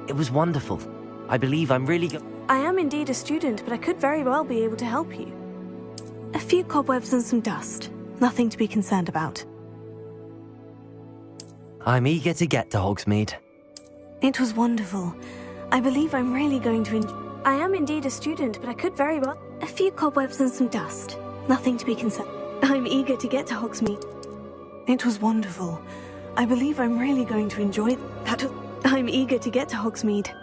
It was wonderful. I believe I'm really I am indeed a student, but I could very well be able to help you. A few cobwebs and some dust. Nothing to be concerned about. I'm eager to get to Hogsmeade. It was wonderful. I believe I'm really going to I am indeed a student, but I could very well... A few cobwebs and some dust. Nothing to be concerned. I'm eager to get to Hogsmeade. It was wonderful. I believe I'm really going to enjoy that. I'm eager to get to Hogsmeade.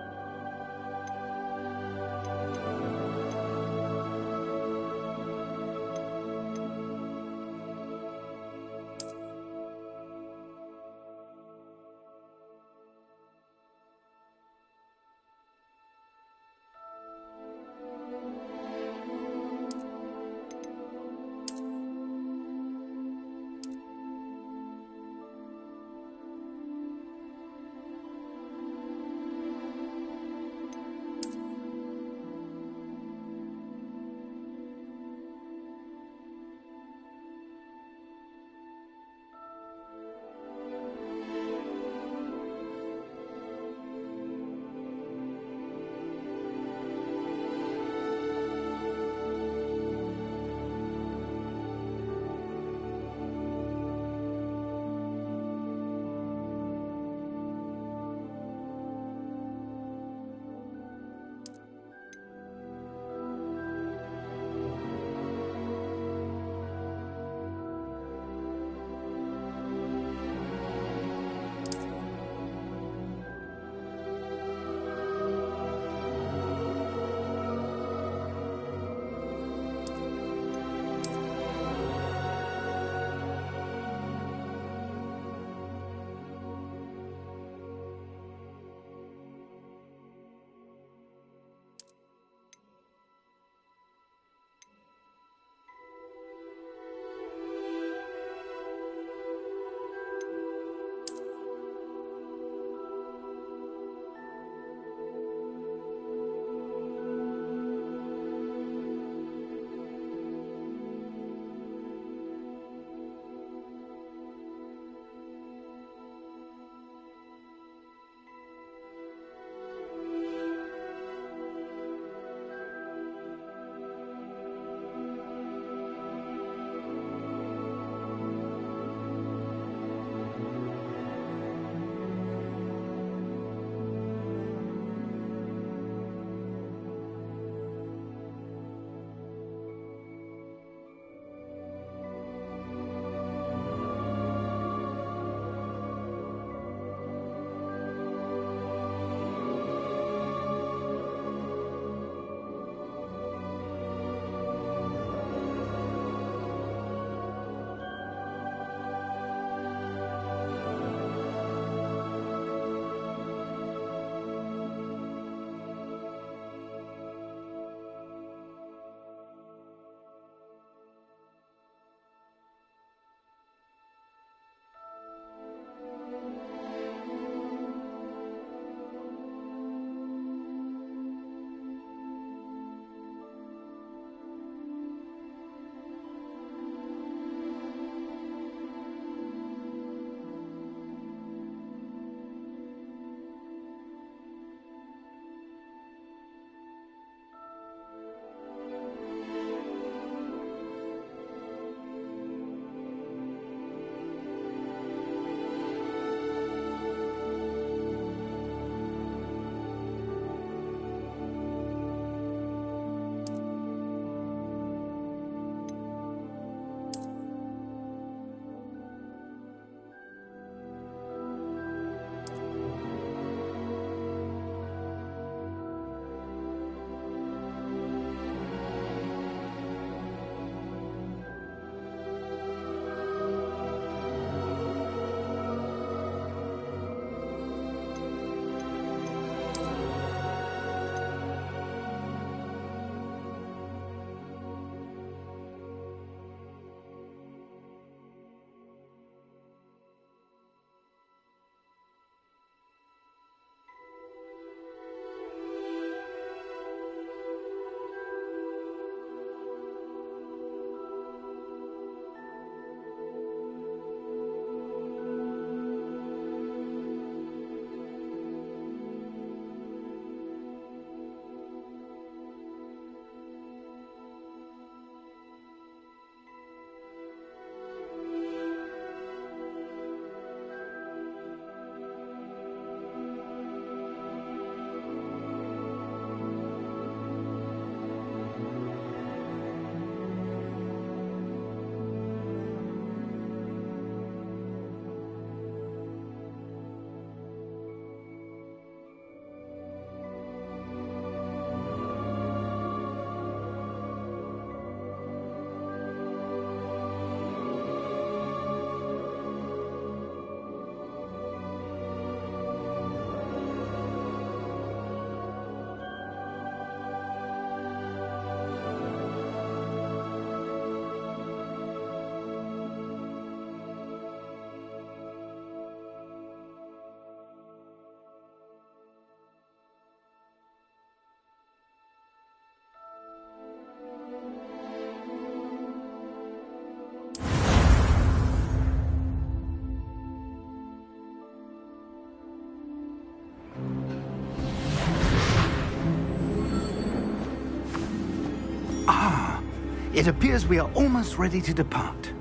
It appears we are almost ready to depart.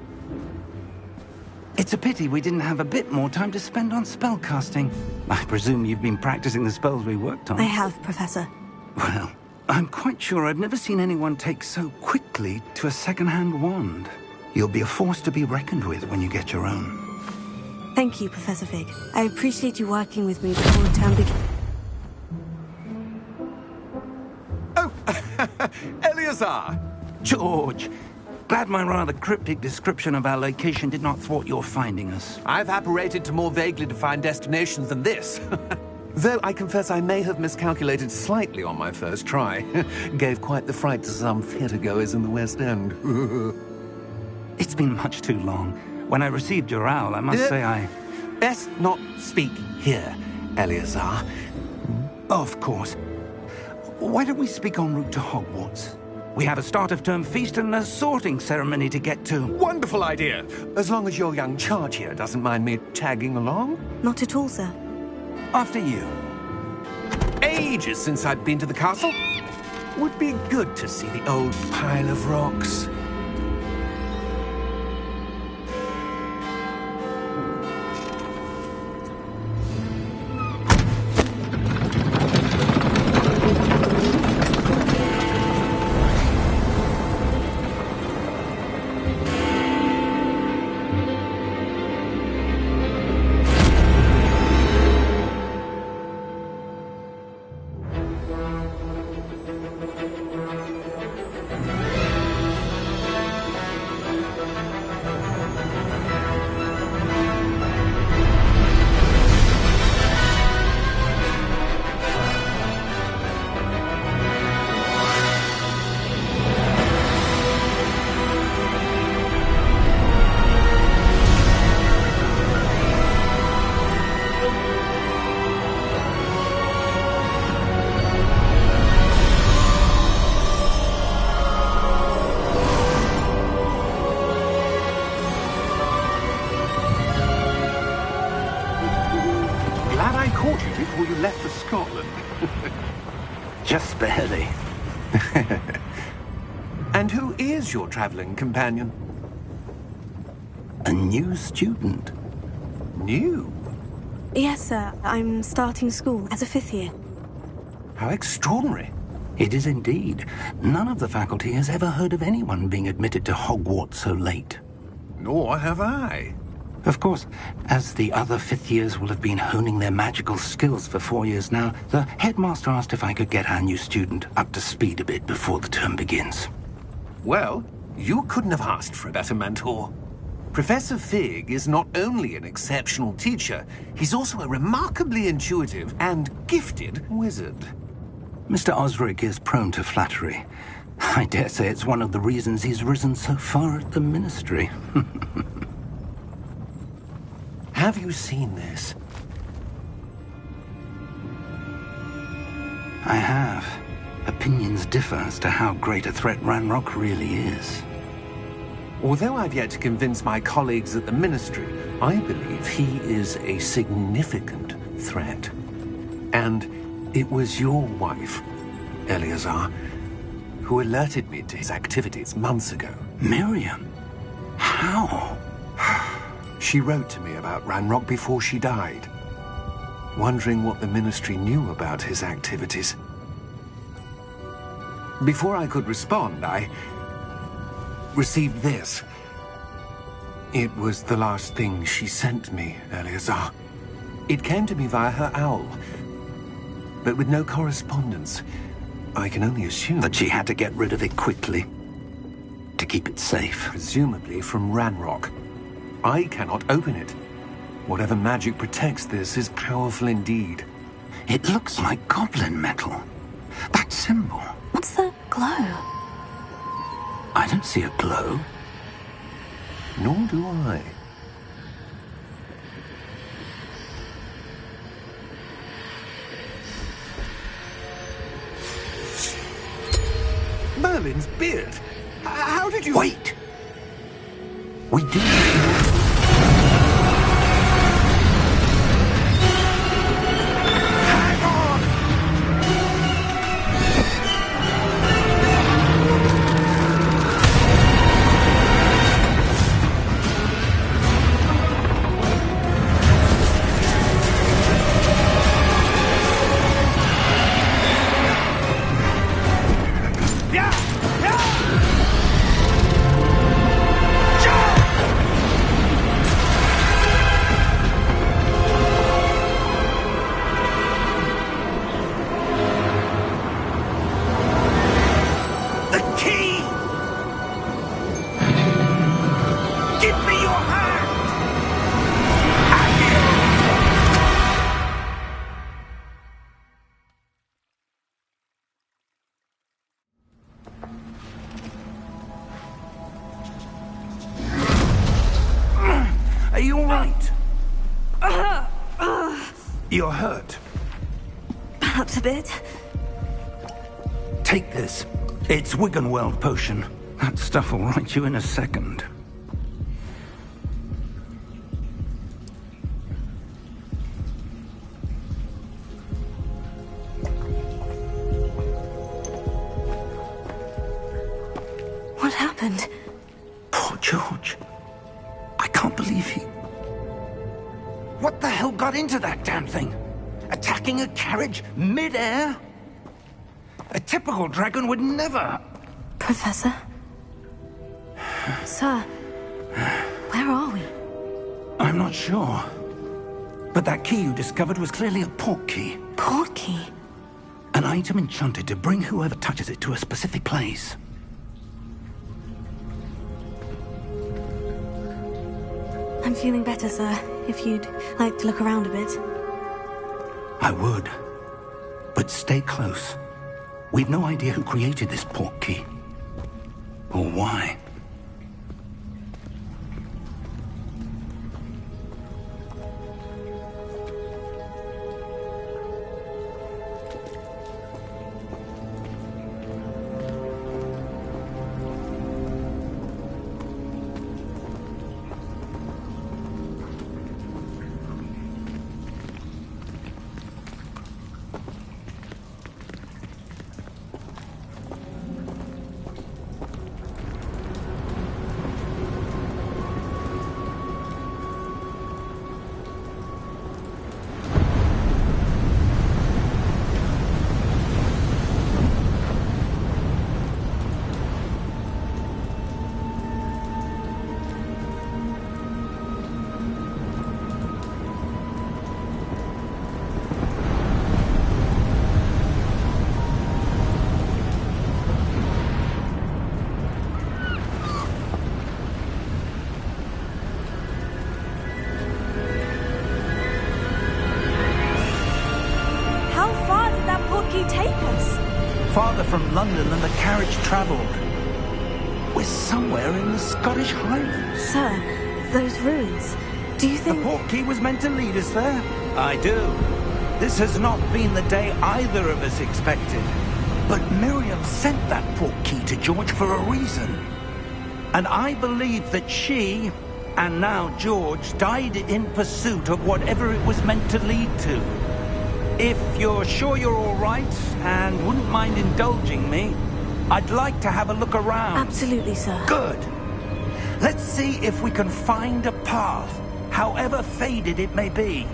It's a pity we didn't have a bit more time to spend on spellcasting. I presume you've been practicing the spells we worked on. I have, Professor. Well, I'm quite sure I've never seen anyone take so quickly to a second-hand wand. You'll be a force to be reckoned with when you get your own. Thank you, Professor Fig. I appreciate you working with me before the term begins. Oh, Eleazar! George, glad my rather cryptic description of our location did not thwart your finding us. I've apparated to more vaguely defined destinations than this. Though I confess I may have miscalculated slightly on my first try. Gave quite the fright to some theatre-goers in the West End. It's been much too long. When I received your owl, I must say I... Best not speak here, Eleazar. Of course. Why don't we speak en route to Hogwarts? We have a start-of-term feast and a sorting ceremony to get to. Wonderful idea! As long as your young charge here doesn't mind me tagging along. Not at all, sir. After you. Ages since I'd been to the castle. Would be good to see the old pile of rocks. Before you left for Scotland. Just barely. And who is your traveling companion? A new student. New? Yes, sir. I'm starting school as a 5th year. How extraordinary. It is indeed. None of the faculty has ever heard of anyone being admitted to Hogwarts so late. Nor have I. Of course, as the other 5th years will have been honing their magical skills for 4 years now, the headmaster asked if I could get our new student up to speed a bit before the term begins. Well, you couldn't have asked for a better mentor. Professor Fig is not only an exceptional teacher, he's also a remarkably intuitive and gifted wizard. Mr. Osric is prone to flattery. I dare say it's one of the reasons he's risen so far at the Ministry. Have you seen this? I have. Opinions differ as to how great a threat Ranrock really is. Although I've yet to convince my colleagues at the Ministry, I believe he is a significant threat. And it was your wife, Eleazar, who alerted me to his activities months ago. Miriam? How? She wrote to me about Ranrock before she died, wondering what the Ministry knew about his activities. Before I could respond, I received this. It was the last thing she sent me, Eleazar. It came to me via her owl, but with no correspondence. I can only assume That she had to get rid of it quickly, to keep it safe. presumably from Ranrock. I cannot open it. Whatever magic protects this is powerful indeed. It looks like goblin metal. That symbol. What's the glow? I don't see a glow. Nor do I. Merlin's beard? How did you... Wait! We do. Hang on! You're hurt. Perhaps a bit. Take this. It's Wiggenweld potion. That stuff will right you in a second. What happened? Poor George. I can't believe he... What the hell got into that damn thing? Attacking a carriage mid-air? A typical dragon would never... Professor? Sir, where are we? I'm not sure. But that key you discovered was clearly a port key. Port key? An item enchanted to bring whoever touches it to a specific place. I'm feeling better, sir. If you'd like to look around a bit. I would. But stay close. We've no idea who created this port key. Or why. Farther from London than the carriage travelled. We're somewhere in the Scottish Highlands. Sir, those ruins. Do you think... The port key was meant to lead us there? I do. This has not been the day either of us expected. But Miriam sent that port key to George for a reason. And I believe that she, and now George, died in pursuit of whatever it was meant to lead to. If you're sure you're all right, and wouldn't mind indulging me, I'd like to have a look around. Absolutely, sir. Good. Let's see if we can find a path, however faded it may be.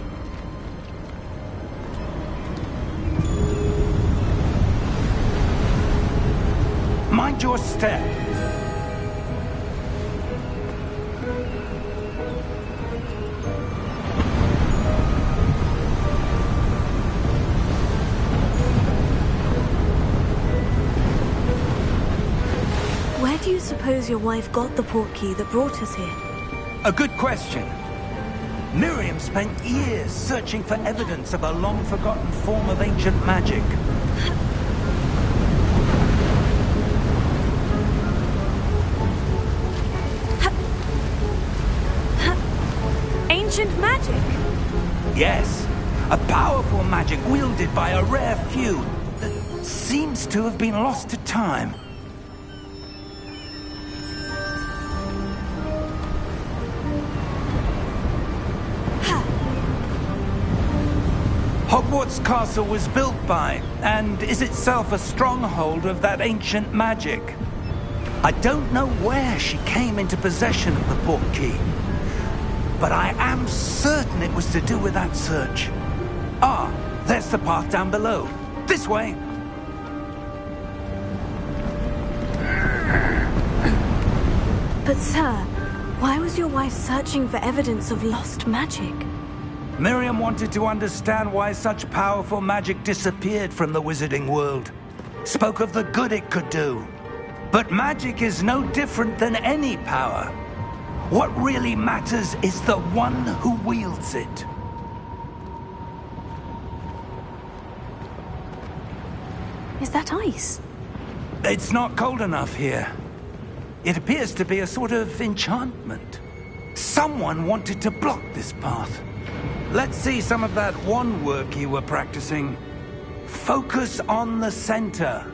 Mind your step. Where do you suppose your wife got the port key that brought us here? A good question. Miriam spent years searching for evidence of a long-forgotten form of ancient magic. Ancient magic? Yes, a powerful magic wielded by a rare few that seems to have been lost to time. Hogwarts Castle was built by, and is itself a stronghold of that ancient magic. I don't know where she came into possession of the port key, but I am certain it was to do with that search. Ah, there's the path down below. This way. But sir, why was your wife searching for evidence of lost magic? Miriam wanted to understand why such powerful magic disappeared from the wizarding world. Spoke of the good it could do. But magic is no different than any power. What really matters is the one who wields it. Is that ice? It's not cold enough here. It appears to be a sort of enchantment. Someone wanted to block this path. Let's see some of that one work you were practicing. Focus on the center.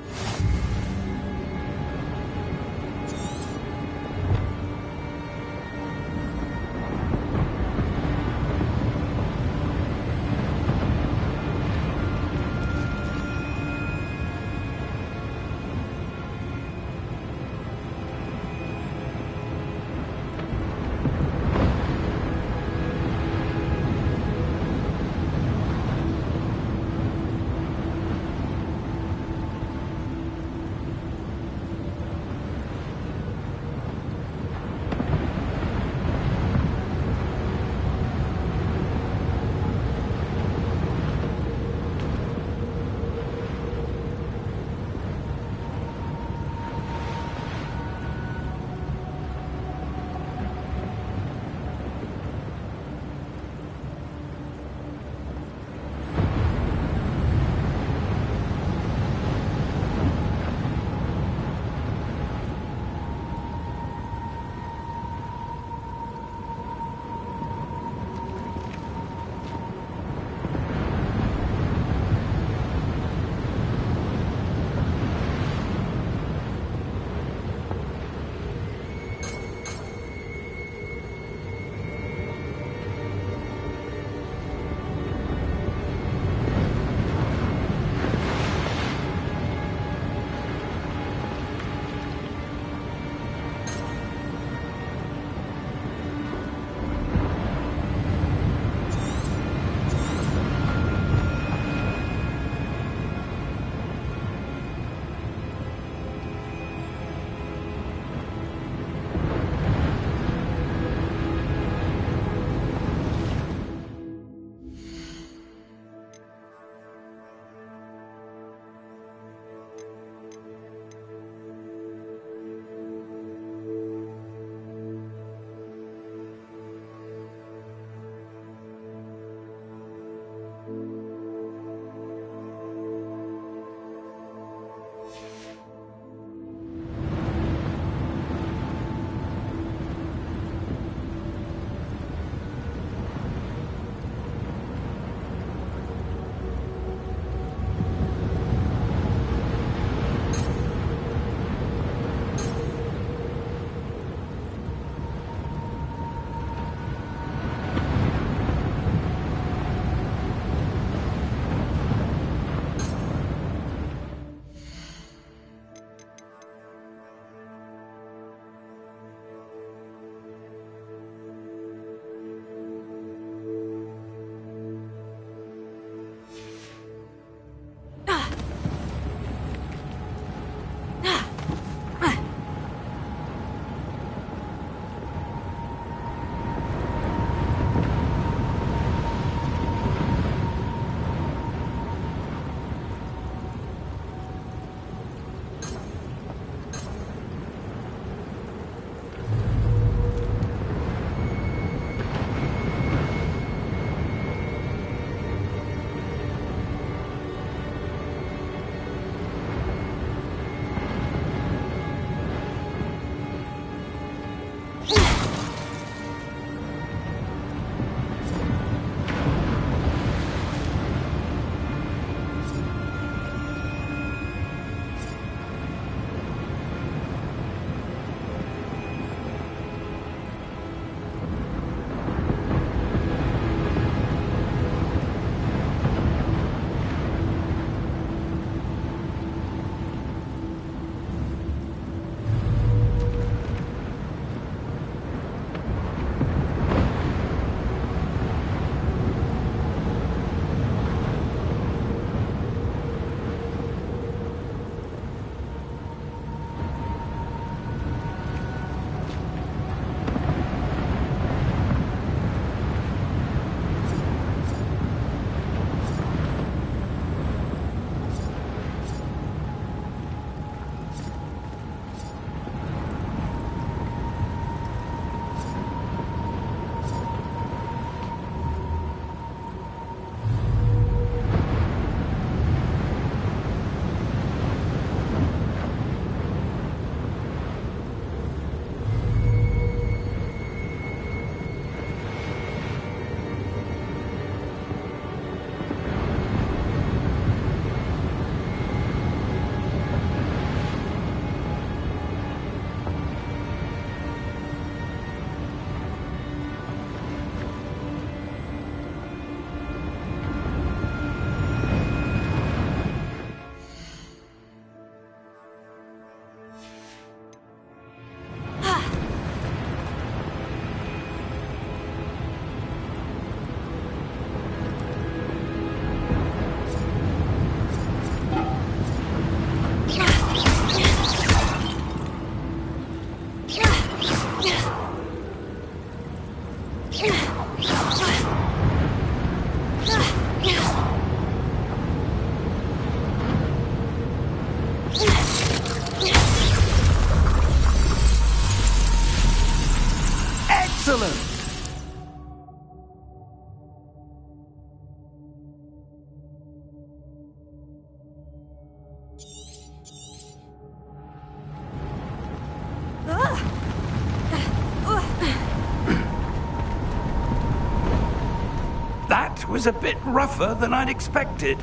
was a bit rougher than I'd expected.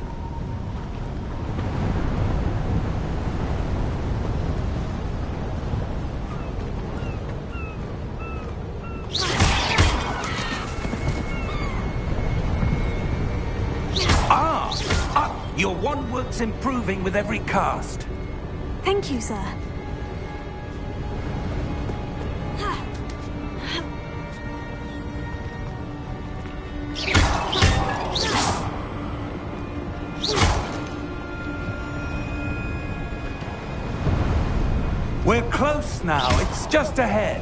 Your wand work's improving with every cast. Thank you, sir. We're close now. It's just ahead.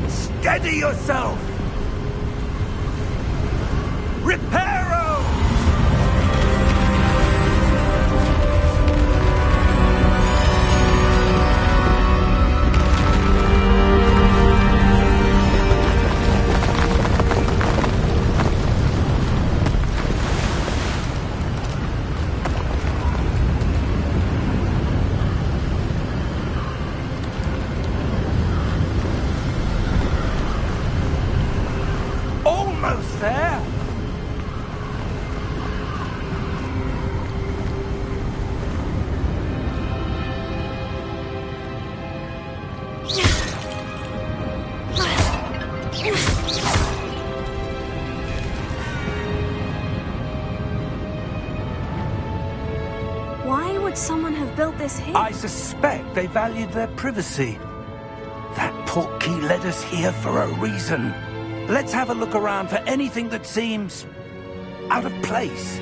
Steady yourself! Reparo! Almost there! Why would someone have built this here? I suspect they valued their privacy. That portkey led us here for a reason. Let's have a look around for anything that seems out of place.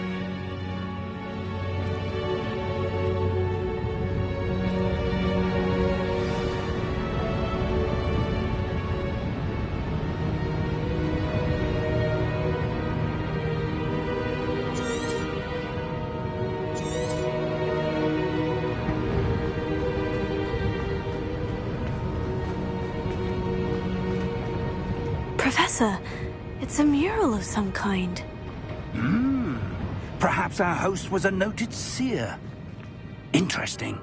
Professor, it's a mural of some kind. Perhaps our host was a noted seer. Interesting.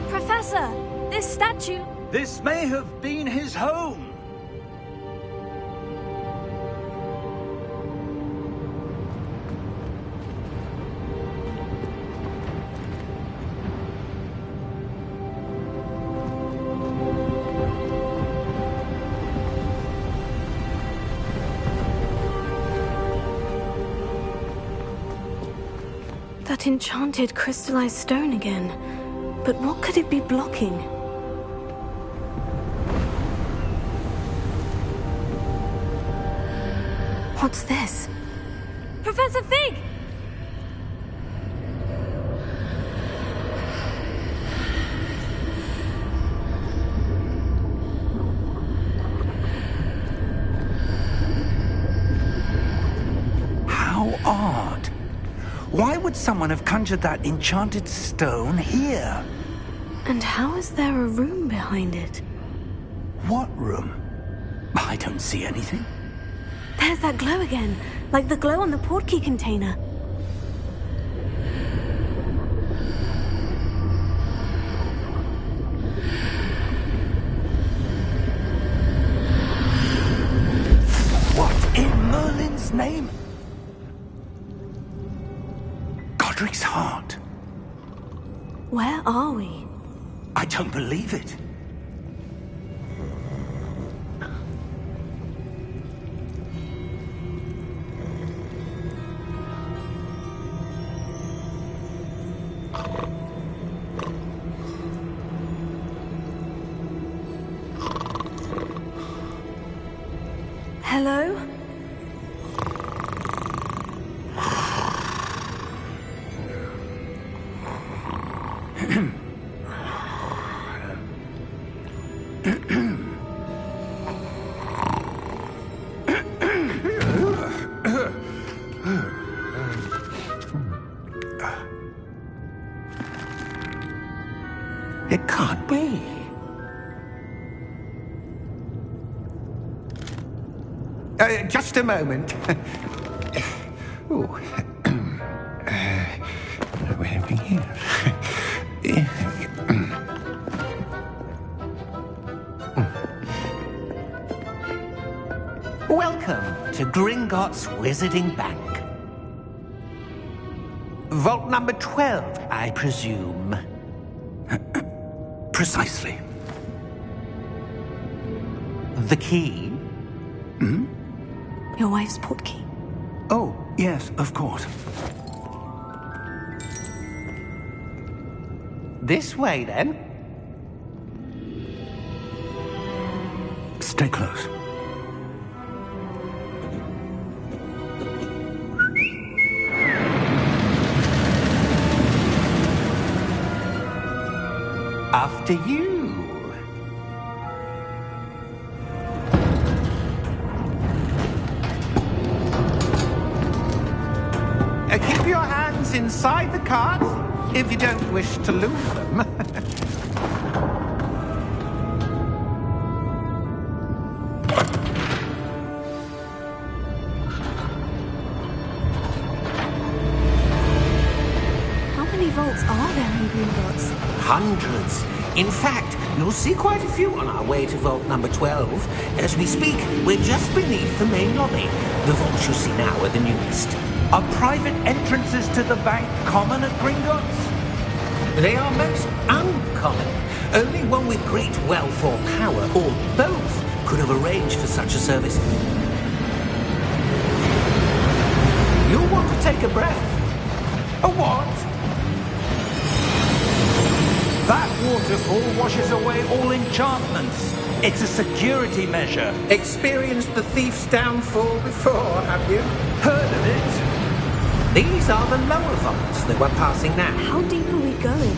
Professor, this statue... This may have been his home. That enchanted crystallized stone again. But what could it be blocking? What's this? Professor Fig! How odd. Why would someone have conjured that enchanted stone here? And how is there a room behind it? What room? I don't see anything. There's that glow again, like the glow on the portkey container. What in Merlin's name? Godric's heart. Where are we? I don't believe it. Hello? It can't be. Just a moment. Oh. Wait a minute here. Welcome to Gringotts Wizarding Bank. Vault number 12, I presume. Precisely. The key? Hmm? Your wife's portkey. Oh, yes, of course. This way, then. Stay close. After you. Keep your hands inside the cart if you don't wish to lose them. How many vaults are there in Gringotts? Hundreds. In fact, you'll see quite a few on our way to vault number 12. As we speak, we're just beneath the main lobby. The vaults you see now are the newest. Are private entrances to the bank common at Gringotts? They are most uncommon. Only one with great wealth or power, or both, could have arranged for such a service. You'll want to take a breath. A what? That waterfall washes away all enchantments. It's a security measure. Experienced the thief's downfall before, have you? Heard of it? These are the lower vaults that we're passing now. How deep are we going?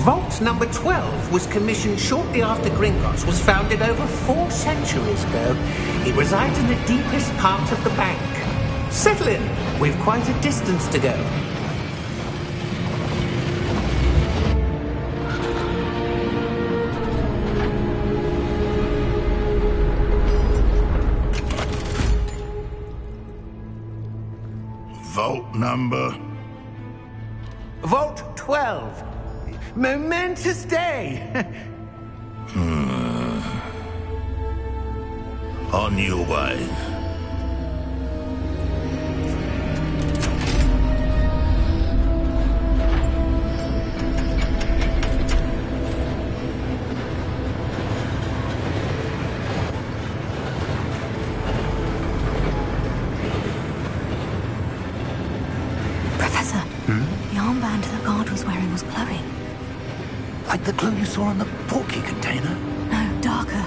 Vault number 12 was commissioned shortly after Gringotts was founded over 4 centuries ago. It resides in the deepest part of the bank. Settle in. We've quite a distance to go. Vault number? Vault 12. Momentous day. On your way. Like the glow you saw on the portkey container? No, darker.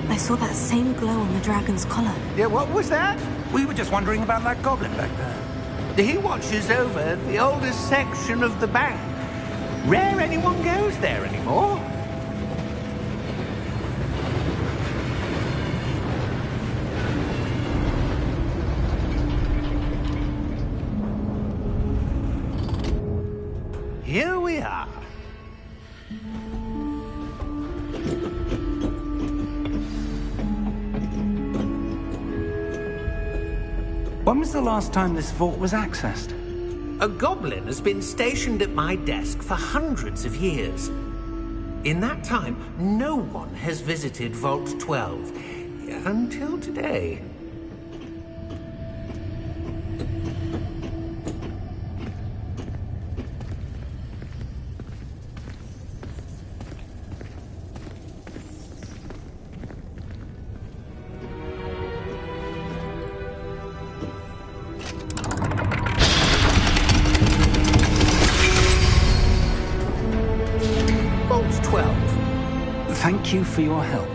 I saw that same glow on the dragon's collar. Yeah, what was that? We were just wondering about that goblin back there. He watches over the oldest section of the bank. Rare anyone goes there anymore. Here we are. When was the last time this vault was accessed? A goblin has been stationed at my desk for hundreds of years. In that time, no one has visited Vault 12 until today. Thank you for your help.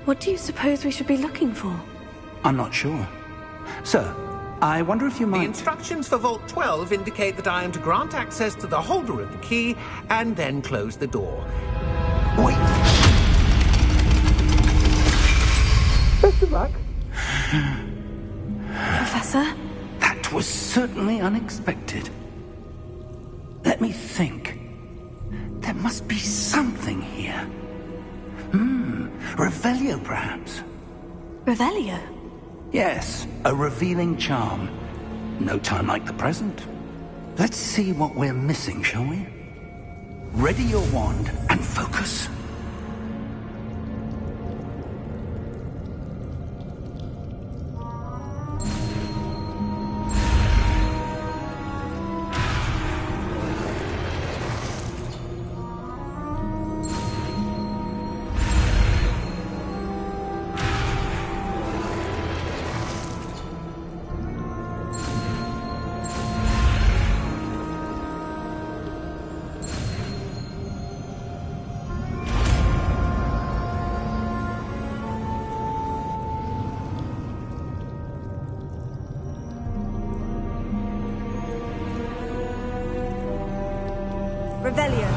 What do you suppose we should be looking for? I'm not sure. Sir, I wonder if you The might... instructions for Vault 12 indicate that I am to grant access to the holder of the key and then close the door. Wait. Best of luck. Professor? That was certainly unexpected. Let me think. There must be something here. Revelio, perhaps. Revelio? Yes, a revealing charm. No time like the present. Let's see what we're missing, shall we? Ready your wand and focus. Revelio.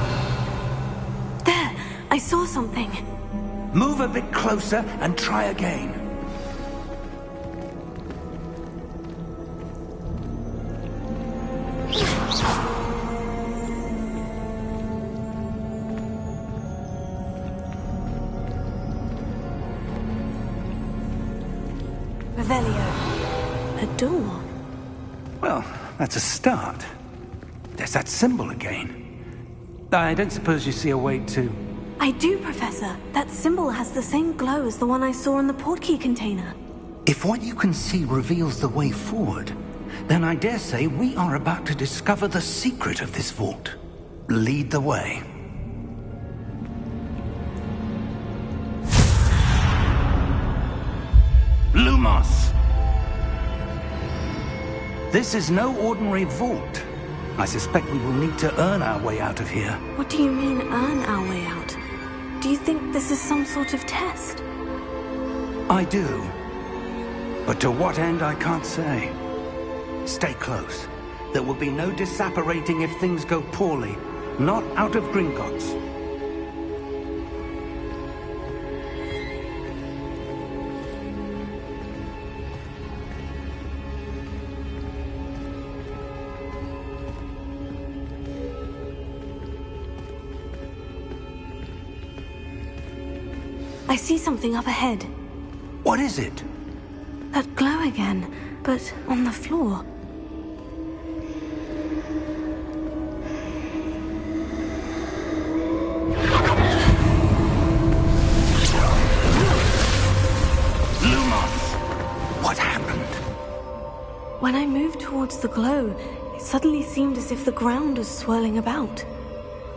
There! I saw something. Move a bit closer and try again. Revelio. A door. Well, that's a start. There's that symbol again. I don't suppose you see a way to... I do, Professor. That symbol has the same glow as the one I saw in the portkey container. If what you can see reveals the way forward, then I dare say we are about to discover the secret of this vault. Lead the way. Lumos! This is no ordinary vault. I suspect we will need to earn our way out of here. What do you mean, earn our way out? Do you think this is some sort of test? I do. But to what end, I can't say. Stay close. There will be no disapparating if things go poorly. Not out of Gringotts. I see something up ahead. What is it? That glow again, but on the floor. Lumos! What happened? When I moved towards the glow, it suddenly seemed as if the ground was swirling about.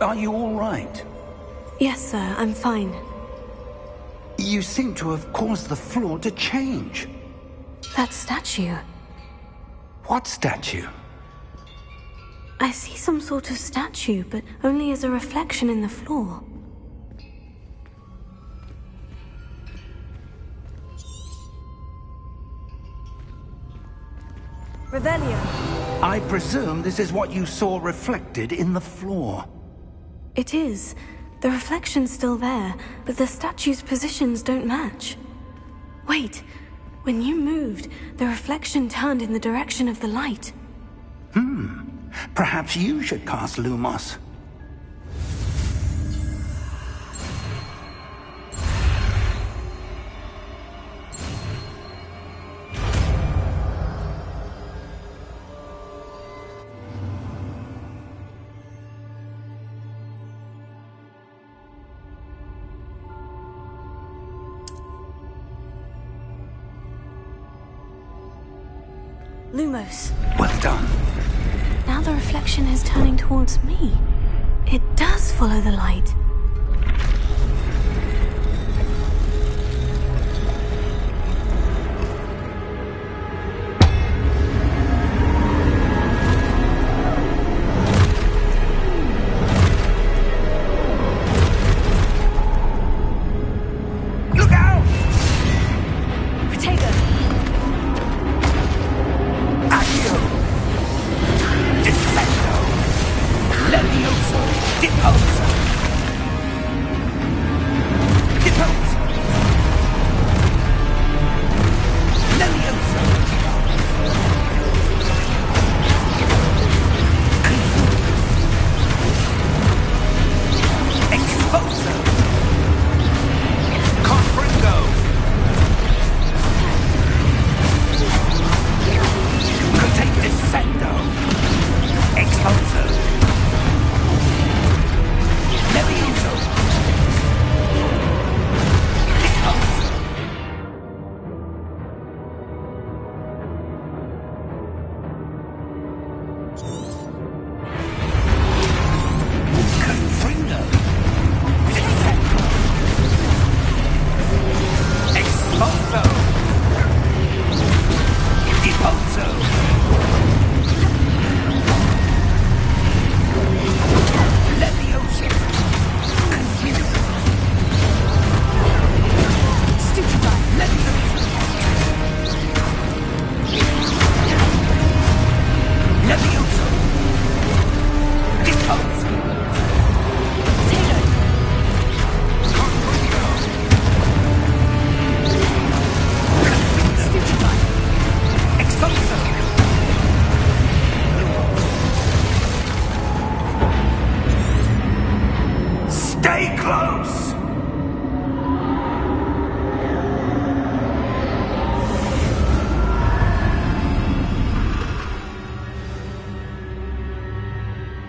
Are you all right? Yes, sir, I'm fine. You seem to have caused the floor to change. That statue. What statue? I see some sort of statue, but only as a reflection in the floor. Revelio. I presume this is what you saw reflected in the floor. It is. The reflection's still there, but the statue's positions don't match. Wait. When you moved, the reflection turned in the direction of the light. Perhaps you should cast Lumos. Lumos. Well done. Now the reflection is turning towards me. It does follow the light. Look out! Protego!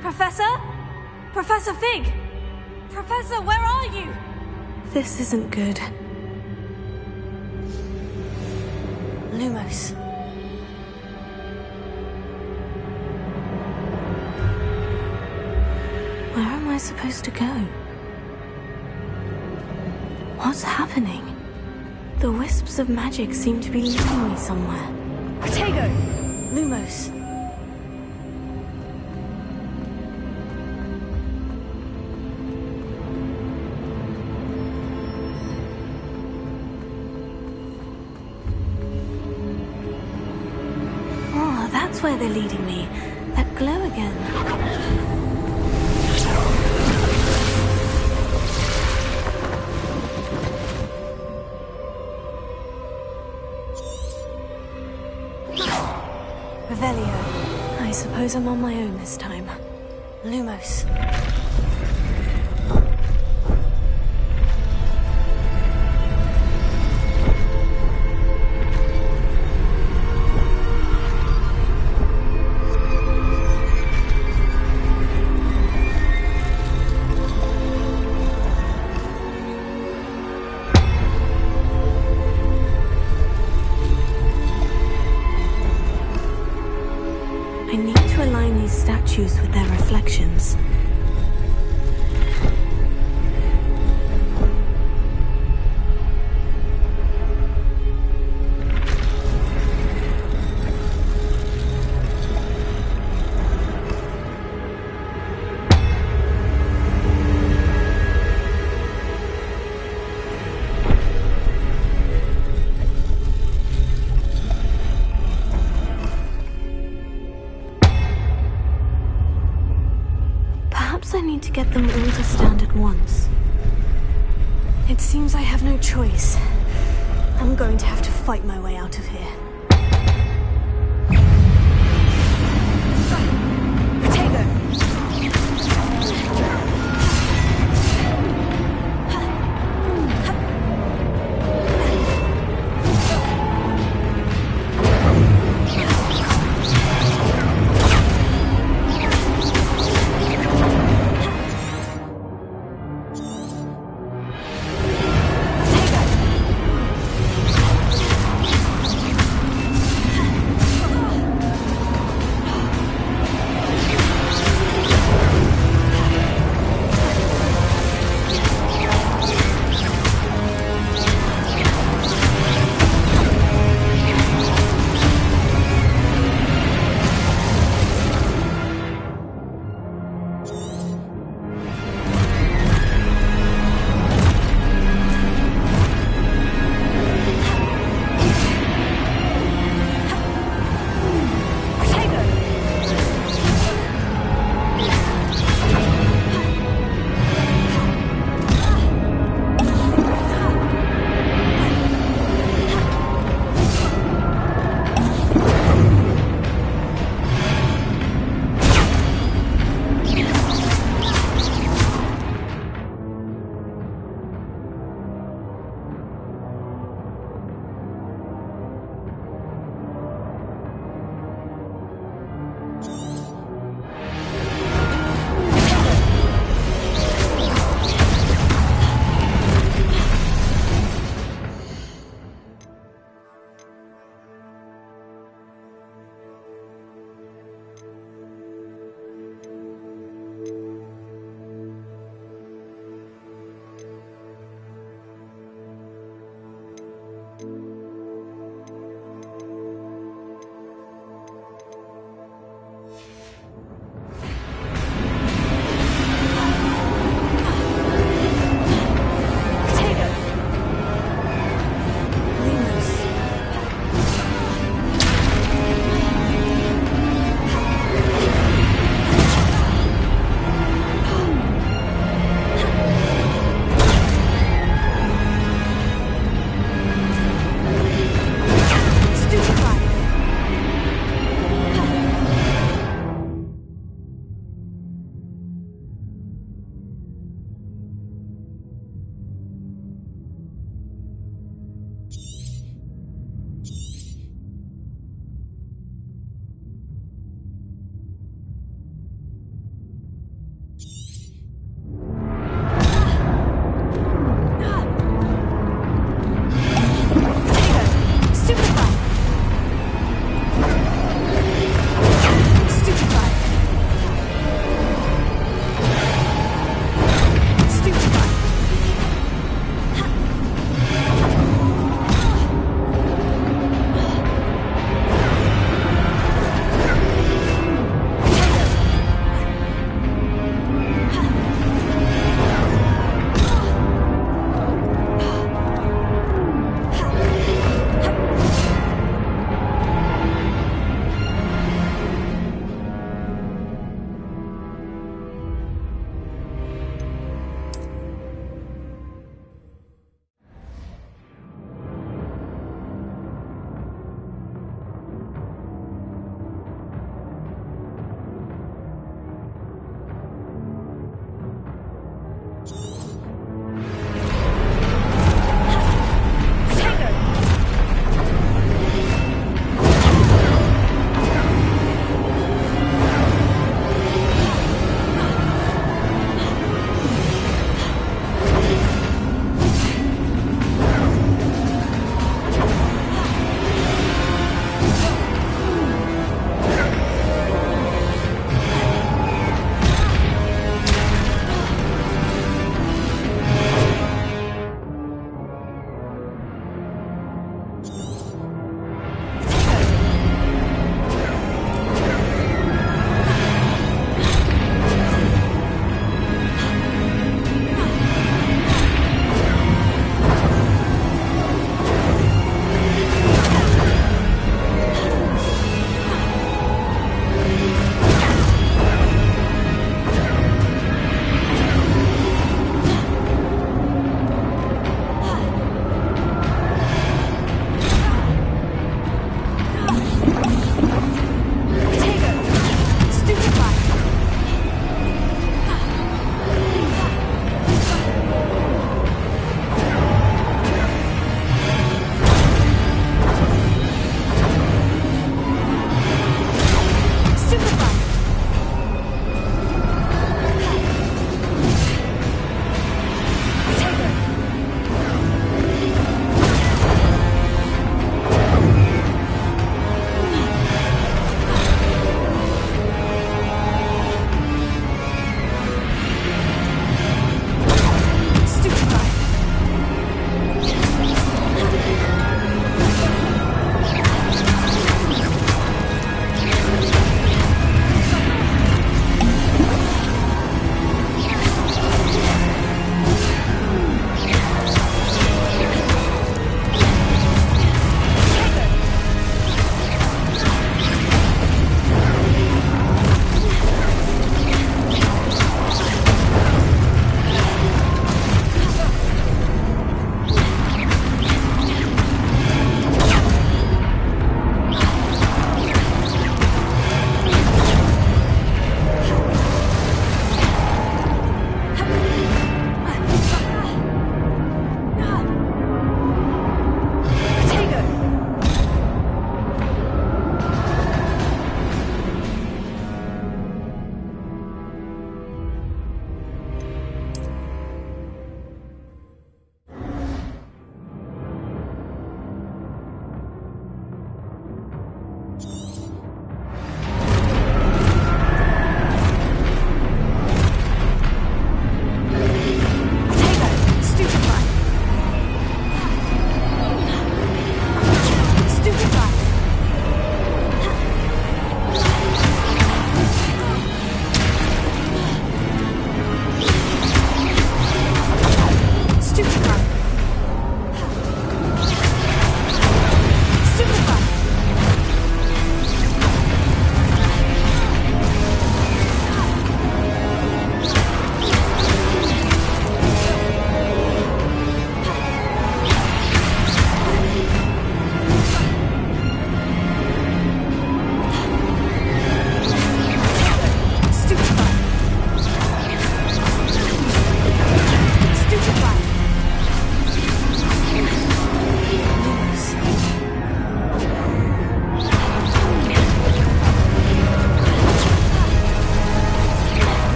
Professor? Professor Fig! Professor, where are you? This isn't good. Lumos. Where am I supposed to go? What's happening? The wisps of magic seem to be leading me somewhere. Protego! Lumos. Oh, that's where they're leading me. That glow again. Revelio. I suppose I'm on my own this time. Lumos. I need to align these statues with their reflections. Perhaps I need to get them all to stand at once. It seems I have no choice. I'm going to have to fight my way out of here.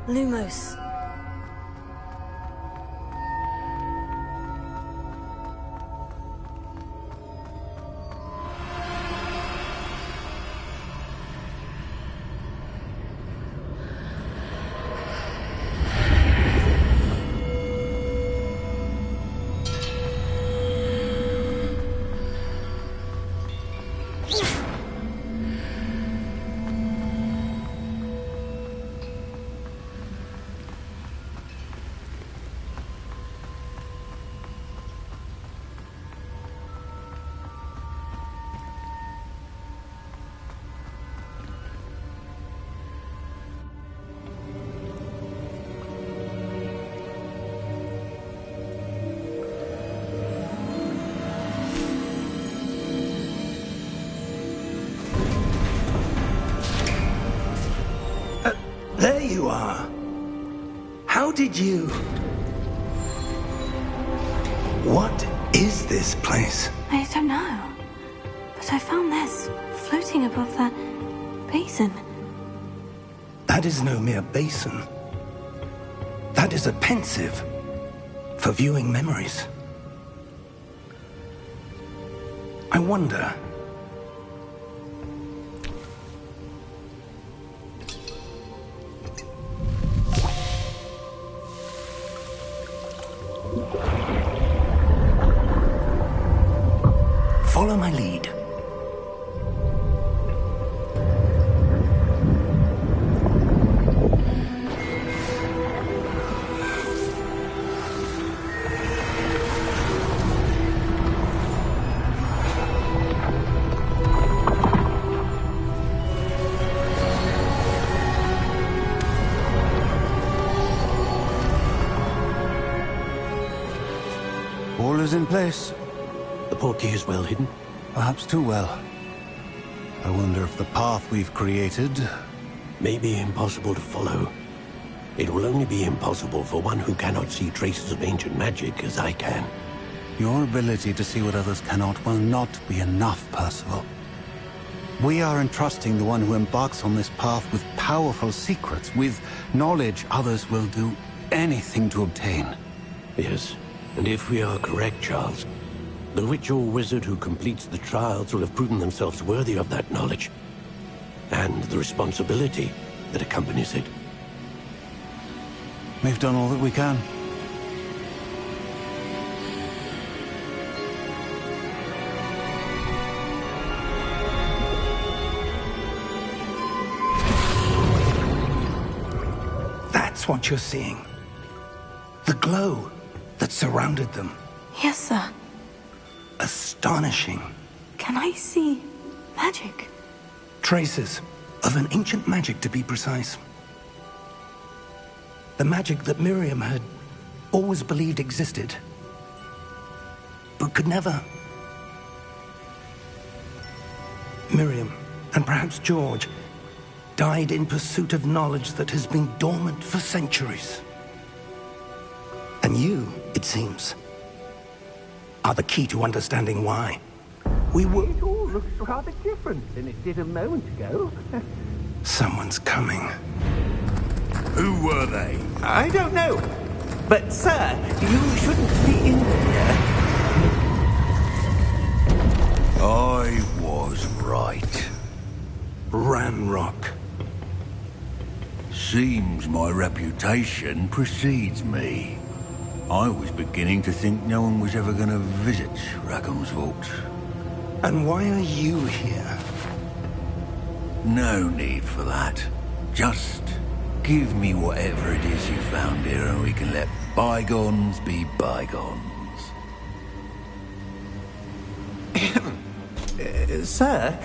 Lumos. There you are. How did you... What is this place? I don't know. But I found this floating above that basin. That is no mere basin. That is a pensive for viewing memories. I wonder... Follow my lead. All is in place. The portkey is well hidden. Perhaps too well. I wonder if the path we've created... May be impossible to follow. It will only be impossible for one who cannot see traces of ancient magic as I can. Your ability to see what others cannot will not be enough, Percival. We are entrusting the one who embarks on this path with powerful secrets, with knowledge others will do anything to obtain. Yes, and if we are correct, Charles, the witch or wizard who completes the trials will have proven themselves worthy of that knowledge, and the responsibility that accompanies it. We've done all that we can. That's what you're seeing. The glow that surrounded them. Yes, sir. Astonishing. Can I see magic? Traces of an ancient magic, to be precise. The magic that Miriam had always believed existed, but could never. Miriam, and perhaps George, died in pursuit of knowledge that has been dormant for centuries. And you, it seems, are the key to understanding why. We were... It all looks rather different than it did a moment ago. Someone's coming. Who were they? I don't know. But, sir, you shouldn't be in here. I was right. Ranrock. Seems my reputation precedes me. I was beginning to think no one was ever going to visit Rackham's Vault. And why are you here? No need for that. Just give me whatever it is you found here and we can let bygones be bygones. Sir,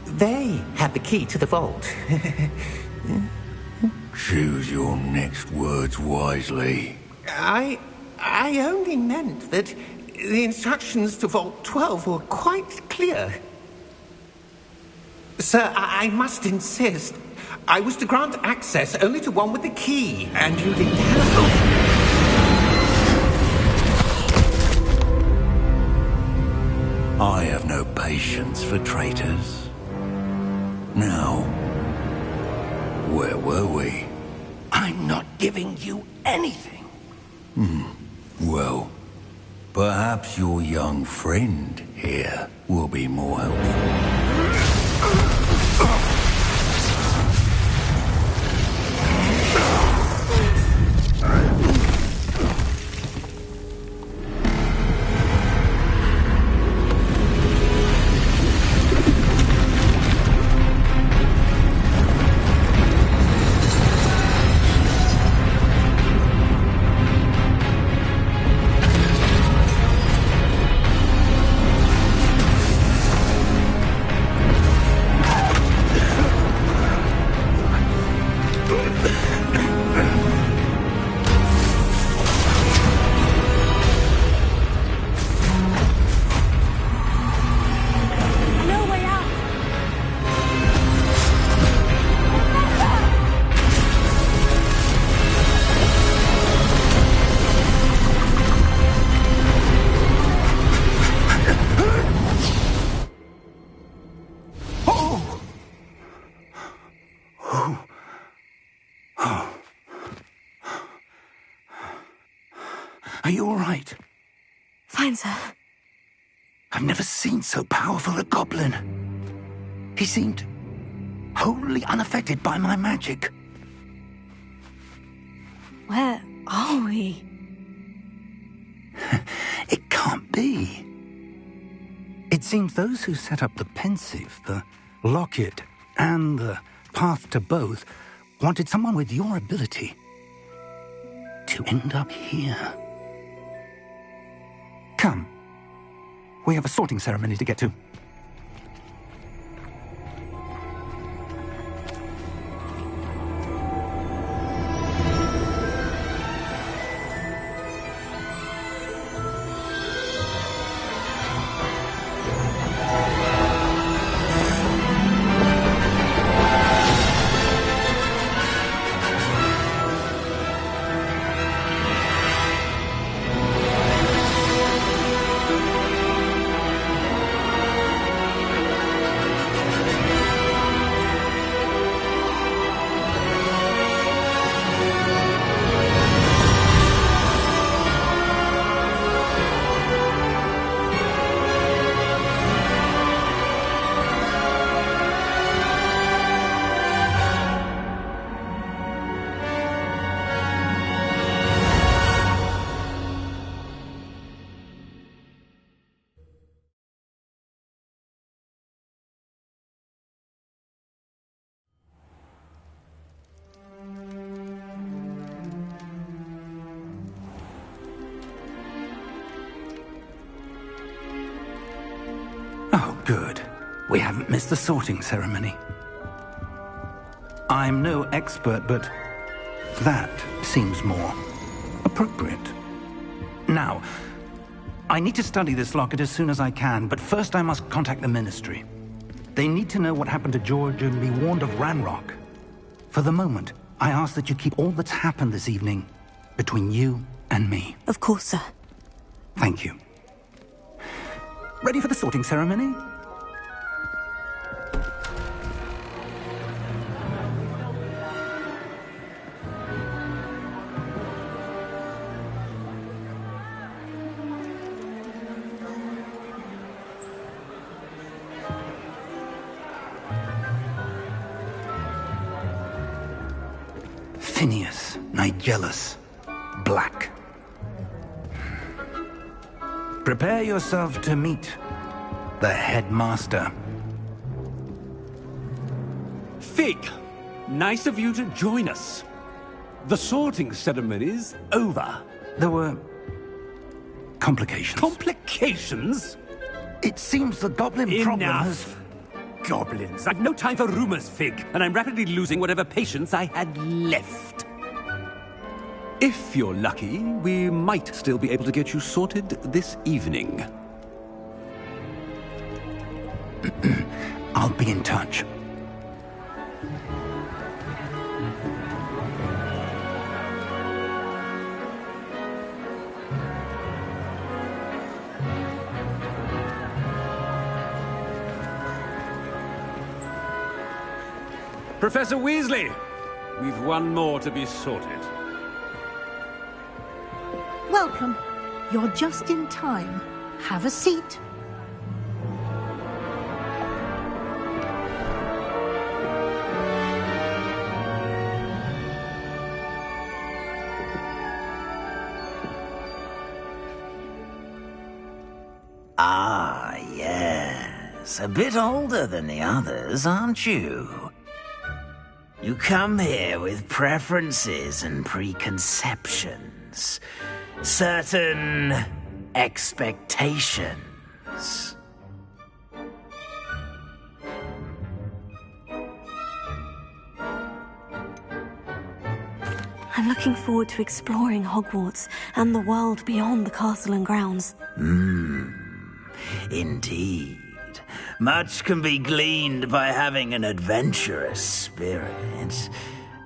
they have the key to the vault. Choose your next words wisely. I only meant that the instructions to Vault 12 were quite clear. Sir, I must insist. I was to grant access only to one with the key, and you didn't have... I have no patience for traitors. Now, where were we? giving you anything. Well, perhaps your young friend here will be more helpful. Are you all right? Fine, sir. I've never seen so powerful a goblin. He seemed wholly unaffected by my magic. Where are we? It can't be. It seems those who set up the pensive, the locket, and the path to both wanted someone with your ability to end up here. Come. We have a sorting ceremony to get to. Oh, good. We haven't missed the sorting ceremony. I'm no expert, but that seems more appropriate. Now, I need to study this locket as soon as I can, but first I must contact the Ministry. They need to know what happened to George and be warned of Ranrock. For the moment, I ask that you keep all that's happened this evening between you and me. Of course, sir. Thank you. Ready for the sorting ceremony? Phineas, Nigellus, Black. Prepare yourself to meet the headmaster. Fig, nice of you to join us. The sorting ceremony's over. There were complications. Complications? It seems the goblin problem has... Enough. Goblins. I've no time for rumors, Fig, and I'm rapidly losing whatever patience I had left. If you're lucky, we might still be able to get you sorted this evening. I'll be in touch. Professor Weasley, we've one more to be sorted. Welcome. You're just in time. Have a seat. Ah, yes. A bit older than the others, aren't you? You come here with preferences and preconceptions. Certain expectations. I'm looking forward to exploring Hogwarts and the world beyond the castle and grounds. Indeed. Much can be gleaned by having an adventurous spirit,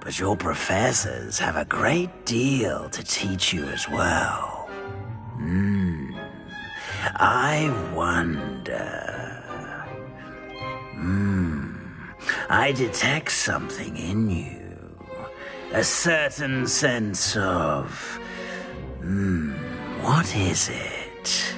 but your professors have a great deal to teach you as well. I wonder... I detect something in you. A certain sense of... what is it?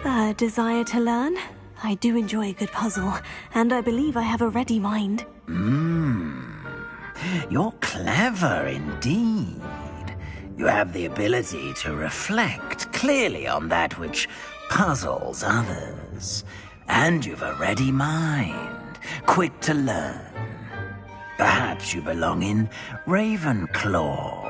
A desire to learn? I do enjoy a good puzzle, and I believe I have a ready mind. You're clever indeed. You have the ability to reflect clearly on that which puzzles others. And you've a ready mind, quick to learn. Perhaps you belong in Ravenclaw.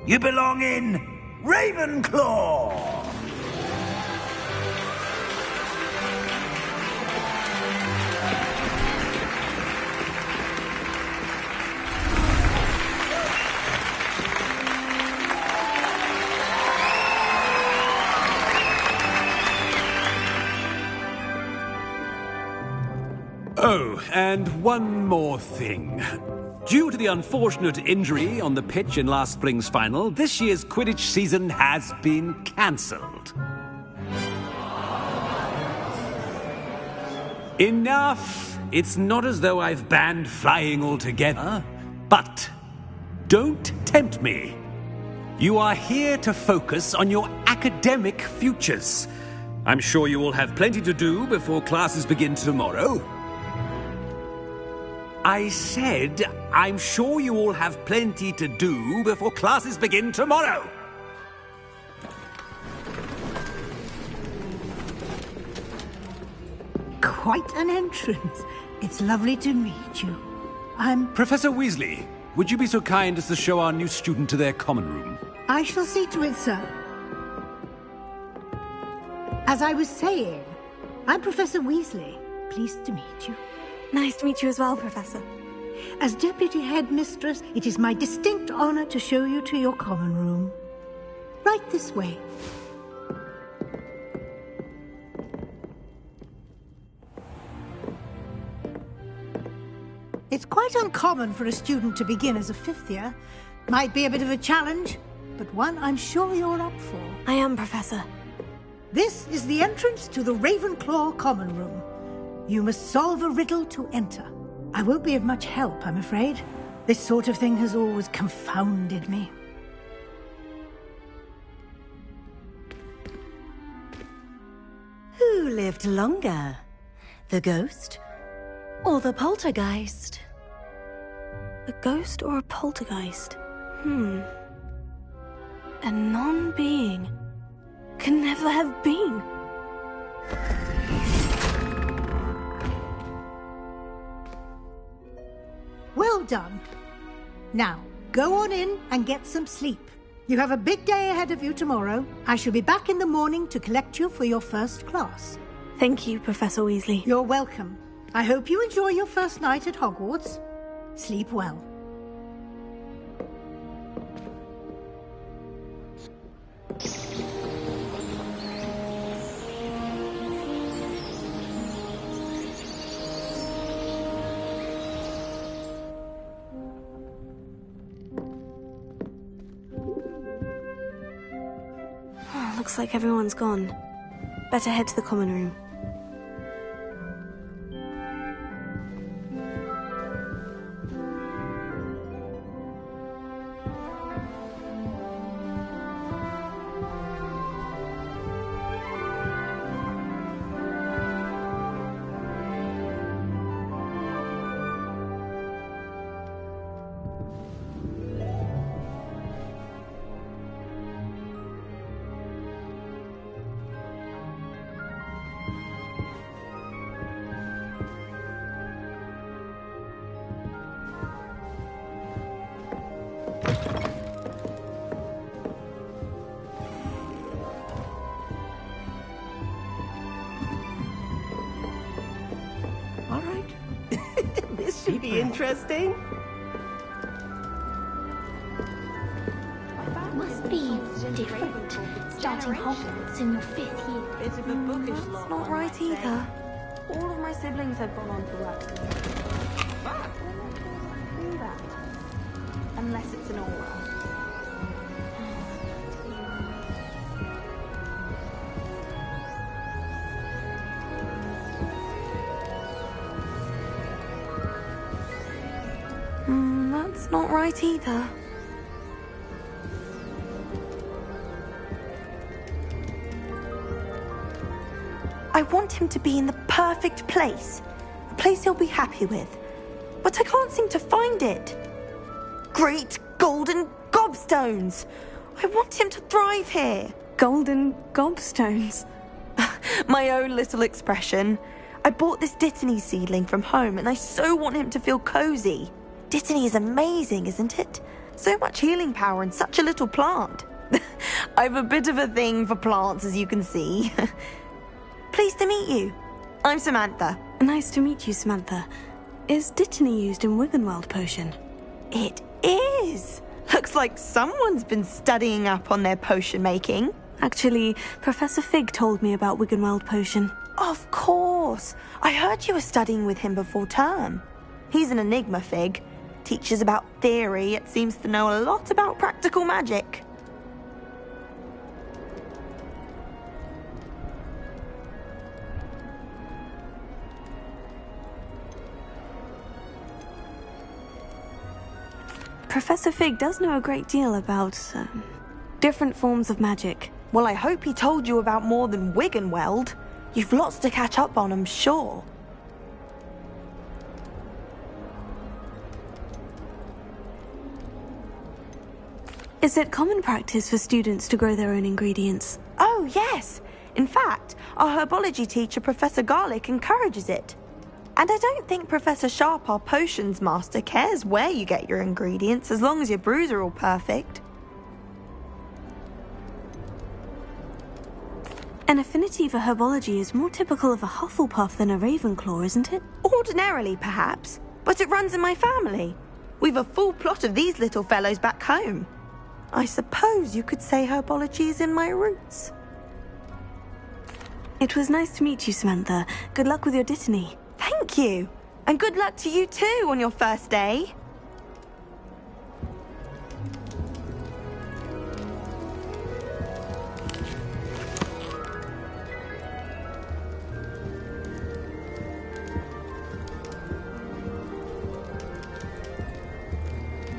You belong in Ravenclaw! Oh, and one more thing. Due to the unfortunate injury on the pitch in last spring's final, this year's Quidditch season has been cancelled. Enough! It's not as though I've banned flying altogether, but don't tempt me. You are here to focus on your academic futures. I'm sure you will have plenty to do before classes begin tomorrow. I said, I'm sure you all have plenty to do before classes begin tomorrow. Quite an entrance. It's lovely to meet you. I'm... Professor Weasley, would you be so kind as to show our new student to their common room? I shall see to it, sir. As I was saying, I'm Professor Weasley. Pleased to meet you. Nice to meet you as well, Professor. As Deputy Headmistress, it is my distinct honor to show you to your common room. Right this way. It's quite uncommon for a student to begin as a fifth year. Might be a bit of a challenge, but one I'm sure you're up for. I am, Professor. This is the entrance to the Ravenclaw common room. You must solve a riddle to enter. I won't be of much help, I'm afraid. This sort of thing has always confounded me. Who lived longer? The ghost or the poltergeist? A ghost or a poltergeist? A non-being can never have been. Well done. Now, go on in and get some sleep. You have a big day ahead of you tomorrow. I shall be back in the morning to collect you for your first class. Thank you, Professor Weasley. You're welcome. I hope you enjoy your first night at Hogwarts. Sleep well. Looks like everyone's gone. Better head to the common room. This should be interesting. be different, starting Hogwarts in your 5th year. Bit of a bookish lot. That's not right either. All of my siblings have gone on to work. Do that. Unless it's an aura. That's not right either. I want him to be in the perfect place. A place he'll be happy with. But I can't seem to find it. Great golden gobstones! I want him to thrive here. Golden gobstones? My own little expression. I bought this Dittany seedling from home and I so want him to feel cozy. Dittany is amazing, isn't it? So much healing power in such a little plant. I've a bit of a thing for plants, as you can see. Pleased to meet you. I'm Samantha. Nice to meet you, Samantha. Is Dittany used in Wiggenweld potion? It is. Looks like someone's been studying up on their potion making. Actually, Professor Fig told me about Wiggenweld potion. Of course. I heard you were studying with him before term. He's an enigma, Fig. Teaches about theory, yet seems to know a lot about practical magic. Professor Fig does know a great deal about different forms of magic. Well, I hope he told you about more than Wiggenweld. You've lots to catch up on, I'm sure. Is it common practice for students to grow their own ingredients? Oh, yes. In fact, our herbology teacher, Professor Garlick, encourages it. And I don't think Professor Sharp, our potions master, cares where you get your ingredients, as long as your brews are all perfect. An affinity for herbology is more typical of a Hufflepuff than a Ravenclaw, isn't it? Ordinarily, perhaps, but it runs in my family. We've a full plot of these little fellows back home. I suppose you could say herbology is in my roots. It was nice to meet you, Samantha. Good luck with your Dittany. Thank you. And good luck to you too on your first day.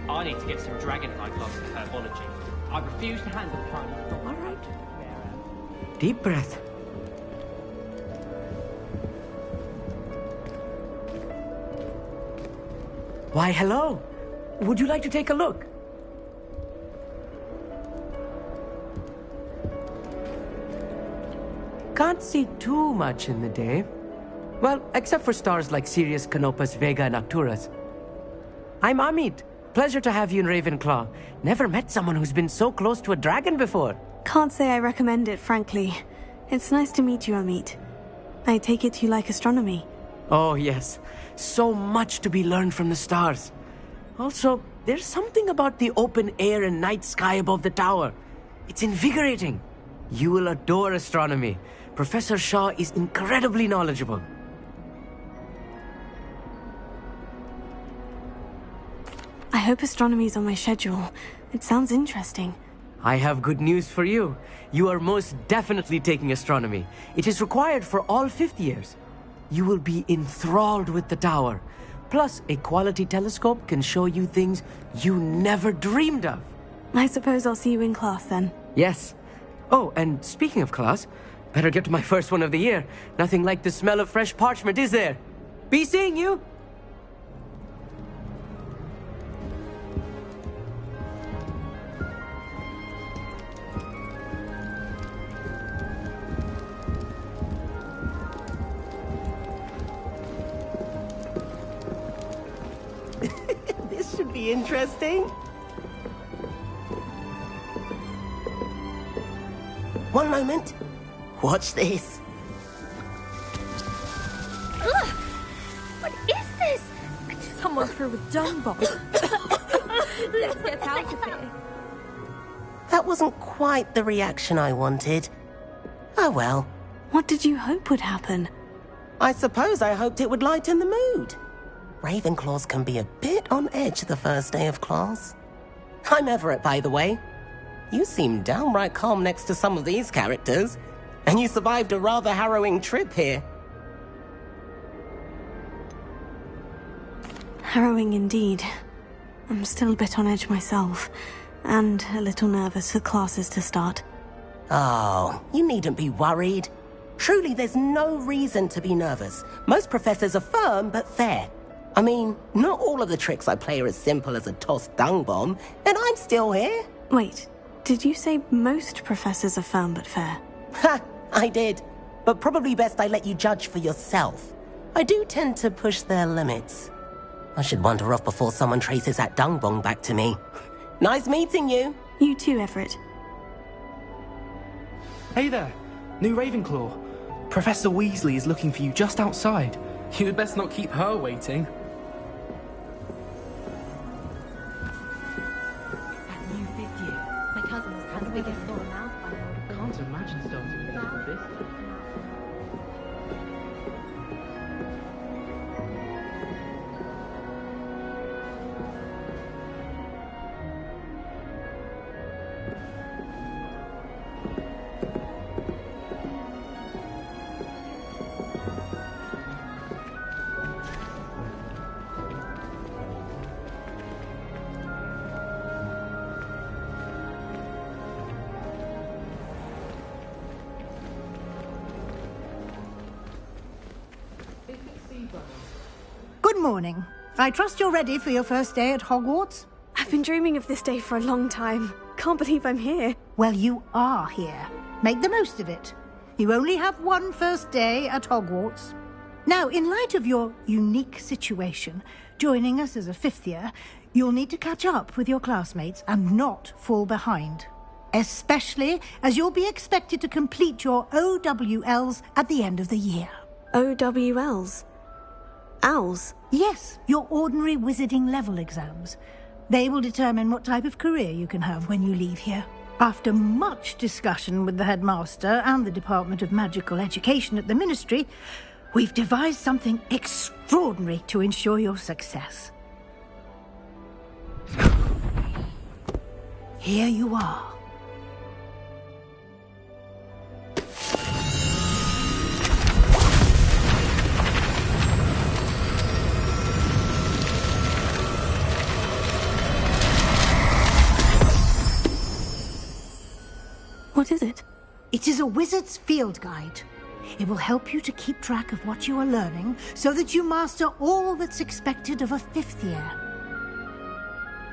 I need to get some dragonite logs for herbology. I refuse to handle trying to stop. All right. Deep breath. Why, hello. Would you like to take a look? Can't see too much in the day. Well, except for stars like Sirius, Canopus, Vega, and Arcturus. I'm Amit. Pleasure to have you in Ravenclaw. Never met someone who's been so close to a dragon before. Can't say I recommend it, frankly. It's nice to meet you, Amit. I take it you like astronomy. Oh, yes. So much to be learned from the stars. Also, there's something about the open air and night sky above the tower. It's invigorating. You will adore astronomy. Professor Shaw is incredibly knowledgeable. I hope astronomy's on my schedule. It sounds interesting. I have good news for you. You are most definitely taking astronomy. It is required for all 5th years. You will be enthralled with the tower. Plus, a quality telescope can show you things you never dreamed of. I suppose I'll see you in class then. Yes. Oh, and speaking of class, better get to my first one of the year. Nothing like the smell of fresh parchment, is there? Be seeing you! This should be interesting. One moment. Watch this. Ugh! What is this? Someone threw a dung bomb. Let's get out of here. That wasn't quite the reaction I wanted. Oh well. What did you hope would happen? I suppose I hoped it would lighten the mood. Ravenclaws can be a bit on edge the first day of class. I'm Everett, by the way. You seem downright calm next to some of these characters, and you survived a rather harrowing trip here. Harrowing indeed. I'm still a bit on edge myself, and a little nervous for classes to start. Oh, you needn't be worried. Truly, there's no reason to be nervous. Most professors are firm but fair. I mean, not all of the tricks I play are as simple as a tossed dung bomb, and I'm still here. Wait, did you say most professors are firm but fair? Ha, I did. But probably best I let you judge for yourself. I do tend to push their limits. I should wander off before someone traces that dung bomb back to me. Nice meeting you. You too, Everett. Hey there, new Ravenclaw. Professor Weasley is looking for you just outside. You'd best not keep her waiting. That new fifth year. My cousin's had the biggest ball now. I can't imagine starting with all this. Good morning. I trust you're ready for your first day at Hogwarts? I've been dreaming of this day for a long time. Can't believe I'm here. Well, you are here. Make the most of it. You only have one first day at Hogwarts. Now, in light of your unique situation, joining us as a fifth year, you'll need to catch up with your classmates and not fall behind. Especially as you'll be expected to complete your OWLs at the end of the year. OWLs? Owls? Yes, your ordinary wizarding level exams. They will determine what type of career you can have when you leave here. After much discussion with the headmaster and the Department of Magical Education at the Ministry, we've devised something extraordinary to ensure your success. Here you are. What is it? It is a wizard's field guide. It will help you to keep track of what you are learning so that you master all that's expected of a fifth year.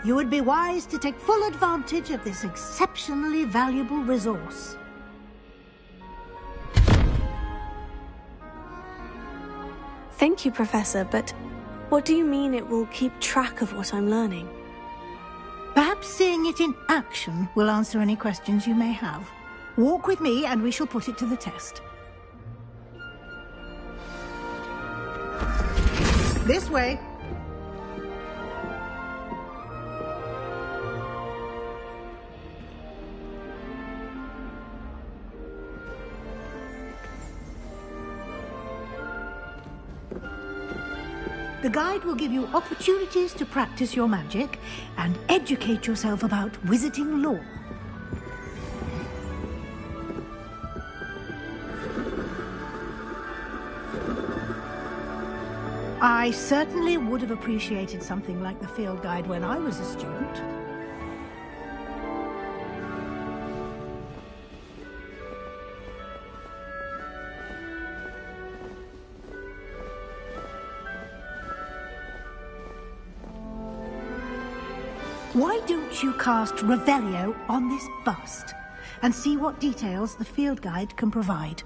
You would be wise to take full advantage of this exceptionally valuable resource. Thank you, Professor, but what do you mean it will keep track of what I'm learning? Perhaps seeing it in action will answer any questions you may have. Walk with me and we shall put it to the test. This way. The guide will give you opportunities to practice your magic and educate yourself about wizarding lore. I certainly would have appreciated something like the field guide when I was a student. Why don't you cast Revelio on this bust and see what details the field guide can provide?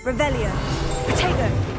Revelio. Potato.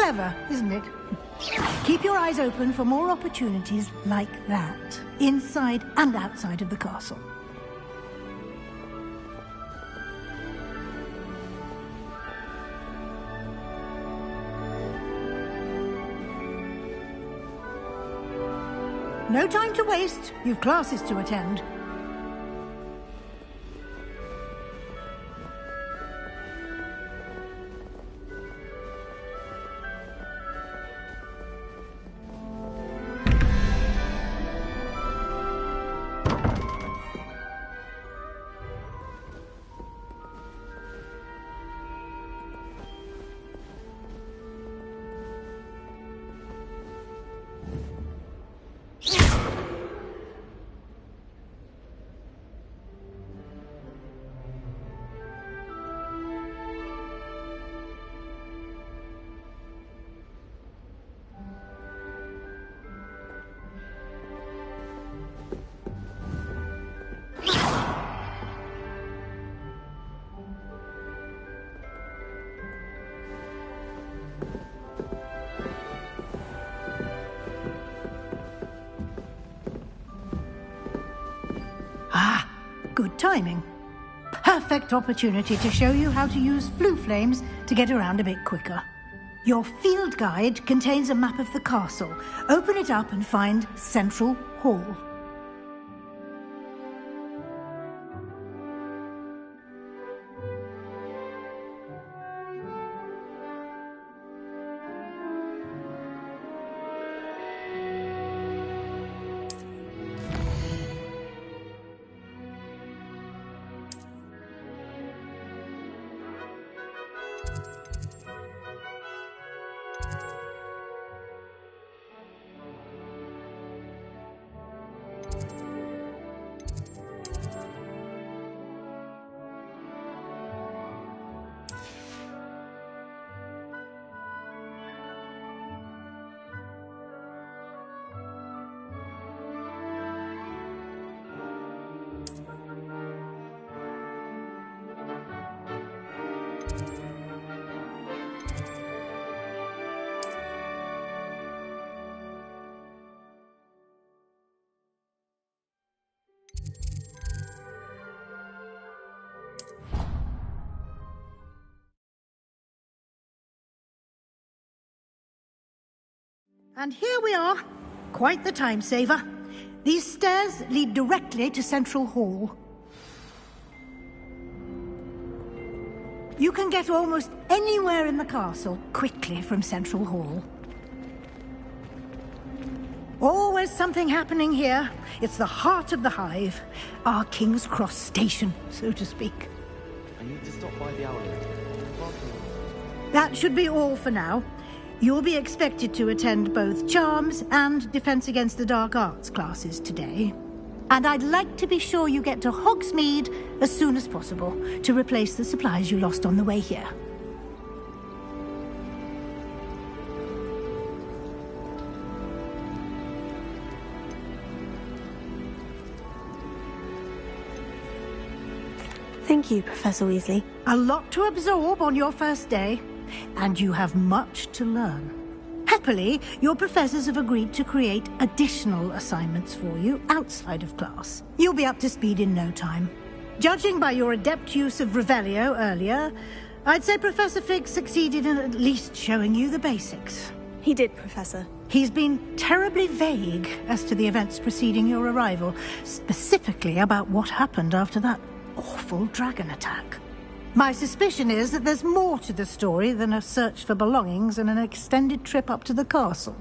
clever, isn't it? Keep your eyes open for more opportunities like that, inside and outside of the castle. No time to waste. You've classes to attend. Good timing. Perfect opportunity to show you how to use flue flames to get around a bit quicker. Your field guide contains a map of the castle. Open it up and find Central Hall. And here we are. Quite the time saver. These stairs lead directly to Central Hall. You can get almost anywhere in the castle quickly from Central Hall. Always something happening here. It's the heart of the hive. Our King's Cross station, so to speak. I need to stop by the outlet. That should be all for now. You'll be expected to attend both Charms and Defense Against the Dark Arts classes today. And I'd like to be sure you get to Hogsmeade as soon as possible to replace the supplies you lost on the way here. Thank you, Professor Weasley. A lot to absorb on your first day, and you have much to learn. Happily, your professors have agreed to create additional assignments for you outside of class. You'll be up to speed in no time. Judging by your adept use of Revelio earlier, I'd say Professor Fig succeeded in at least showing you the basics. He did, Professor. He's been terribly vague as to the events preceding your arrival, specifically about what happened after that awful dragon attack. My suspicion is that there's more to the story than a search for belongings and an extended trip up to the castle.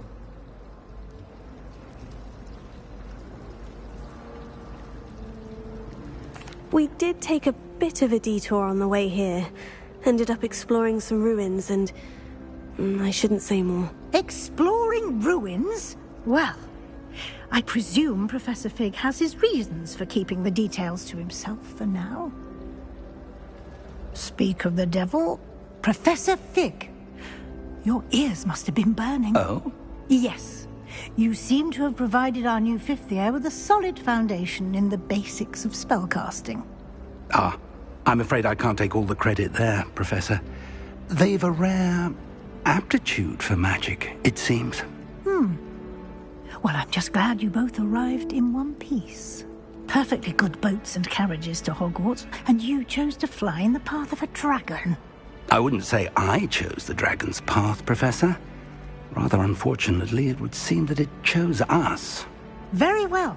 We did take a bit of a detour on the way here. Ended up exploring some ruins and... I shouldn't say more. Exploring ruins? Well, I presume Professor Fig has his reasons for keeping the details to himself for now. Speak of the devil, Professor Fig. Your ears must have been burning. Oh? Yes. You seem to have provided our new fifth year with a solid foundation in the basics of spellcasting. Ah, I'm afraid I can't take all the credit there, Professor. They've a rare aptitude for magic, it seems. Well, I'm just glad you both arrived in one piece. Perfectly good boats and carriages to Hogwarts, and you chose to fly in the path of a dragon. I wouldn't say I chose the dragon's path, Professor. Rather unfortunately, it would seem that it chose us. Very well.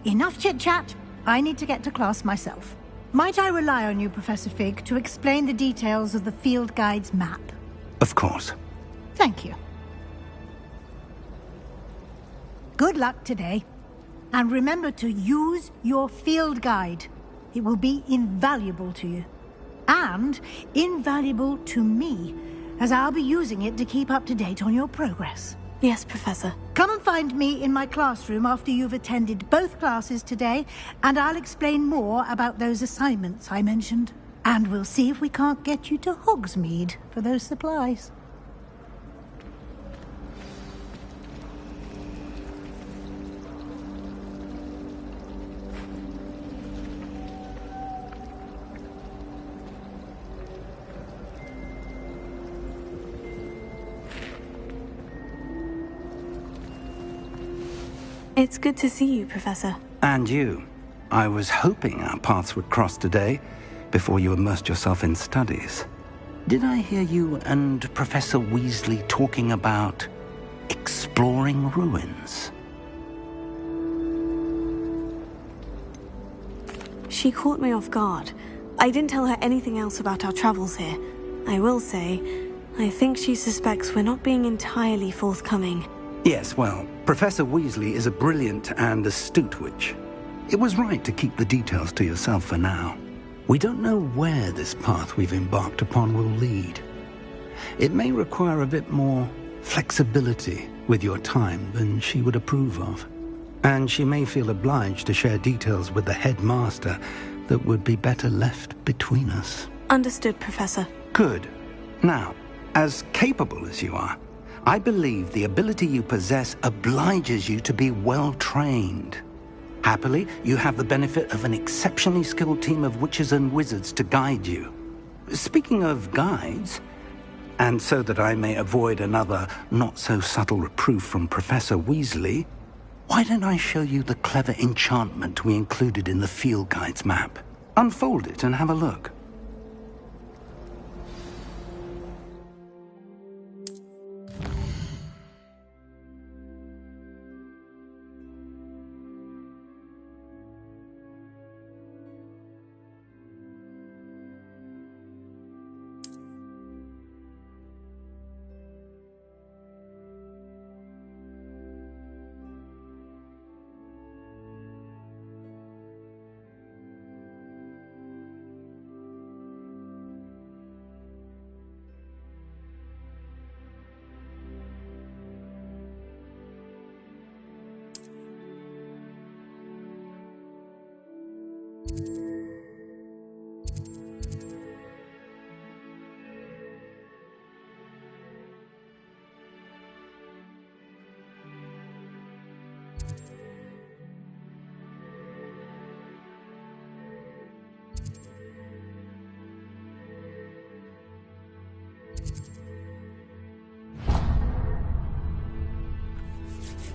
Enough chit-chat. I need to get to class myself. Might I rely on you, Professor Fig, to explain the details of the field guide's map? Of course. Thank you. Good luck today. And remember to use your field guide. It will be invaluable to you. And invaluable to me, as I'll be using it to keep up to date on your progress. Yes, Professor. Come and find me in my classroom after you've attended both classes today, and I'll explain more about those assignments I mentioned. And we'll see if we can't get you to Hogsmeade for those supplies. It's good to see you, Professor. And you. I was hoping our paths would cross today, before you immersed yourself in studies. Did I hear you and Professor Weasley talking about exploring ruins? She caught me off guard. I didn't tell her anything else about our travels here. I will say, I think she suspects we're not being entirely forthcoming. Yes, well, Professor Weasley is a brilliant and astute witch. It was right to keep the details to yourself for now. We don't know where this path we've embarked upon will lead. It may require a bit more flexibility with your time than she would approve of. And she may feel obliged to share details with the headmaster that would be better left between us. Understood, Professor. Good. Now, as capable as you are, I believe the ability you possess obliges you to be well trained. Happily, you have the benefit of an exceptionally skilled team of witches and wizards to guide you. Speaking of guides, and so that I may avoid another not-so-subtle reproof from Professor Weasley, why don't I show you the clever enchantment we included in the field guide's map? Unfold it and have a look.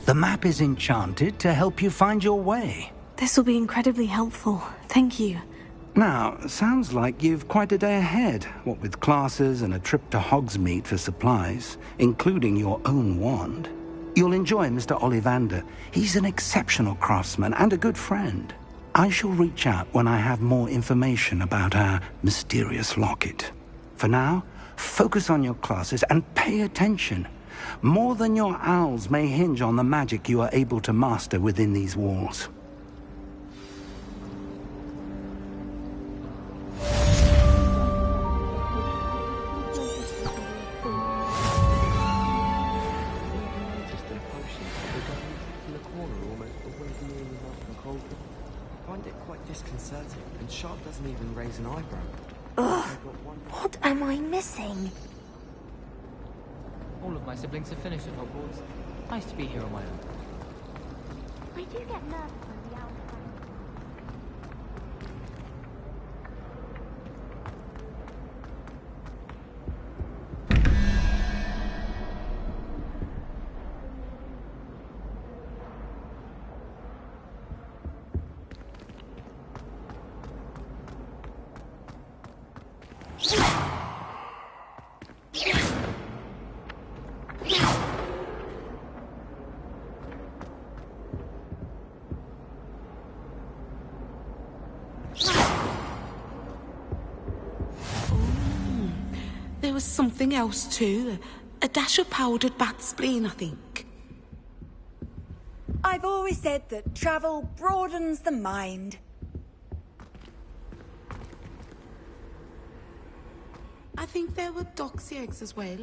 The map is enchanted to help you find your way. This will be incredibly helpful. Thank you. Now, sounds like you've quite a day ahead, what with classes and a trip to Hogsmeade for supplies, including your own wand. You'll enjoy Mr. Ollivander. He's an exceptional craftsman and a good friend. I shall reach out when I have more information about our mysterious locket. For now, focus on your classes and pay attention. More than your owls may hinge on the magic you are able to master within these walls. Disconcerting, and Sharp doesn't even raise an eyebrow. Ugh! What am I missing? All of my siblings have finished at Hogwarts. Nice to be here on my own. I do get nervous when the owls come. There was something else too. A dash of powdered bat spleen, I think. I've always said that travel broadens the mind. I think there were doxy eggs as well.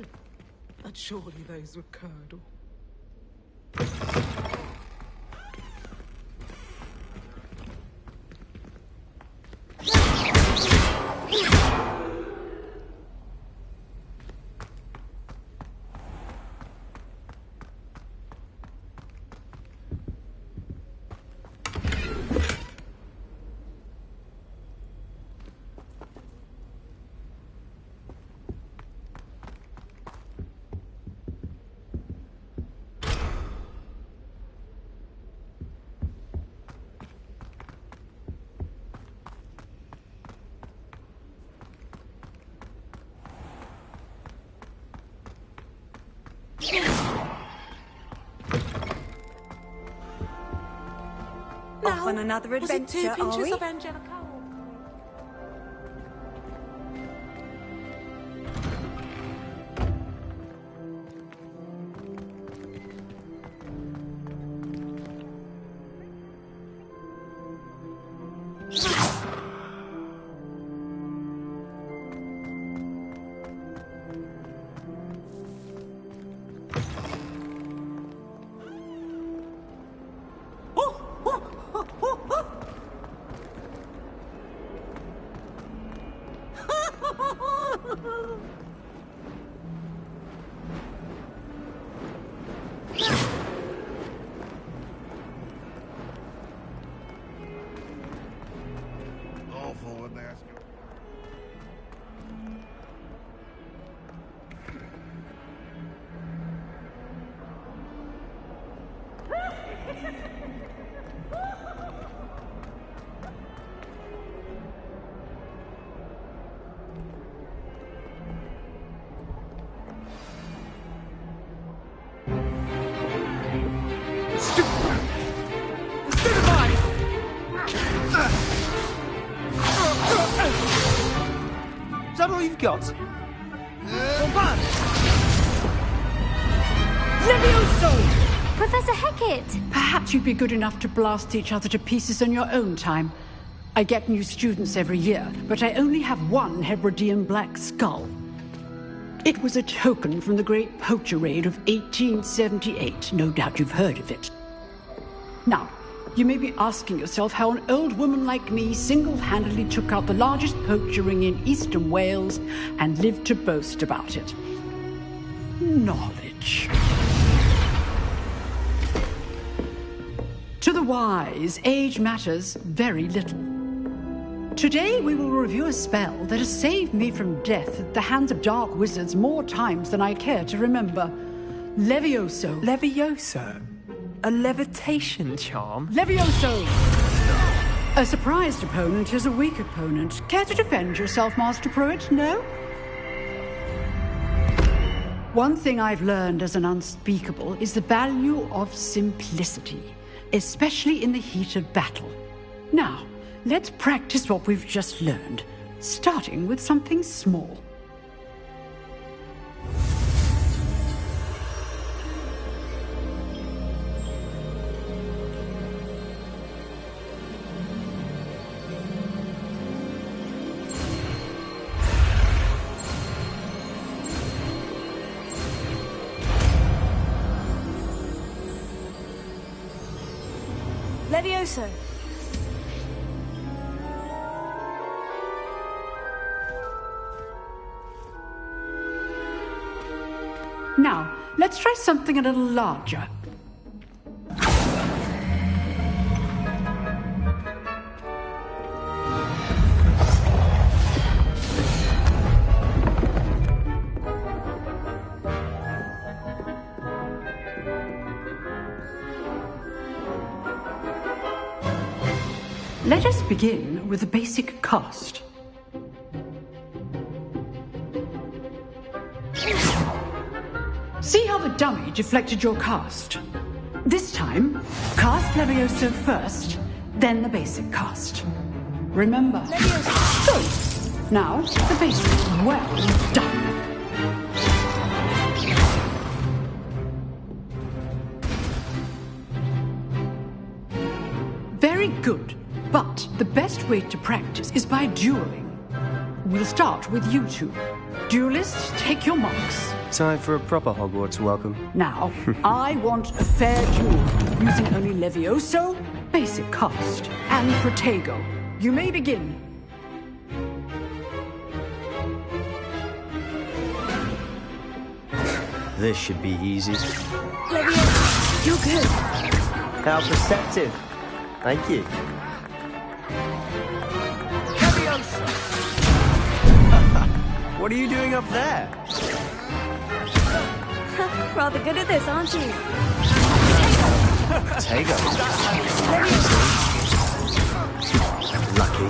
But surely those were curdle. Off on another adventure, was it 2 pinches are we? of Angelica? Awful when they ask you. Is that all you've got? Bombarde! Levioso! Professor Hecat! Perhaps you'd be good enough to blast each other to pieces in your own time. I get new students every year, but I only have one Hebridean black skull. It was a token from the Great Poacher Raid of 1878. No doubt you've heard of it. Now, you may be asking yourself how an old woman like me single-handedly took out the largest poacher ring in eastern Wales and lived to boast about it. Knowledge. To the wise, age matters very little. Today we will review a spell that has saved me from death at the hands of dark wizards more times than I care to remember. Levioso. Levioso? A levitation charm? Levioso! A surprised opponent is a weak opponent. Care to defend yourself, Master Pruitt? No? One thing I've learned as an unspeakable is the value of simplicity, especially in the heat of battle. Now, let's practice what we've just learned, starting with something small. Levioso. Now, let's try something a little larger. Let us begin with the basic cast. dummy deflected your cast. This time, cast Levioso first, then the basic cast. Remember. Good. Now, the basic. Well done. Very good. But the best way to practice is by dueling. We'll start with you two. Duelists, take your marks. Time for a proper Hogwarts welcome. Now, I want a fair duel, using only Levioso, basic cast, and Protego. You may begin. This should be easy. Levioso, you're good. How perceptive. Thank you. What are you doing up there? Rather good at this, aren't you? Protego. Lucky.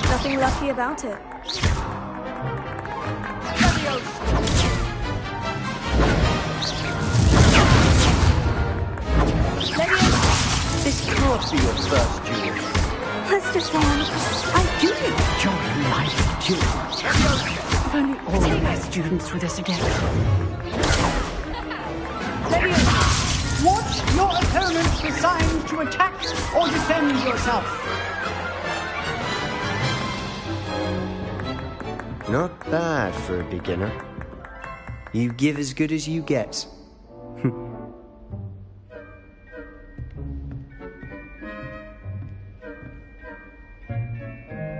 Nothing lucky about it. This can't be your first duel. Let's just say I do enjoy life duels. If only all my students were this again. Watch your opponent decide to attack or defend yourself. Not bad for a beginner. You give as good as you get.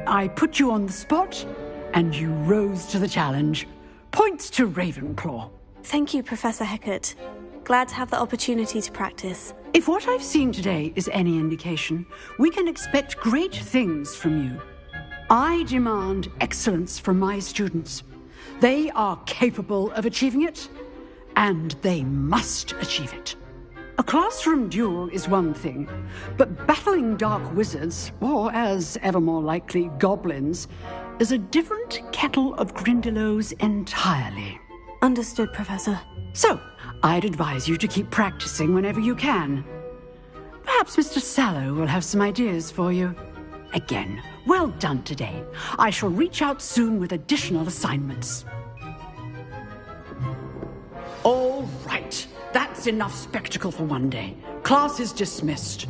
I put you on the spot, and you rose to the challenge. Points to Ravenclaw. Thank you, Professor Hecat. Glad to have the opportunity to practice. If what I've seen today is any indication, we can expect great things from you. I demand excellence from my students. They are capable of achieving it, and they must achieve it. A classroom duel is one thing, but battling dark wizards, or as ever more likely, goblins, is a different kettle of Grindylows entirely. Understood, Professor. So, I'd advise you to keep practicing whenever you can. Perhaps Mr. Sallow will have some ideas for you. Again, well done today. I shall reach out soon with additional assignments. All right. That's enough spectacle for one day. Class is dismissed.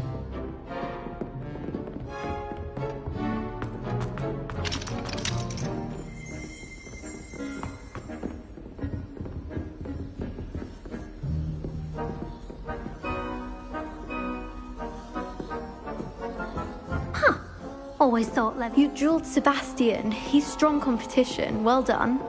Always thought You drilled Sebastian. He's strong competition. Well done.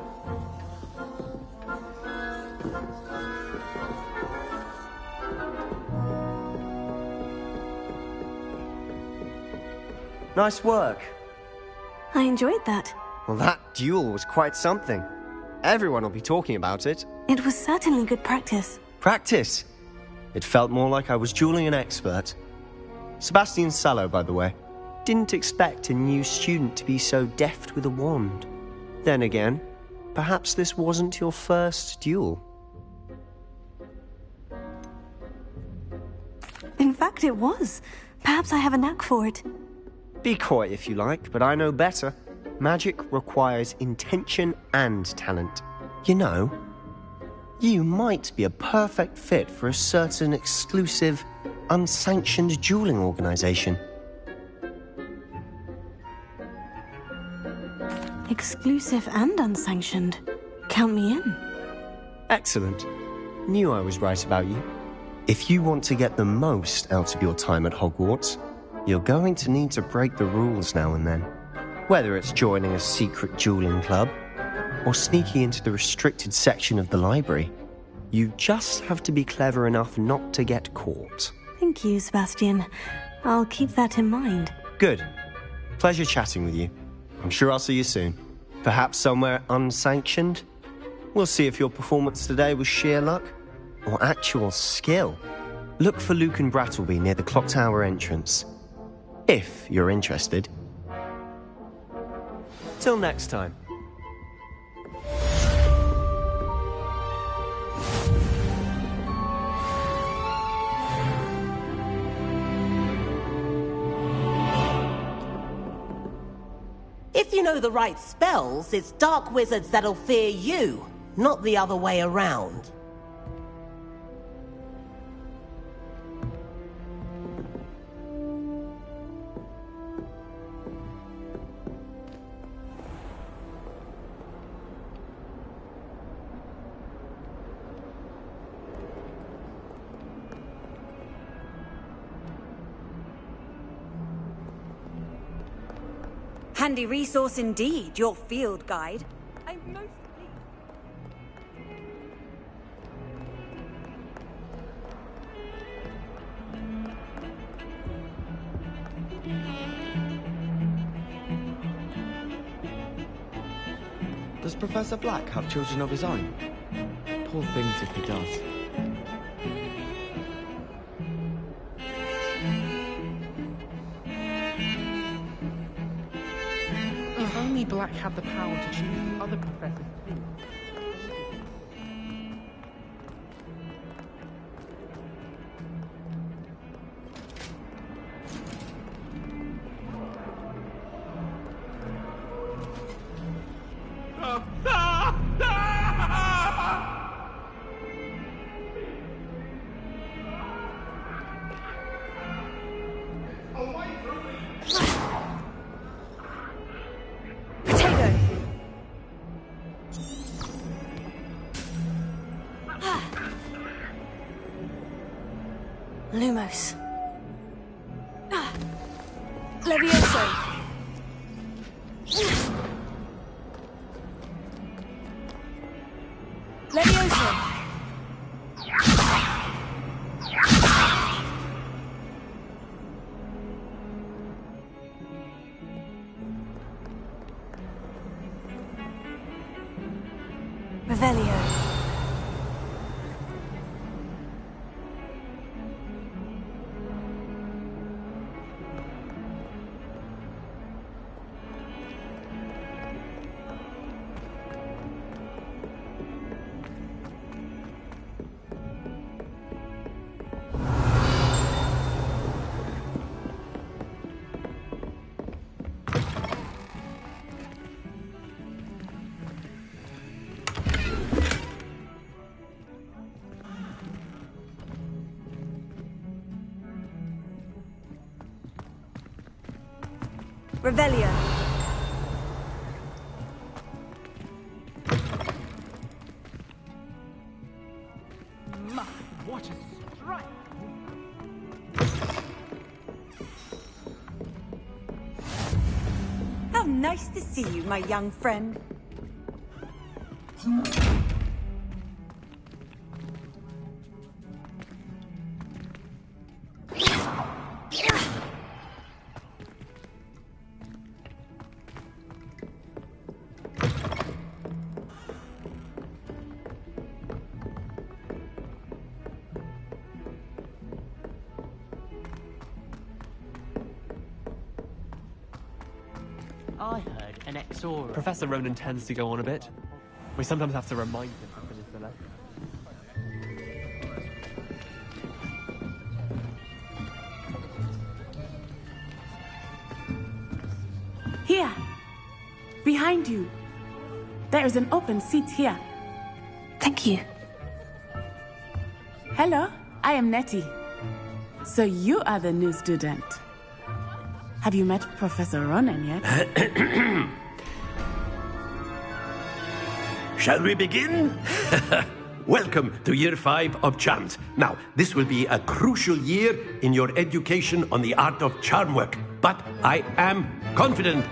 Nice work. I enjoyed that. Well, that duel was quite something. Everyone will be talking about it. It was certainly good practice. Practice? It felt more like I was dueling an expert. Sebastian Sallow, by the way. Didn't expect a new student to be so deft with a wand. Then again, perhaps this wasn't your first duel. In fact, it was. Perhaps I have a knack for it. Be coy if you like, but I know better. Magic requires intention and talent. You know, you might be a perfect fit for a certain exclusive, unsanctioned dueling organization. Exclusive and unsanctioned. Count me in. Excellent. Knew I was right about you. If you want to get the most out of your time at Hogwarts, you're going to need to break the rules now and then. Whether it's joining a secret dueling club, or sneaking into the restricted section of the library, you just have to be clever enough not to get caught. Thank you, Sebastian. I'll keep that in mind. Good. Pleasure chatting with you. I'm sure I'll see you soon. Perhaps somewhere unsanctioned? We'll see if your performance today was sheer luck or actual skill. Look for Luke and Brattleby near the clock tower entrance. If you're interested. Till next time. you know the right spells, it's dark wizards that'll fear you, not the other way around. Handy resource indeed, your field guide. I'm most Does Professor Black have children of his own? Poor things if he does. If only Black had the power to choose other professors too. Lumos. Levioso. Levioso. Revelio. Revelio. What a strike! How nice to see you, my young friend. I heard an Exora. Professor Ronan tends to go on a bit. We sometimes have to remind him to finish the lesson. Here. Behind you. There is an open seat here. Thank you. Hello, I am Nettie. So you are the new student. Have you met Professor Ronan yet? Shall we begin? Welcome to Year 5 of Charms. Now, this will be a crucial year in your education on the art of charm work. But I am confident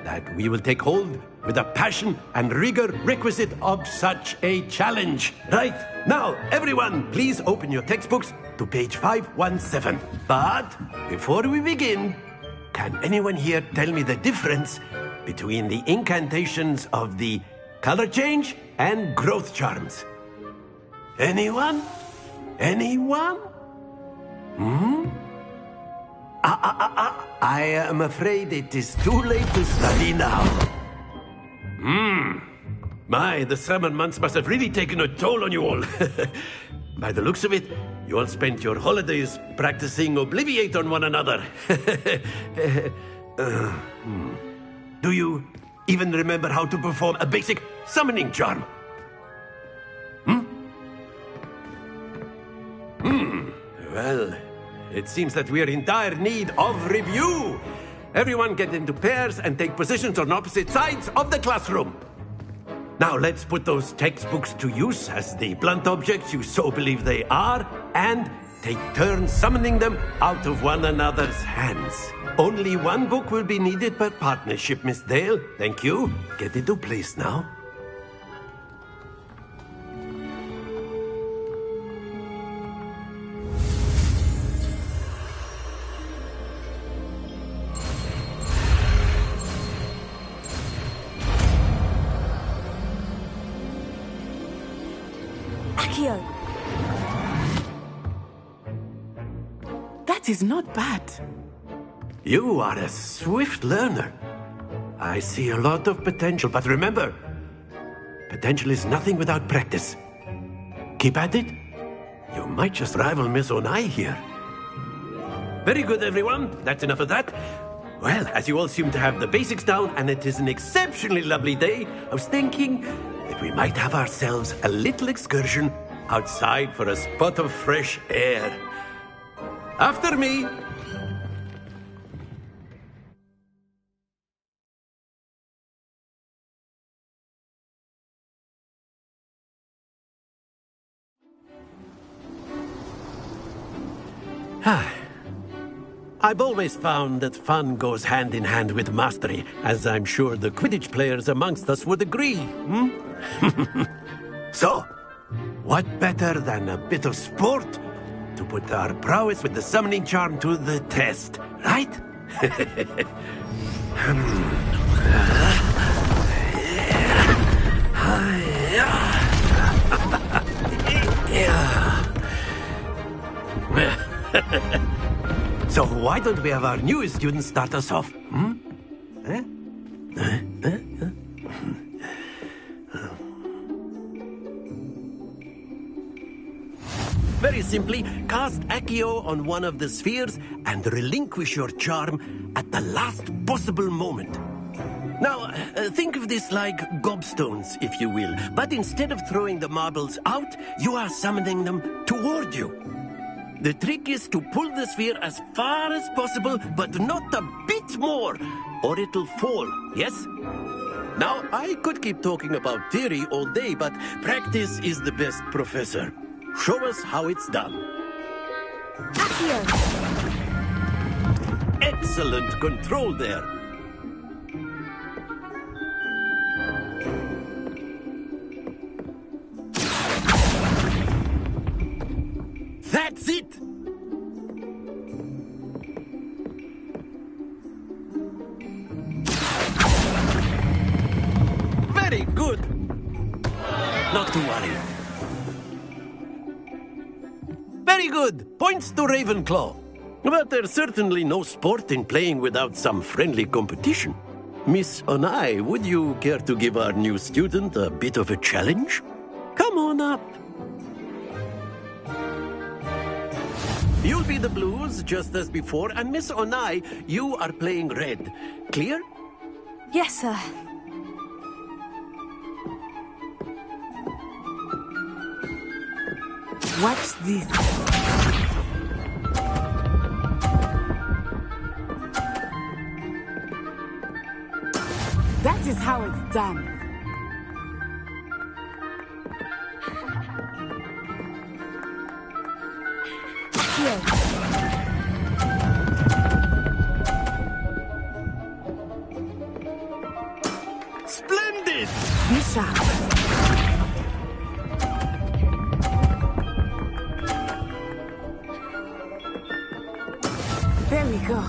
that we will take hold with the passion and rigor requisite of such a challenge. Right, now, everyone, please open your textbooks to page 517. But before we begin, can anyone here tell me the difference between the incantations of the color change and growth charms? Anyone? Anyone? I am afraid it is too late to study now. My, the summer months must have really taken a toll on you all. By the looks of it, you all spent your holidays practicing Obliviate on one another. Do you even remember how to perform a basic summoning charm. Well, it seems that we are in dire need of review. Everyone get into pairs and take positions on opposite sides of the classroom. Now let's put those textbooks to use as the blunt objects you so believe they are, and take turns summoning them out of one another's hands. Only one book will be needed per partnership, Miss Dale. Thank you. Get into place now. Accio! That is not bad. You are a swift learner. I see a lot of potential, but remember, potential is nothing without practice. Keep at it. You might just rival Miss Onai here. Very good, everyone. That's enough of that. Well, as you all seem to have the basics down, and it is an exceptionally lovely day, I was thinking that we might have ourselves a little excursion outside for a spot of fresh air. After me. I've always found that fun goes hand in hand with mastery, as I'm sure the Quidditch players amongst us would agree. So, what better than a bit of sport to put our prowess with the summoning charm to the test, right? So why don't we have our newest student start us off? Very simply, cast Accio on one of the spheres and relinquish your charm at the last possible moment. Now, think of this like gobstones, if you will, but instead of throwing the marbles out, you are summoning them toward you. The trick is to pull the sphere as far as possible, but not a bit more, or it'll fall, yes? Now, I could keep talking about theory all day, but practice is the best professor. Show us how it's done. Accio! Excellent control there. That's it! Very good! Not to worry. Very good! Points to Ravenclaw. But there's certainly no sport in playing without some friendly competition. Miss Onai, would you care to give our new student a bit of a challenge? Come on up. You'll be the blues, just as before, and Miss Onai, you are playing red. Clear? Yes, sir. Watch this. That is how it's done. Splendid! Be sharp. There we go.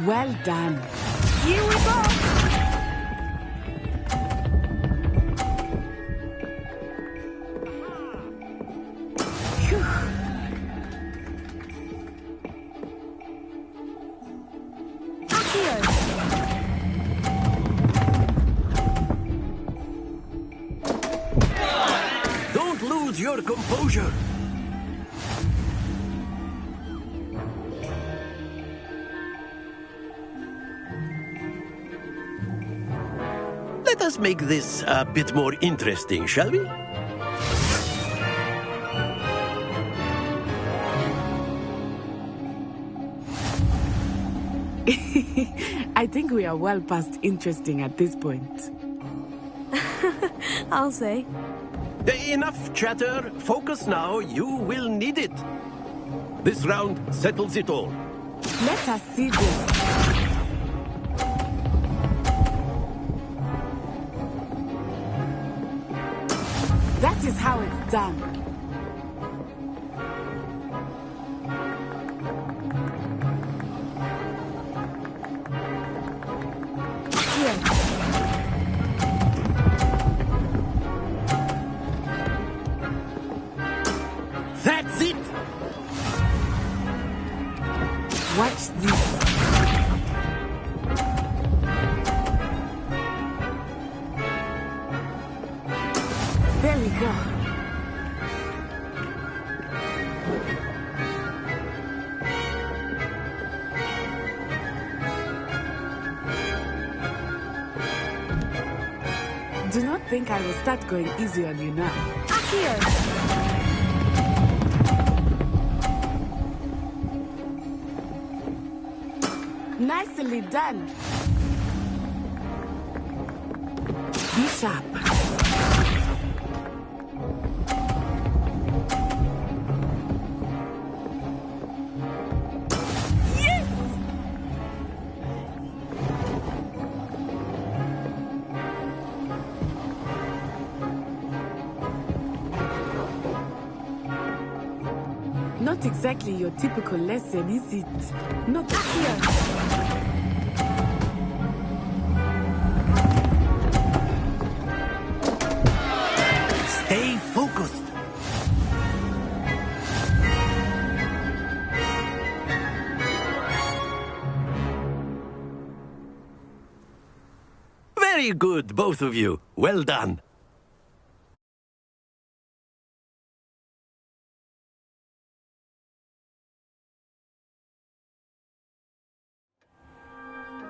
Well done. Here we go. Phew. Composure! Let us make this a bit more interesting, shall we? I think we are well past interesting at this point. I'll say. Enough chatter. Focus now. You will need it. This round settles it all. Let us see this. That is how it's done. That's it! Watch this. There we go. Do not think I will start going easy on you now. Akio! Nicely done. Be sharp. Yes! Not exactly your typical lesson, is it? Not here. Stay focused. Very good, both of you. Well done.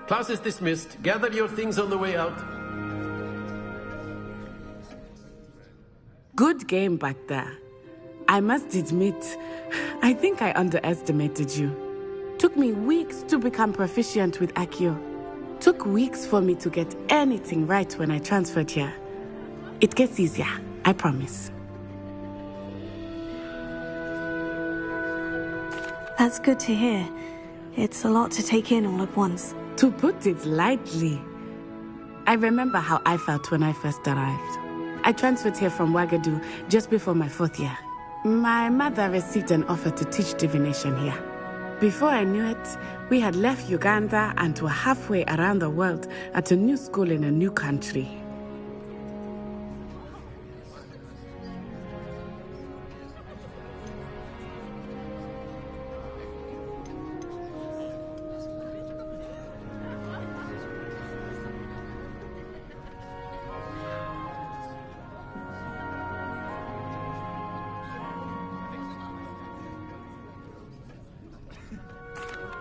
Class is dismissed. Gather your things on the way out. Good game back there. I must admit, I think I underestimated you. Took me weeks to become proficient with Akio. Took weeks for me to get anything right when I transferred here. It gets easier, I promise. That's good to hear. It's a lot to take in all at once. To put it lightly, I remember how I felt when I first arrived. I transferred here from Ouagadougou just before my 4th year. My mother received an offer to teach divination here. Before I knew it, we had left Uganda and were halfway around the world at a new school in a new country.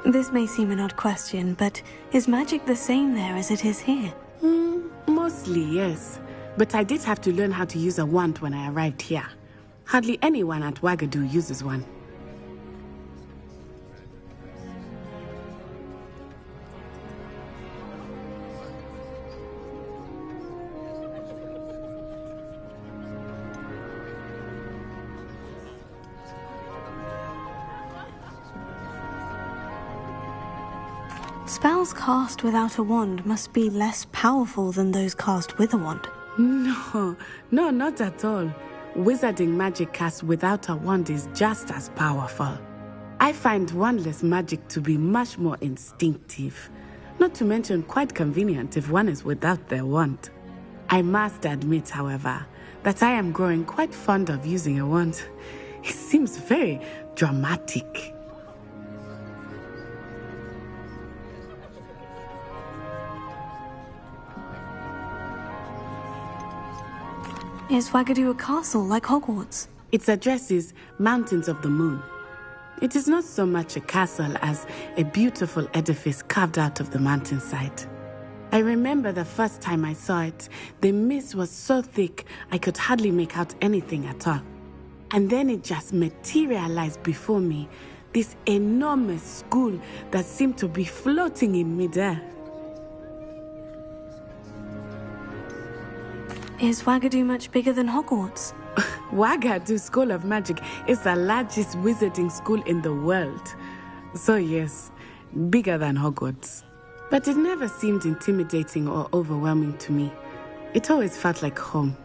This may seem an odd question, but is magic the same there as it is here? Mostly, yes. But I did have to learn how to use a wand when I arrived here. Hardly anyone at Ouagadougou uses one. Spells cast without a wand must be less powerful than those cast with a wand. No, not at all. Wizarding magic cast without a wand is just as powerful. I find wandless magic to be much more instinctive. Not to mention quite convenient if one is without their wand. I must admit, however, that I am growing quite fond of using a wand. It seems very dramatic. Is Ouagadougou a castle like Hogwarts? Its address is Mountains of the Moon. It is not so much a castle as a beautiful edifice carved out of the mountainside. I remember the first time I saw it, the mist was so thick I could hardly make out anything at all. And then it just materialized before me, this enormous school that seemed to be floating in midair. Is Wagadu much bigger than Hogwarts? Wagadu School of Magic is the largest wizarding school in the world. So yes, bigger than Hogwarts. But it never seemed intimidating or overwhelming to me. It always felt like home.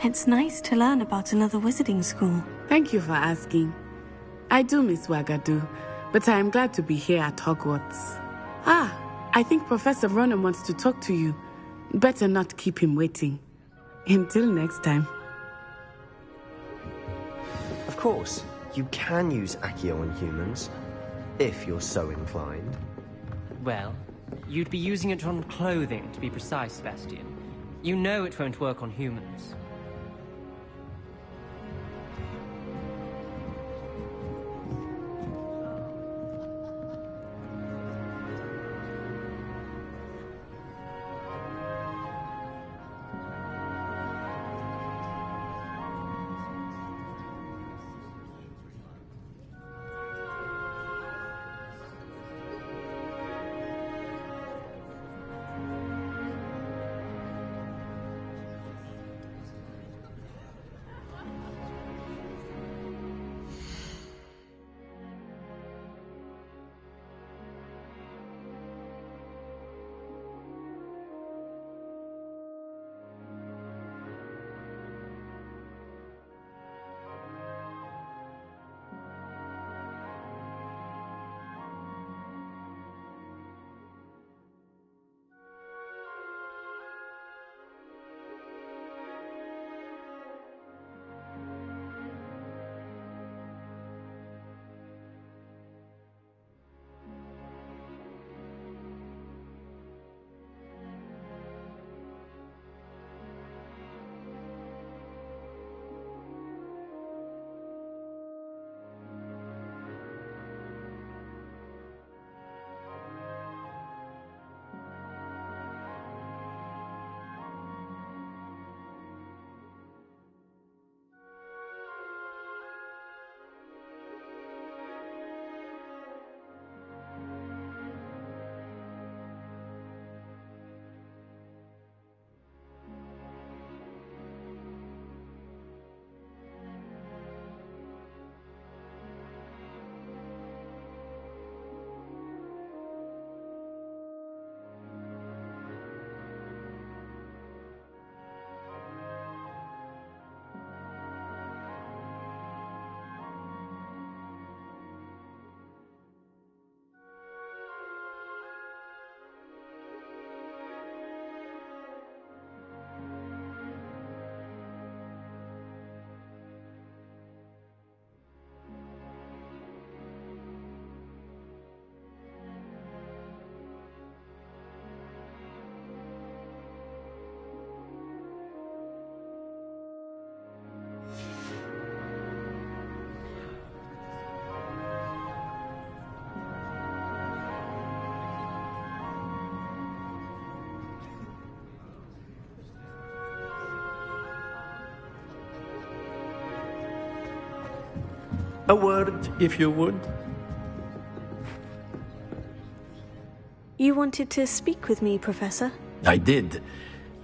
It's nice to learn about another wizarding school. Thank you for asking. I do miss Wagadu, but I am glad to be here at Hogwarts. Ah, I think Professor Ronan wants to talk to you. Better not keep him waiting. Until next time. Of course, you can use Accio on humans, if you're so inclined. Well, you'd be using it on clothing, to be precise, Sebastian. You know it won't work on humans. A word, if you would. You wanted to speak with me, Professor? I did.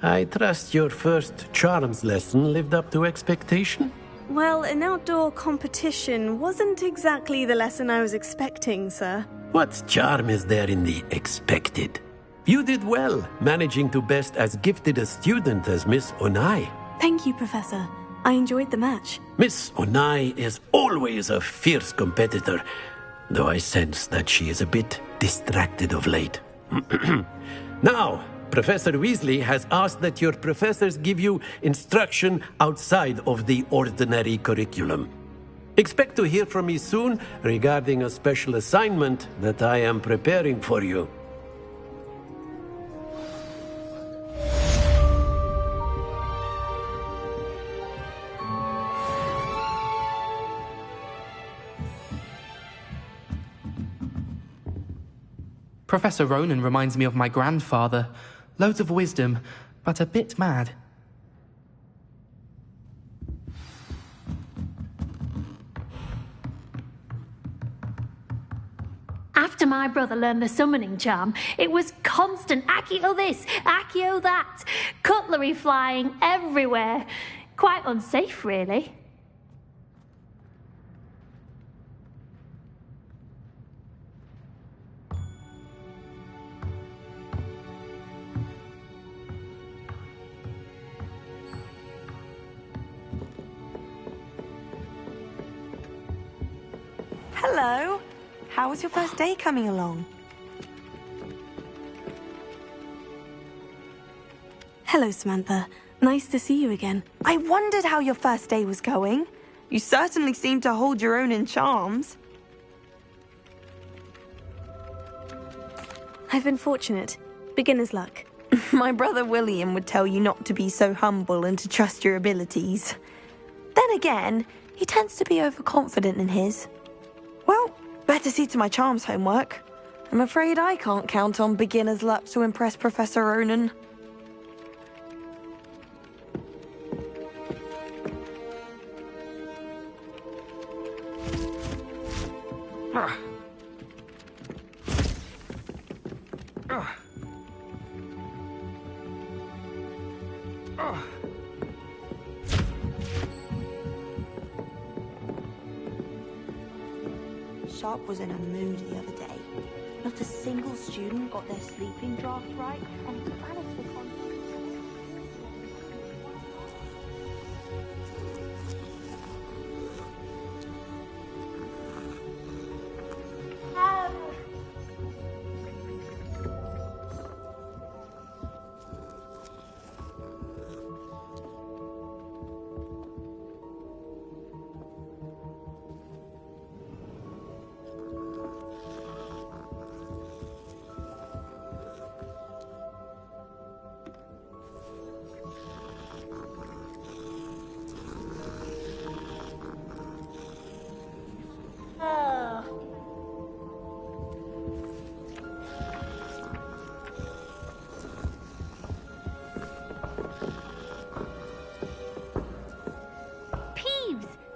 I trust your first charms lesson lived up to expectation? Well, an outdoor competition wasn't exactly the lesson I was expecting, sir. What charm is there in the expected? You did well, managing to best as gifted a student as Miss Onai. Thank you, Professor. I enjoyed the match. Miss Onai is always a fierce competitor, though I sense that she is a bit distracted of late. Now, Professor Weasley has asked that your professors give you instruction outside of the ordinary curriculum. Expect to hear from me soon regarding a special assignment that I am preparing for you. Professor Ronan reminds me of my grandfather. Loads of wisdom, but a bit mad. After my brother learned the summoning charm, it was constant Accio this, Accio that, cutlery flying everywhere. Quite unsafe, really. Hello. How was your first day coming along? Hello, Samantha. Nice to see you again. I wondered how your first day was going. You certainly seem to hold your own in charms. I've been fortunate. Beginner's luck. My brother William would tell you not to be so humble and to trust your abilities. Then again, he tends to be overconfident in his. Well, better see to my charms homework. I'm afraid I can't count on beginner's luck to impress Professor Ronan. Sharp was in a mood the other day. Not a single student got their sleeping draft right, and he managed to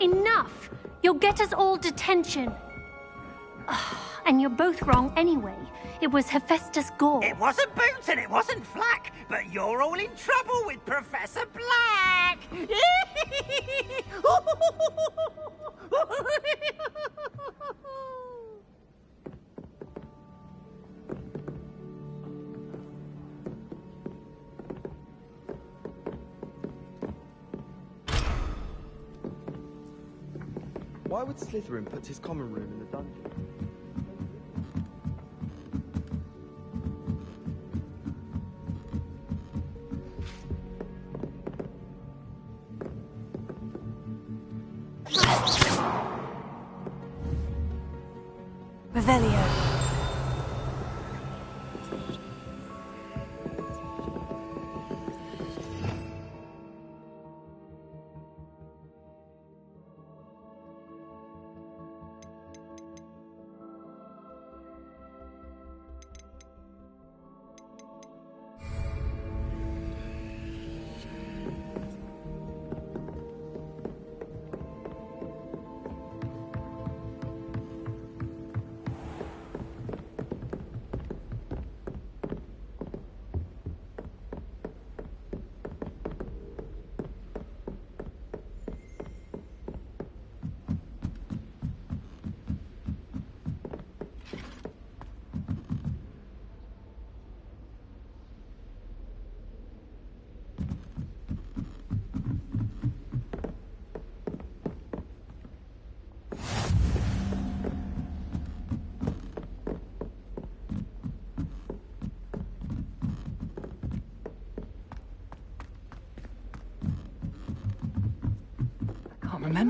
Enough! You'll get us all detention. And you're both wrong anyway. It was Hephaestus Gore. It wasn't Boots and it wasn't Flack, but you're all in trouble with Professor Black! Why would Slytherin put his common room in the dungeon? Revelio.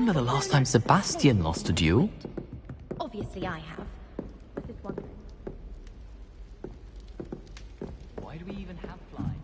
remember the last time Sebastian lost a duel. Obviously I have. Why do we even have flying?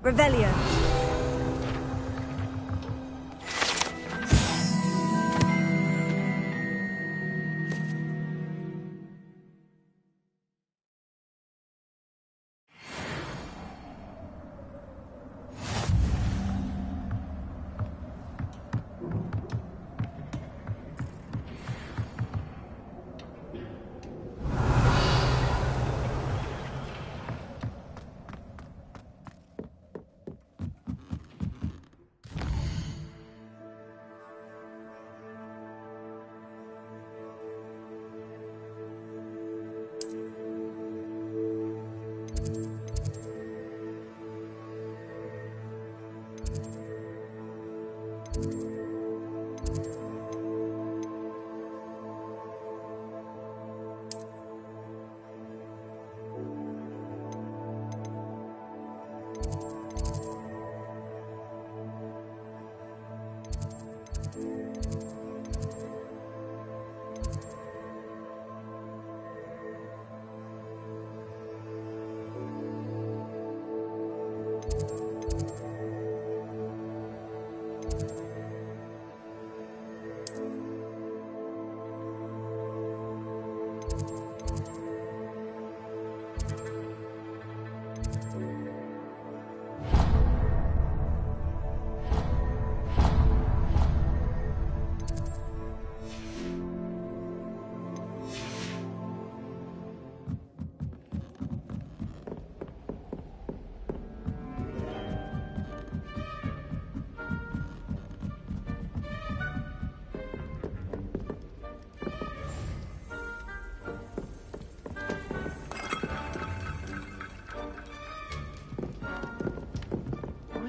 Revelio.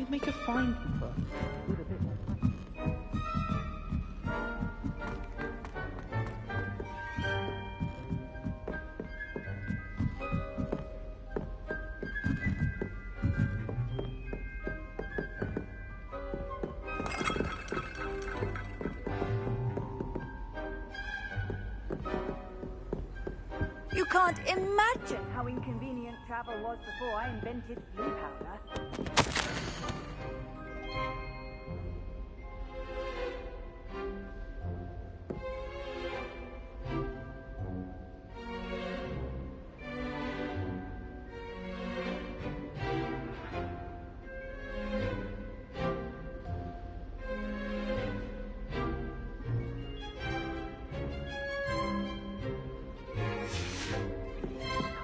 Make a fine keeper. You can't imagine how inconvenient travel was before I invented blue powder.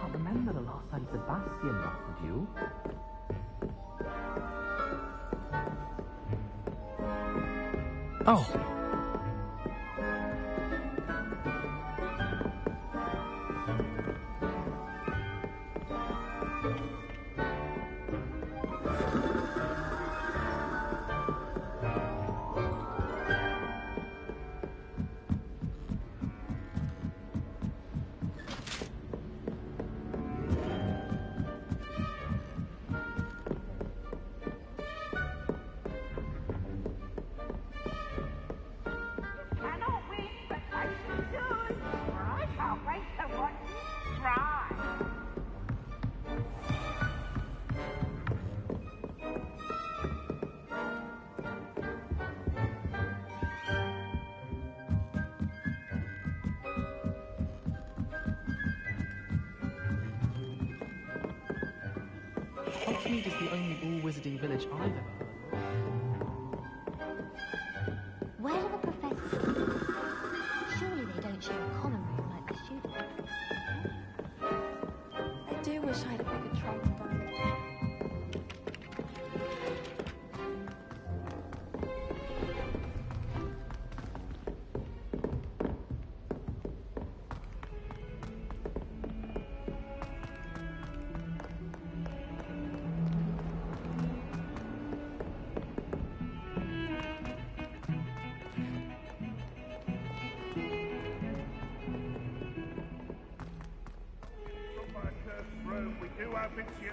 Can't remember the last time Sebastian lost a duel. Oh. Cannot win, but I should. I can't wait to watch you try. Hogsmeade is the only all-wizarding village I've ever heard Where are the professors? Surely they don't share a common room like the students. I had a bigger trombone. We do hope it's you.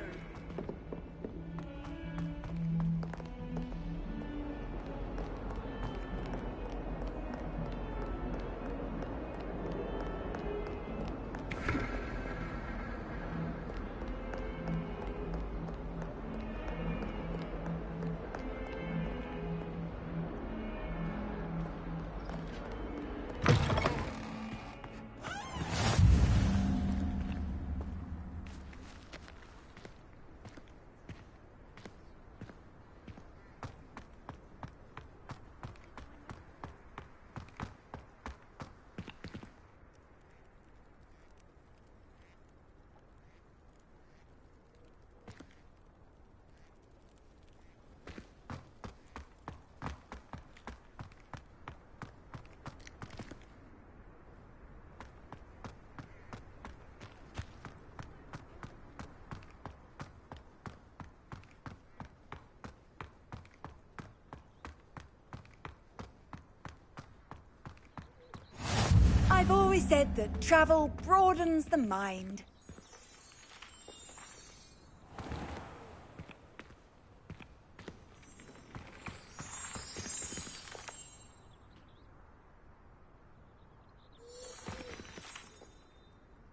I've always said that travel broadens the mind.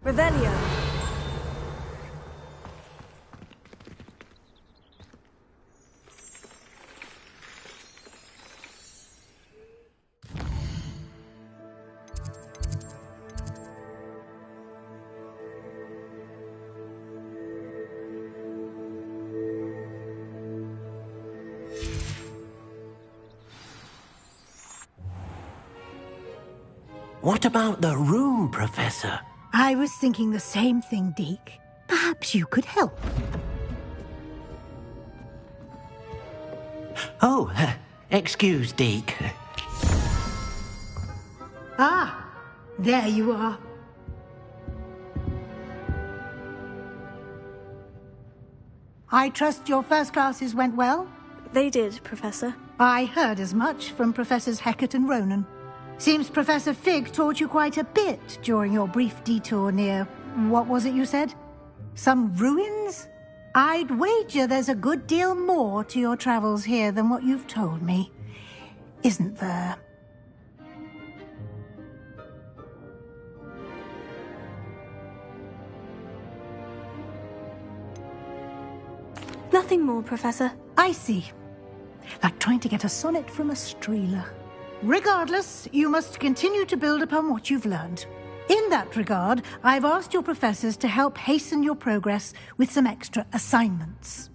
Revelio. What about the room, Professor? I was thinking the same thing, Deke. Perhaps you could help. Oh, excuse, Deke. Ah, there you are. I trust your first classes went well? They did, Professor. I heard as much from Professors Hecat and Ronan. Seems Professor Fig taught you quite a bit during your brief detour near... what was it you said? Some ruins? I'd wager there's a good deal more to your travels here than what you've told me. Isn't there? Nothing more, Professor. I see. Like trying to get a sonnet from a streeler. Regardless, you must continue to build upon what you've learned. In that regard, I've asked your professors to help hasten your progress with some extra assignments.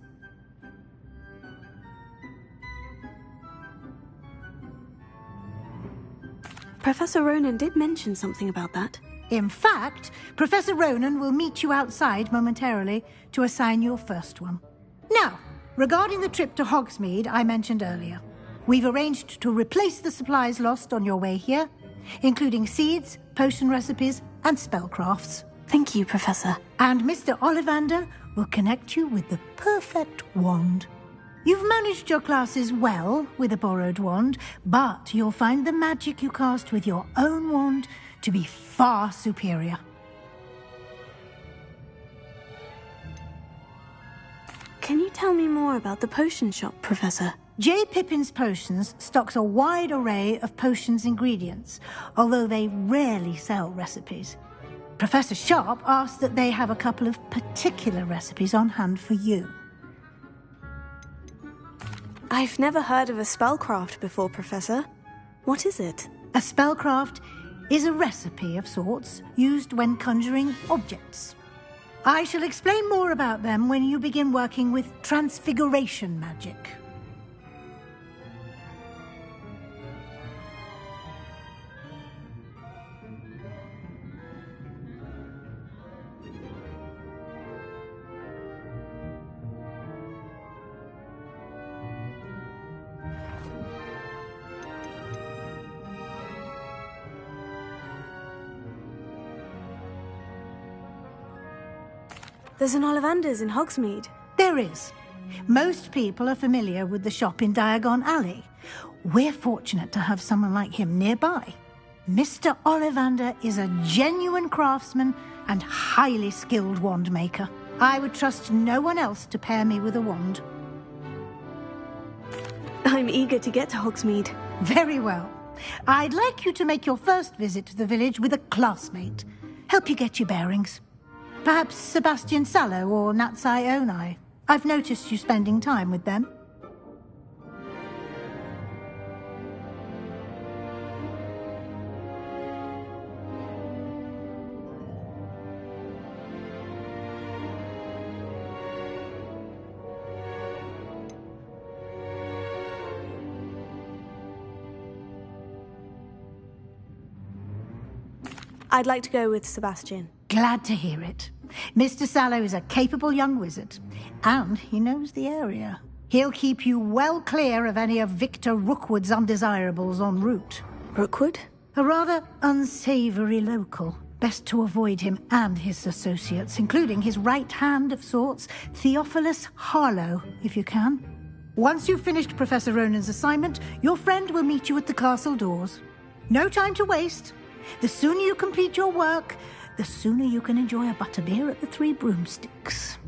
Professor Ronan did mention something about that. In fact, Professor Ronan will meet you outside momentarily to assign your first one. Now, regarding the trip to Hogsmeade I mentioned earlier, we've arranged to replace the supplies lost on your way here, including seeds, potion recipes, and spellcrafts. Thank you, Professor. And Mr. Ollivander will connect you with the perfect wand. You've managed your classes well with a borrowed wand, but you'll find the magic you cast with your own wand to be far superior. Can you tell me more about the potion shop, Professor? J. Pippin's Potions stocks a wide array of potions ingredients, although they rarely sell recipes. Professor Sharp asked that they have a couple of particular recipes on hand for you. I've never heard of a spellcraft before, Professor. What is it? A spellcraft is a recipe of sorts used when conjuring objects. I shall explain more about them when you begin working with transfiguration magic. There's an Ollivander's in Hogsmeade. There is. Most people are familiar with the shop in Diagon Alley. We're fortunate to have someone like him nearby. Mr. Ollivander is a genuine craftsman and highly skilled wand maker. I would trust no one else to pair me with a wand. I'm eager to get to Hogsmeade. Very well. I'd like you to make your first visit to the village with a classmate. Help you get your bearings. Perhaps Sebastian Sallow or Natsai Onai. I've noticed you spending time with them. I'd like to go with Sebastian. Glad to hear it. Mr. Sallow is a capable young wizard, and he knows the area. He'll keep you well clear of any of Victor Rookwood's undesirables en route. Rookwood? A rather unsavory local. Best to avoid him and his associates, including his right hand of sorts, Theophilus Harlow, if you can. Once you've finished Professor Ronan's assignment, your friend will meet you at the castle doors. No time to waste. The sooner you complete your work, the sooner you can enjoy a butterbeer at the Three Broomsticks.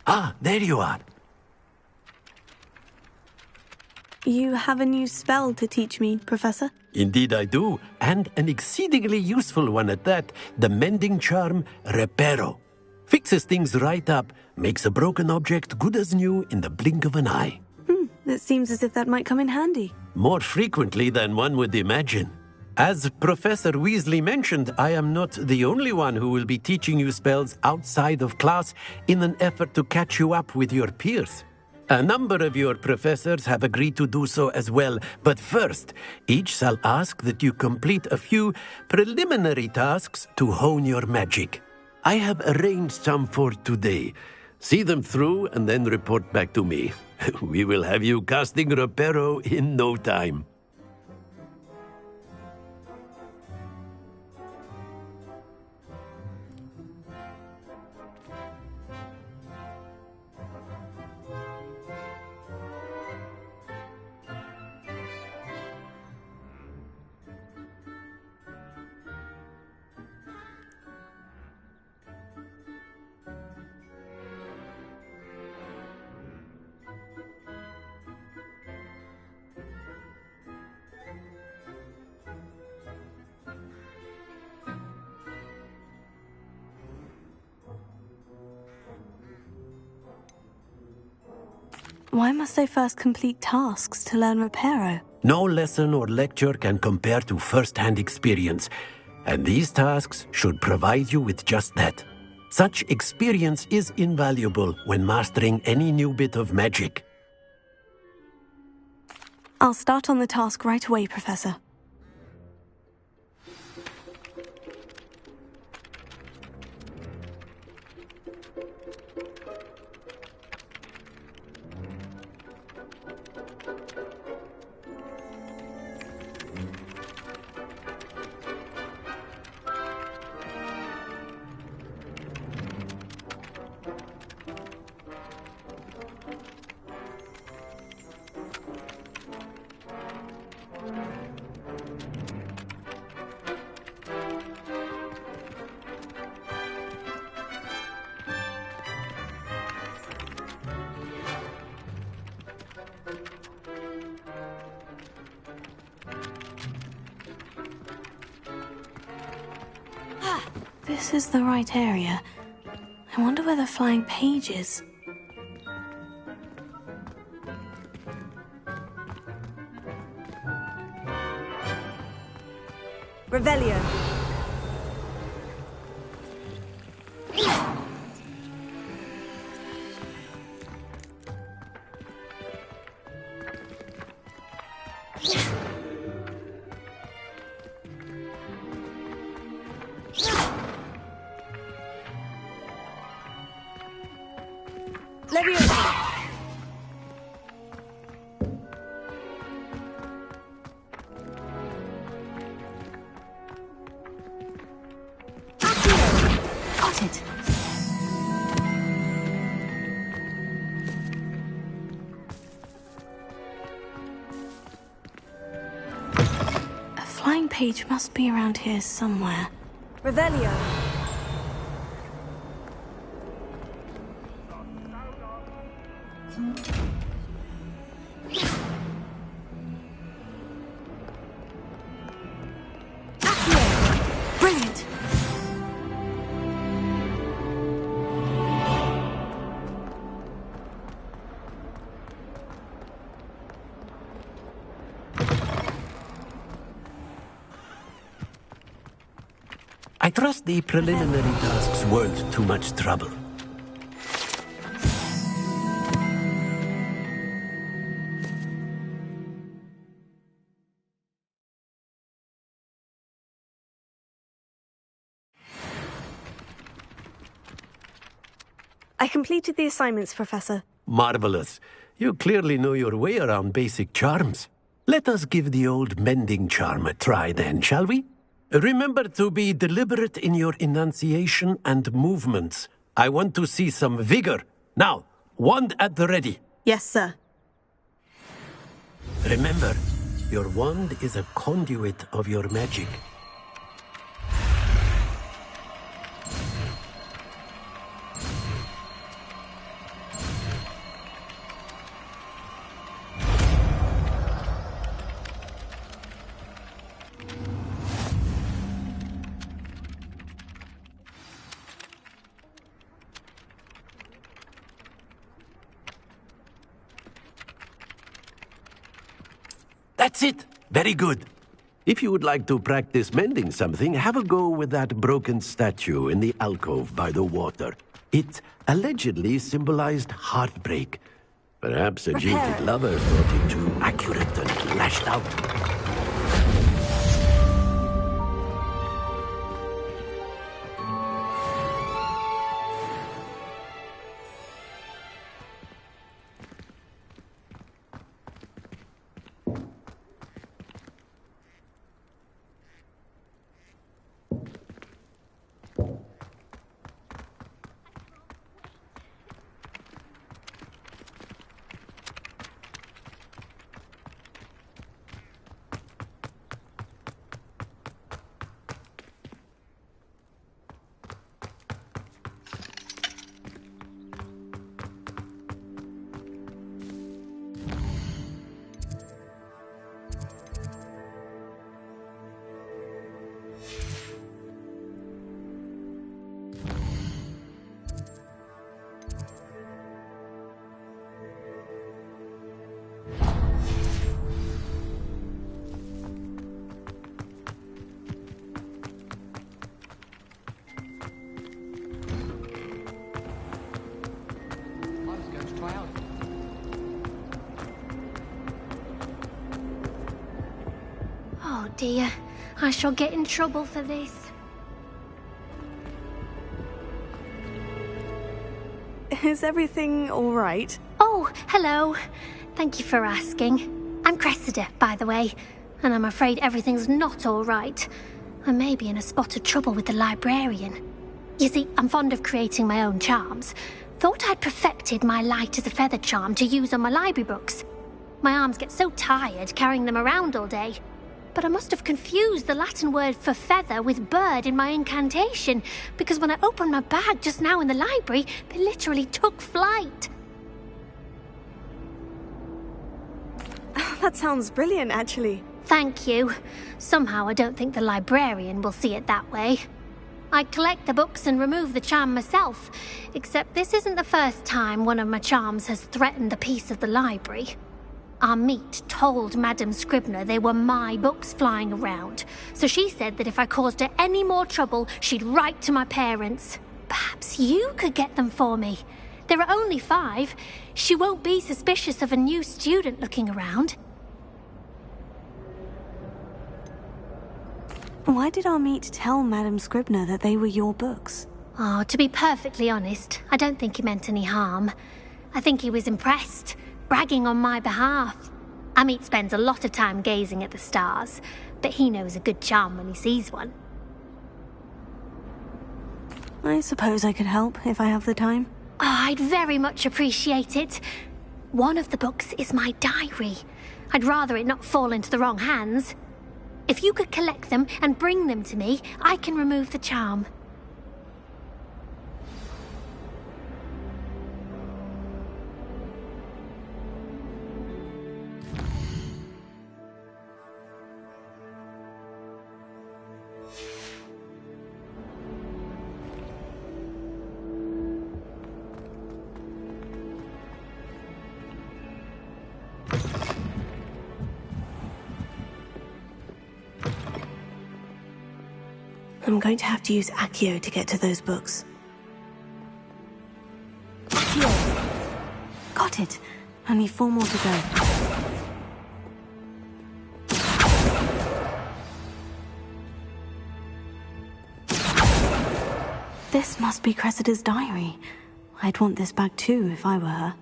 Ah, there you are. You have a new spell to teach me, Professor? Indeed I do, and an exceedingly useful one at that, the mending charm Reparo. Fixes things right up, makes a broken object good as new in the blink of an eye. It seems as if that might come in handy. More frequently than one would imagine. As Professor Weasley mentioned, I am not the only one who will be teaching you spells outside of class in an effort to catch you up with your peers. A number of your professors have agreed to do so as well, but first, each shall ask that you complete a few preliminary tasks to hone your magic. I have arranged some for today. See them through and then report back to me. We will have you casting Reparo in no time. Why must I first complete tasks to learn Reparo? No lesson or lecture can compare to first-hand experience, and these tasks should provide you with just that. Such experience is invaluable when mastering any new bit of magic. I'll start on the task right away, Professor. This is the right area. I wonder where the flying page is. Revelio. Page must be around here somewhere. Revelio. Brilliant. I trust the preliminary tasks weren't too much trouble. I completed the assignments, Professor. Marvelous. You clearly know your way around basic charms. Let us give the old mending charm a try then, shall we? Remember to be deliberate in your enunciation and movements. I want to see some vigor. Now, wand at the ready. Yes, sir. Remember, your wand is a conduit of your magic. That's it. Very good. If you would like to practice mending something, have a go with that broken statue in the alcove by the water. It allegedly symbolized heartbreak. Perhaps a jilted lover thought it too accurate and lashed out. Oh dear, I shall get in trouble for this. Is everything all right? Oh, hello. Thank you for asking. I'm Cressida, by the way, and I'm afraid everything's not all right. I may be in a spot of trouble with the librarian. You see, I'm fond of creating my own charms. Thought I'd perfected my light as a feather charm to use on my library books. My arms get so tired carrying them around all day. But I must have confused the Latin word for feather with bird in my incantation, because when I opened my bag just now in the library, they literally took flight. That sounds brilliant, actually. Thank you. Somehow I don't think the librarian will see it that way. I'd collect the books and remove the charm myself, except this isn't the first time one of my charms has threatened the peace of the library. Amit told Madame Scribner they were my books flying around, so she said that if I caused her any more trouble, she'd write to my parents. Perhaps you could get them for me. There are only 5. She won't be suspicious of a new student looking around. Why did Amit tell Madame Scribner that they were your books? Oh, to be perfectly honest, I don't think he meant any harm. I think he was impressed, bragging on my behalf. Amit spends a lot of time gazing at the stars, but he knows a good charm when he sees one. I suppose I could help if I have the time. Oh, I'd very much appreciate it. One of the books is my diary. I'd rather it not fall into the wrong hands. If you could collect them and bring them to me, I can remove the charm. I'm going to have to use Accio to get to those books. Accio! Got it. Only 4 more to go. This must be Cressida's diary. I'd want this back too if I were her.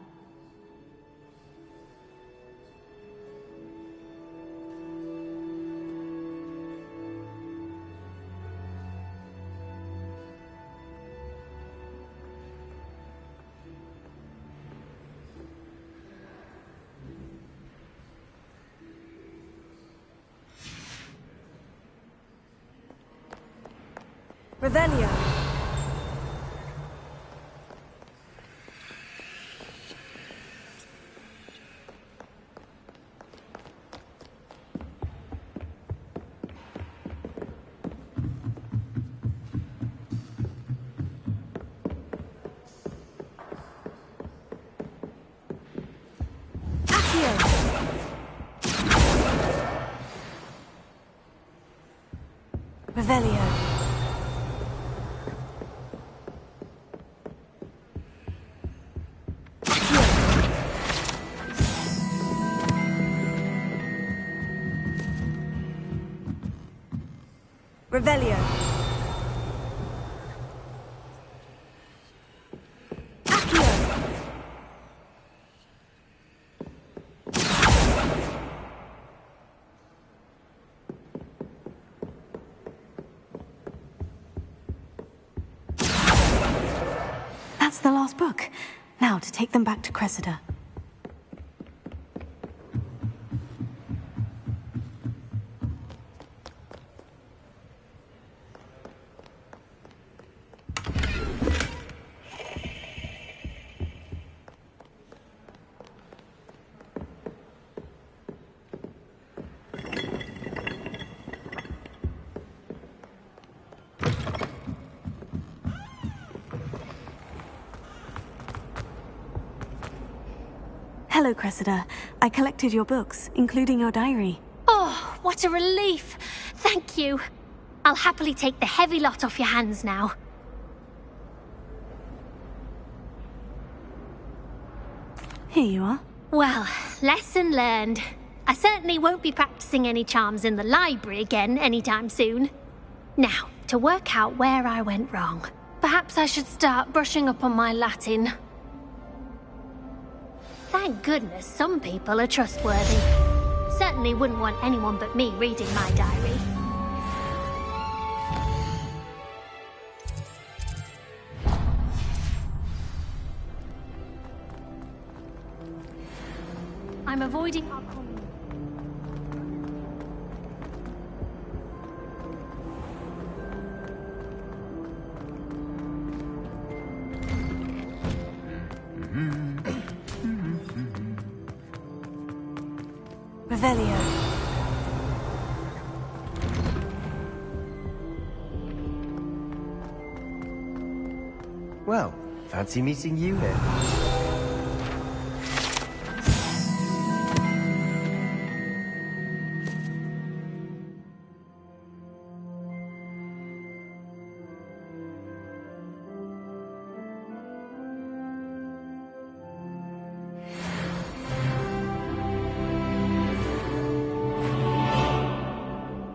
Revelio. Revelio. Revelio. Accio. That's the last book. Now to take them back to Cressida. Hello, Cressida. I collected your books, including your diary. Oh, what a relief. Thank you. I'll happily take the heavy lot off your hands now. Here you are. Well, lesson learned. I certainly won't be practicing any charms in the library again anytime soon. Now, to work out where I went wrong. Perhaps I should start brushing up on my Latin. Thank goodness some people are trustworthy. Certainly wouldn't want anyone but me reading my diary. I'm avoiding our commune. Revelio. Well, fancy meeting you here.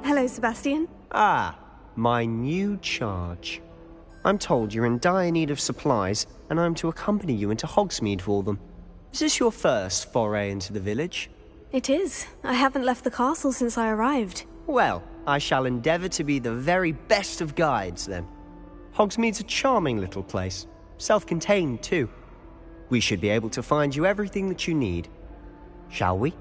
Hello, Sebastian. Ah, my new charge. I'm told you're in dire need of supplies, and I'm to accompany you into Hogsmeade for them. Is this your first foray into the village? It is. I haven't left the castle since I arrived. Well, I shall endeavour to be the very best of guides, then. Hogsmeade's a charming little place. Self-contained, too. We should be able to find you everything that you need. Shall we?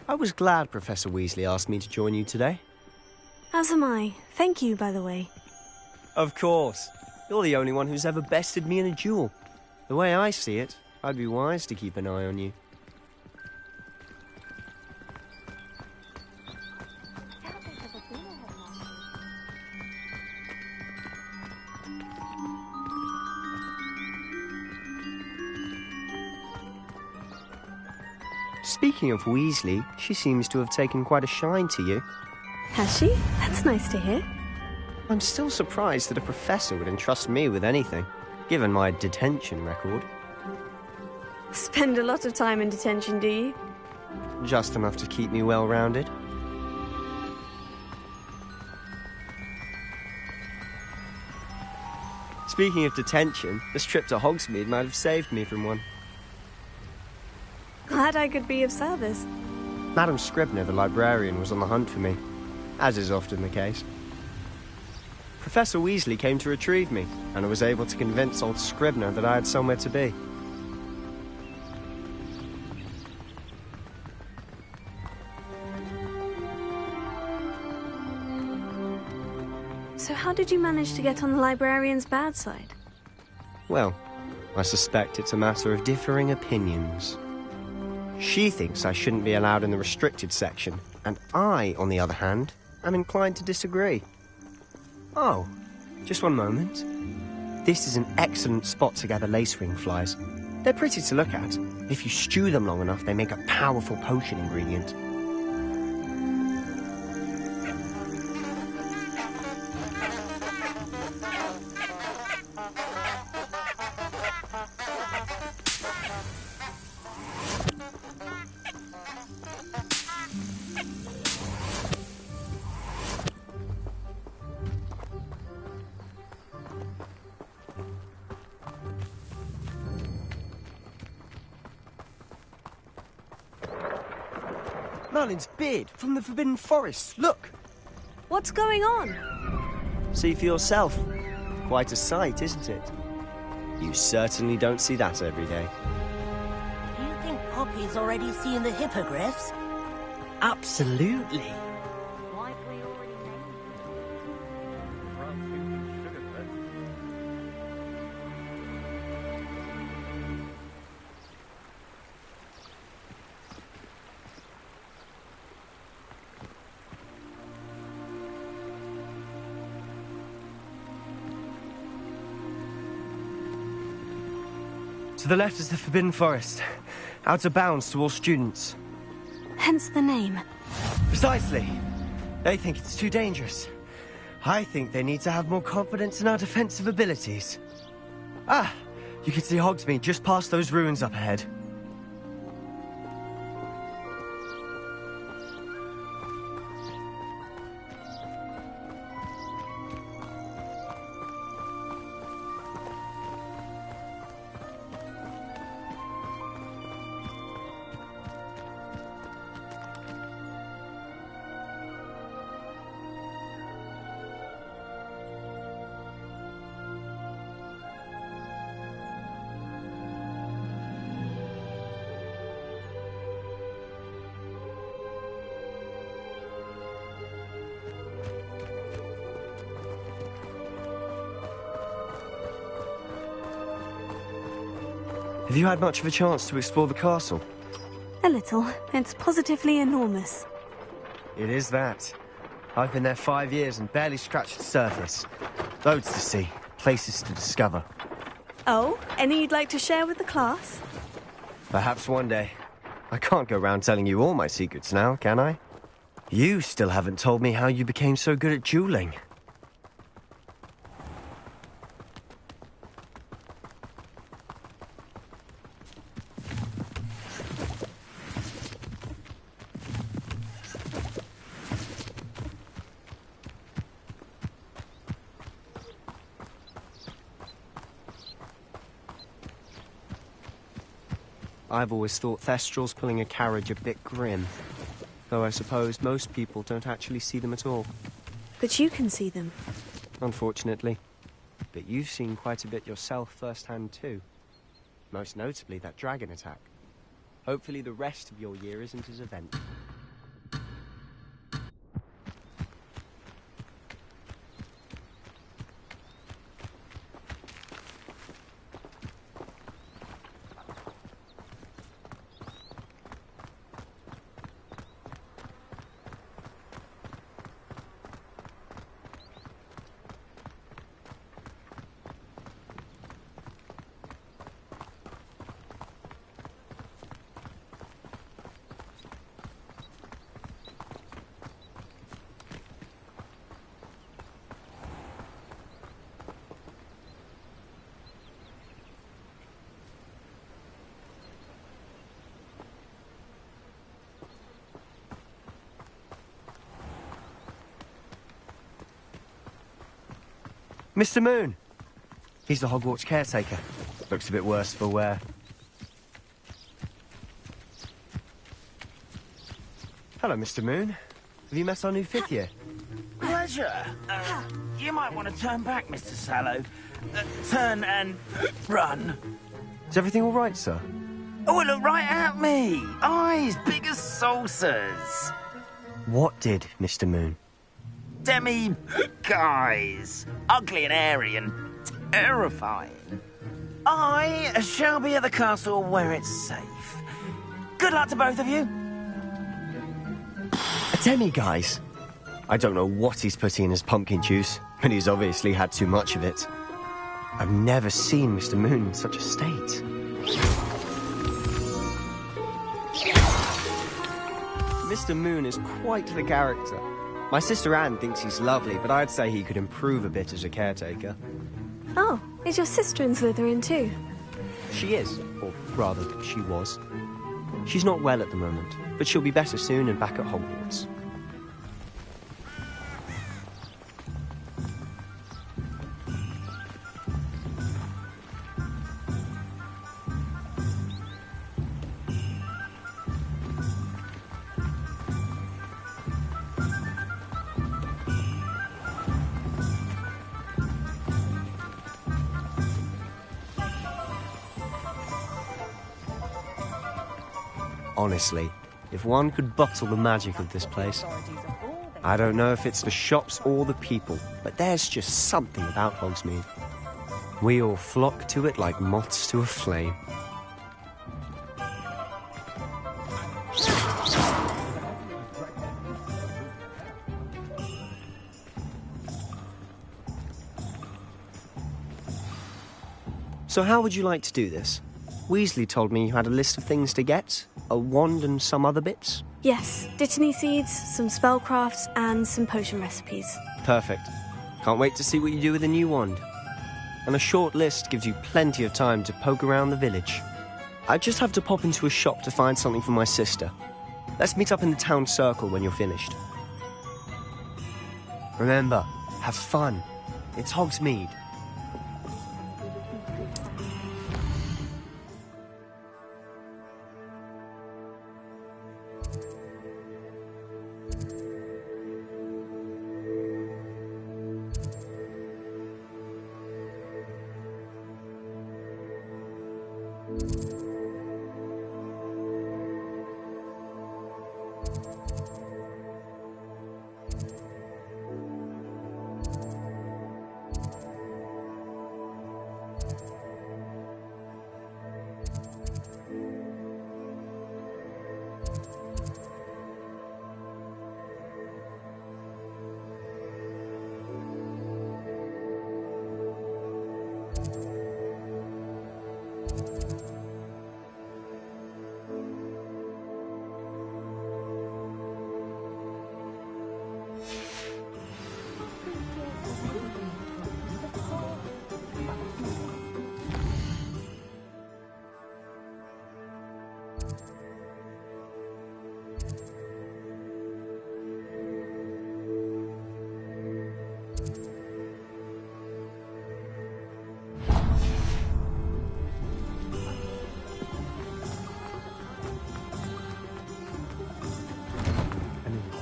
I was glad Professor Weasley asked me to join you today. As am I. Thank you, by the way. Of course. You're the only one who's ever bested me in a duel. The way I see it, I'd be wise to keep an eye on you. Speaking of Weasley, she seems to have taken quite a shine to you. Has she? That's nice to hear. I'm still surprised that a professor would entrust me with anything, given my detention record. Spend a lot of time in detention, do you? Just enough to keep me well-rounded. Speaking of detention, this trip to Hogsmeade might have saved me from one. Glad I could be of service. Madam Scribner, the librarian, was on the hunt for me, as is often the case. Professor Weasley came to retrieve me, and I was able to convince old Scribner that I had somewhere to be. So how did you manage to get on the librarian's bad side? Well, I suspect it's a matter of differing opinions. She thinks I shouldn't be allowed in the restricted section, and I, on the other hand, am inclined to disagree. Oh, just one moment. This is an excellent spot to gather lacewing flies. They're pretty to look at. If you stew them long enough, they make a powerful potion ingredient. Merlin's beard from the Forbidden Forest. Look! What's going on? See for yourself. Quite a sight, isn't it? You certainly don't see that every day. Do you think Poppy's already seen the hippogriffs? Absolutely. To the left is the Forbidden Forest. Out of bounds to all students. Hence the name. Precisely. They think it's too dangerous. I think they need to have more confidence in our defensive abilities. Ah, you can see Hogsmeade just past those ruins up ahead. Have you had much of a chance to explore the castle? A little. It's positively enormous. It is that. I've been there 5 years and barely scratched the surface. Loads to see, places to discover. Oh, any you'd like to share with the class? Perhaps one day. I can't go around telling you all my secrets now, can I? You still haven't told me how you became so good at dueling. I've always thought Thestrals pulling a carriage a bit grim. Though I suppose most people don't actually see them at all. But you can see them. Unfortunately. But you've seen quite a bit yourself firsthand too. Most notably that dragon attack. Hopefully the rest of your year isn't as eventful. Mr. Moon! He's the Hogwarts caretaker. Looks a bit worse for wear. Hello, Mr. Moon. Have you met our new fifth year? Pleasure. You might want to turn back, Mr. Sallow. Turn and run. Is everything all right, sir? Oh, look right at me. Eyes big as saucers. What did, Mr. Moon? Guys. Ugly and airy and terrifying. I shall be at the castle where it's safe. Good luck to both of you. A demi-guise? I don't know what he's putting in his pumpkin juice, but he's obviously had too much of it. I've never seen Mr. Moon in such a state. Mr. Moon is quite the character. My sister Anne thinks he's lovely, but I'd say he could improve a bit as a caretaker. Oh, is your sister in Slytherin too? She is, or rather, she was. She's not well at the moment, but she'll be better soon and back at Hogwarts. Honestly, if one could bottle the magic of this place. I don't know if it's the shops or the people, but there's just something about Hogsmeade. We all flock to it like moths to a flame. So how would you like to do this? Weasley told me you had a list of things to get. A wand and some other bits? Yes, Dittany seeds, some spellcrafts, and some potion recipes. Perfect. Can't wait to see what you do with the new wand. And a short list gives you plenty of time to poke around the village. I just have to pop into a shop to find something for my sister. Let's meet up in the town circle when you're finished. Remember, have fun. It's Hogsmeade.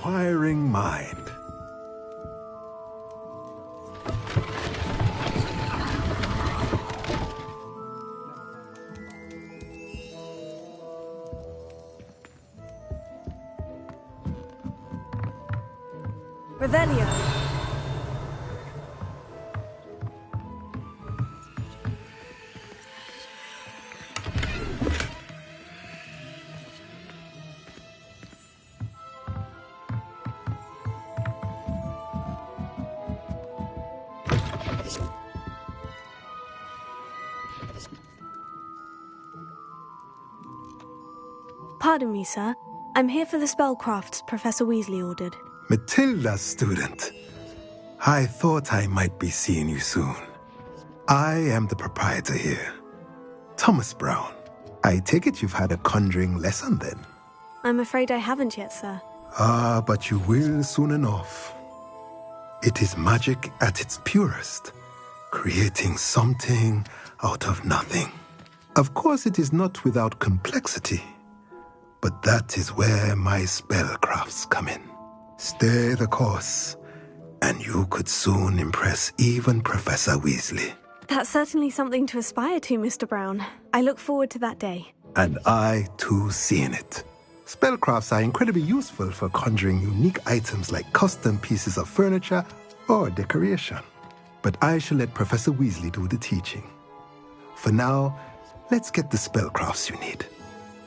inquiring mind. Revelio. Pardon me, sir. I'm here for the spellcrafts Professor Weasley ordered. Matilda's student. I thought I might be seeing you soon. I am the proprietor here, Thomas Brown. I take it you've had a conjuring lesson then? I'm afraid I haven't yet, sir. Ah, but you will soon enough. It is magic at its purest, creating something out of nothing. Of course, it is not without complexity, but that is where my spellcrafts come in. Stay the course, and you could soon impress even Professor Weasley. That's certainly something to aspire to, Mr. Brown. I look forward to that day. And I, too, seeing it. Spellcrafts are incredibly useful for conjuring unique items like custom pieces of furniture or decoration. But I shall let Professor Weasley do the teaching. For now, let's get the spellcrafts you need.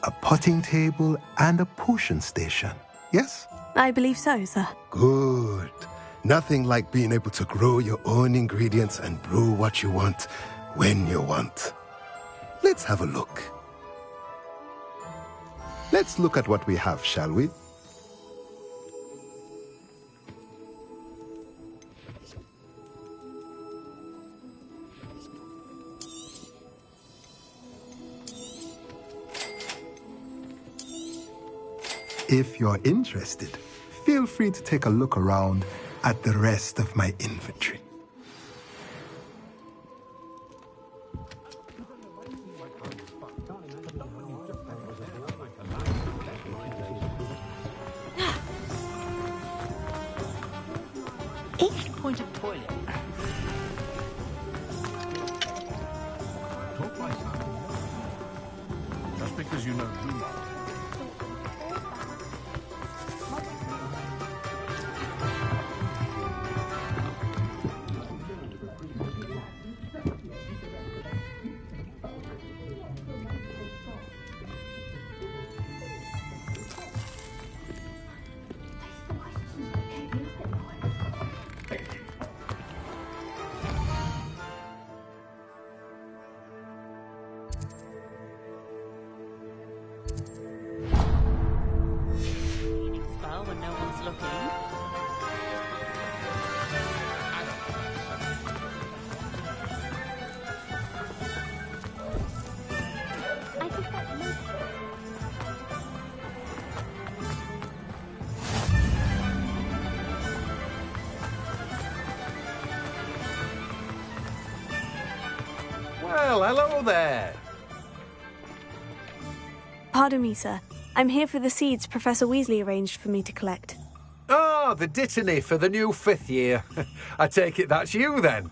A potting table and a potion station, yes? I believe so, sir. Good. Nothing like being able to grow your own ingredients and brew what you want when you want. Let's have a look. Let's look at what we have, shall we? If you're interested, feel free to take a look around at the rest of my inventory. Each point of toilet. Talk like that. Just because you know who you are. Spell when no one's looking. Well, hello there. Pardon me, sir. I'm here for the seeds Professor Weasley arranged for me to collect. Ah, the dittany for the new 5th year. I take it that's you, then.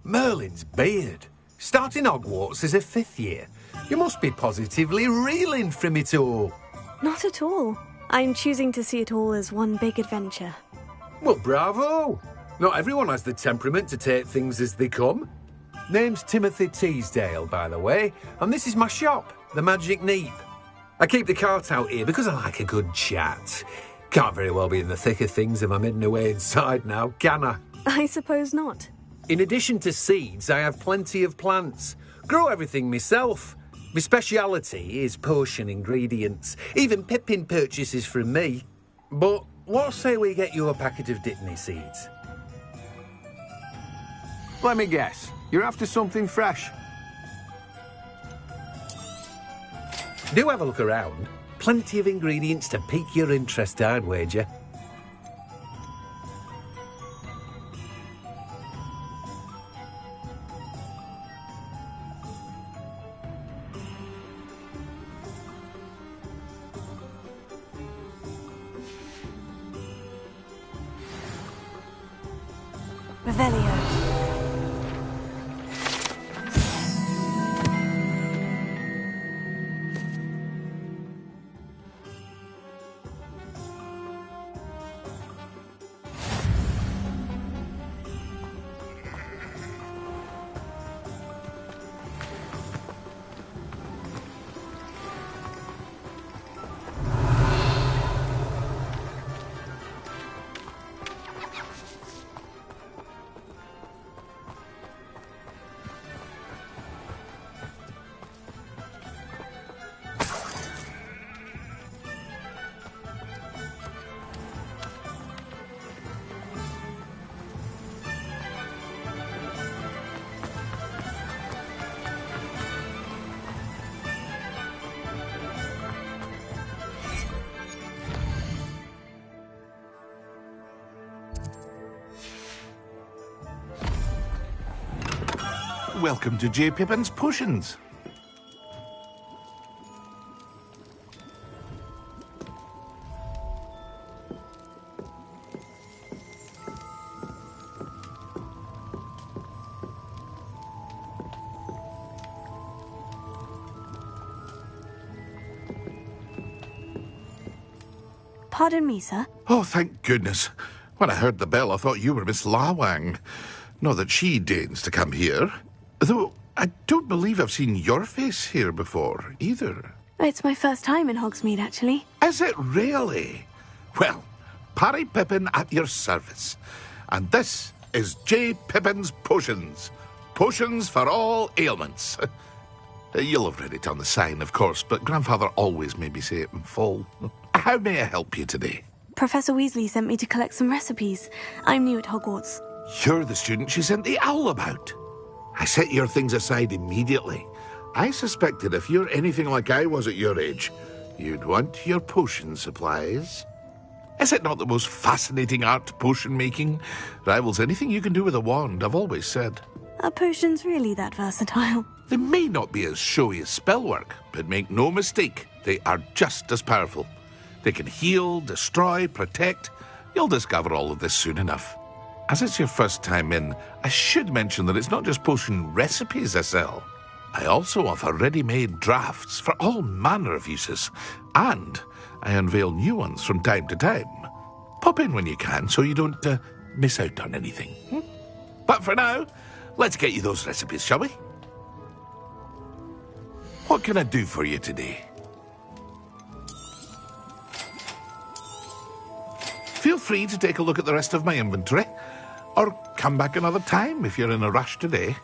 Merlin's beard. Starting Hogwarts as a 5th year. You must be positively reeling from it all. Not at all. I'm choosing to see it all as one big adventure. Well, bravo. Not everyone has the temperament to take things as they come. Name's Timothy Teasdale, by the way, and this is my shop, the Magic Neep. I keep the cart out here because I like a good chat. Can't very well be in the thick of things if I'm hidden away inside now, can I? I suppose not. In addition to seeds, I have plenty of plants. Grow everything myself. My speciality is potion ingredients. Even Pippin purchases from me. But what say we get you a packet of Dittany seeds? Let me guess. You're after something fresh. Do have a look around. Plenty of ingredients to pique your interest, I'd wager. Revelio. Welcome to J. Pippin's Potions. Pardon me, sir. Oh, thank goodness. When I heard the bell, I thought you were Miss Lawang. Not that she deigns to come here. Though I don't believe I've seen your face here before, either. It's my first time in Hogsmeade, actually. Is it really? Well, Parry Pippin at your service. And this is J. Pippin's Potions. Potions for all ailments. You'll have read it on the sign, of course, but Grandfather always made me say it in full. How may I help you today? Professor Weasley sent me to collect some recipes. I'm new at Hogwarts. You're the student she sent the owl about. I set your things aside immediately. I suspected if you're anything like I was at your age, you'd want your potion supplies. Is it not the most fascinating art, potion making? Rivals anything you can do with a wand, I've always said. Are potions really that versatile? They may not be as showy as spellwork, but make no mistake, they are just as powerful. They can heal, destroy, protect. You'll discover all of this soon enough. As it's your first time in, I should mention that it's not just potion recipes I sell. I also offer ready-made drafts for all manner of uses, and I unveil new ones from time to time. Pop in when you can so you don't miss out on anything. But for now, let's get you those recipes, shall we? What can I do for you today? Feel free to take a look at the rest of my inventory, or come back another time if you're in a rush today.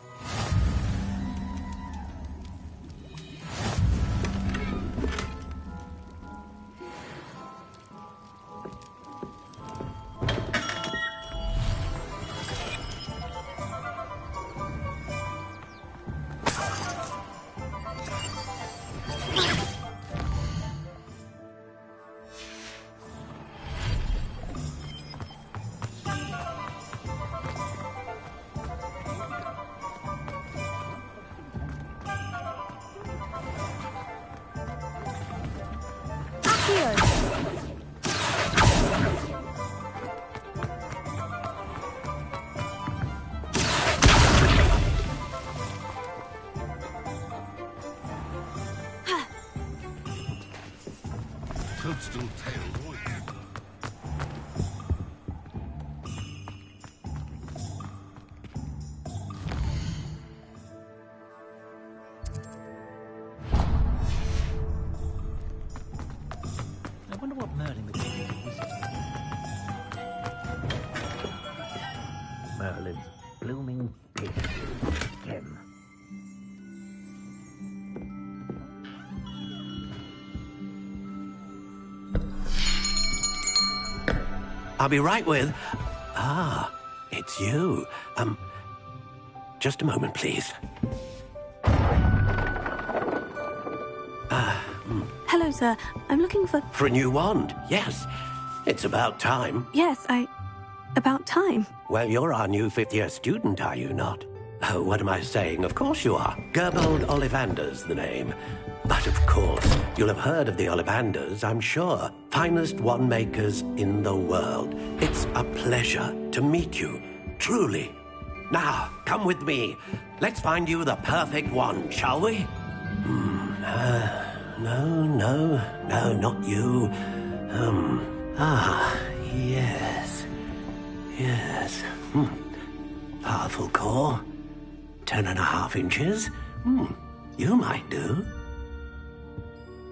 Toadstool tail boy. I wonder what Merlin would think of this. Merlin's blooming pig. Gem. I'll be right with... Ah, it's you. Just a moment, please. Hello, sir. I'm looking for... For a new wand, yes. It's about time. Yes, about time. Well, you're our new fifth-year student, are you not? Oh, what am I saying? Of course you are. Gerbold Ollivander's the name. But of course, you'll have heard of the Ollivanders, I'm sure. Finest wand makers in the world. It's a pleasure to meet you. Truly. Now, come with me. Let's find you the perfect wand, shall we? No, not you. Yes. Powerful core. 10.5 inches. You might do.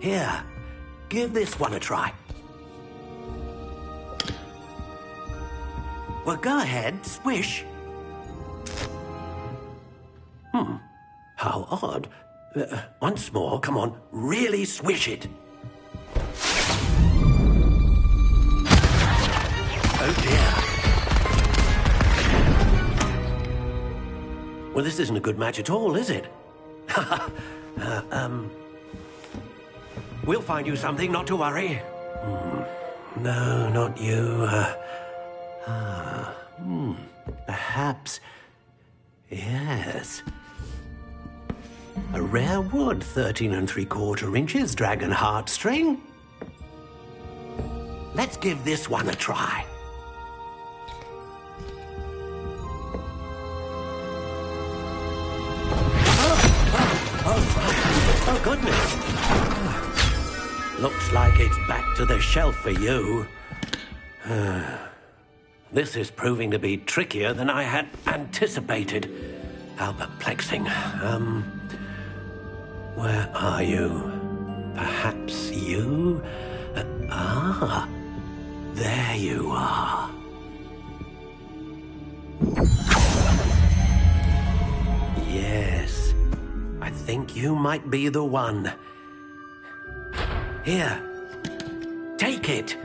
Here, give this one a try. Well, go ahead, swish. How odd. Once more, come on, really swish it. Oh dear. Well, this isn't a good match at all, is it? We'll find you something, not to worry. No, not you. Perhaps. Yes. A rare wood, 13 3/4 inches, dragon heartstring. Let's give this one a try. Oh, goodness. Looks like it's back to the shelf for you. This is proving to be trickier than I had anticipated. How perplexing. Where are you? Perhaps you? There you are. Yes, I think you might be the one. Here, take it.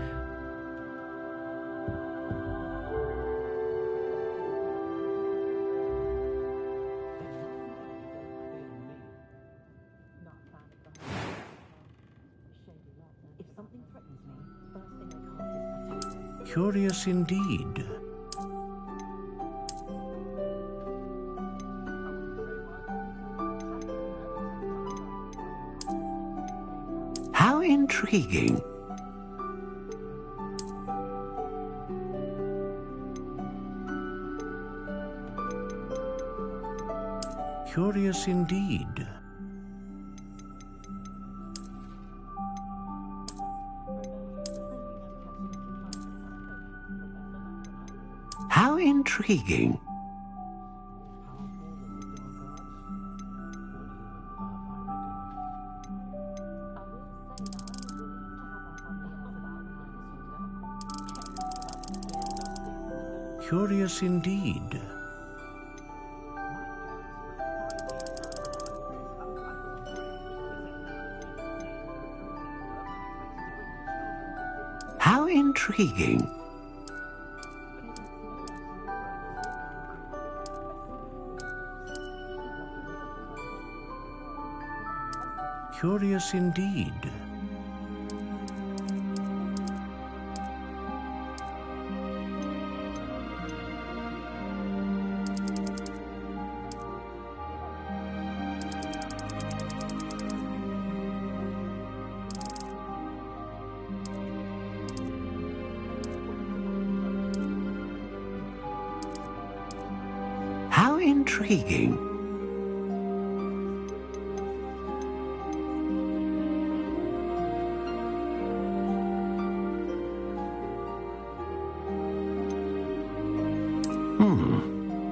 Curious indeed. How intriguing. Curious indeed. How intriguing. Curious indeed. How intriguing. Curious indeed. How intriguing.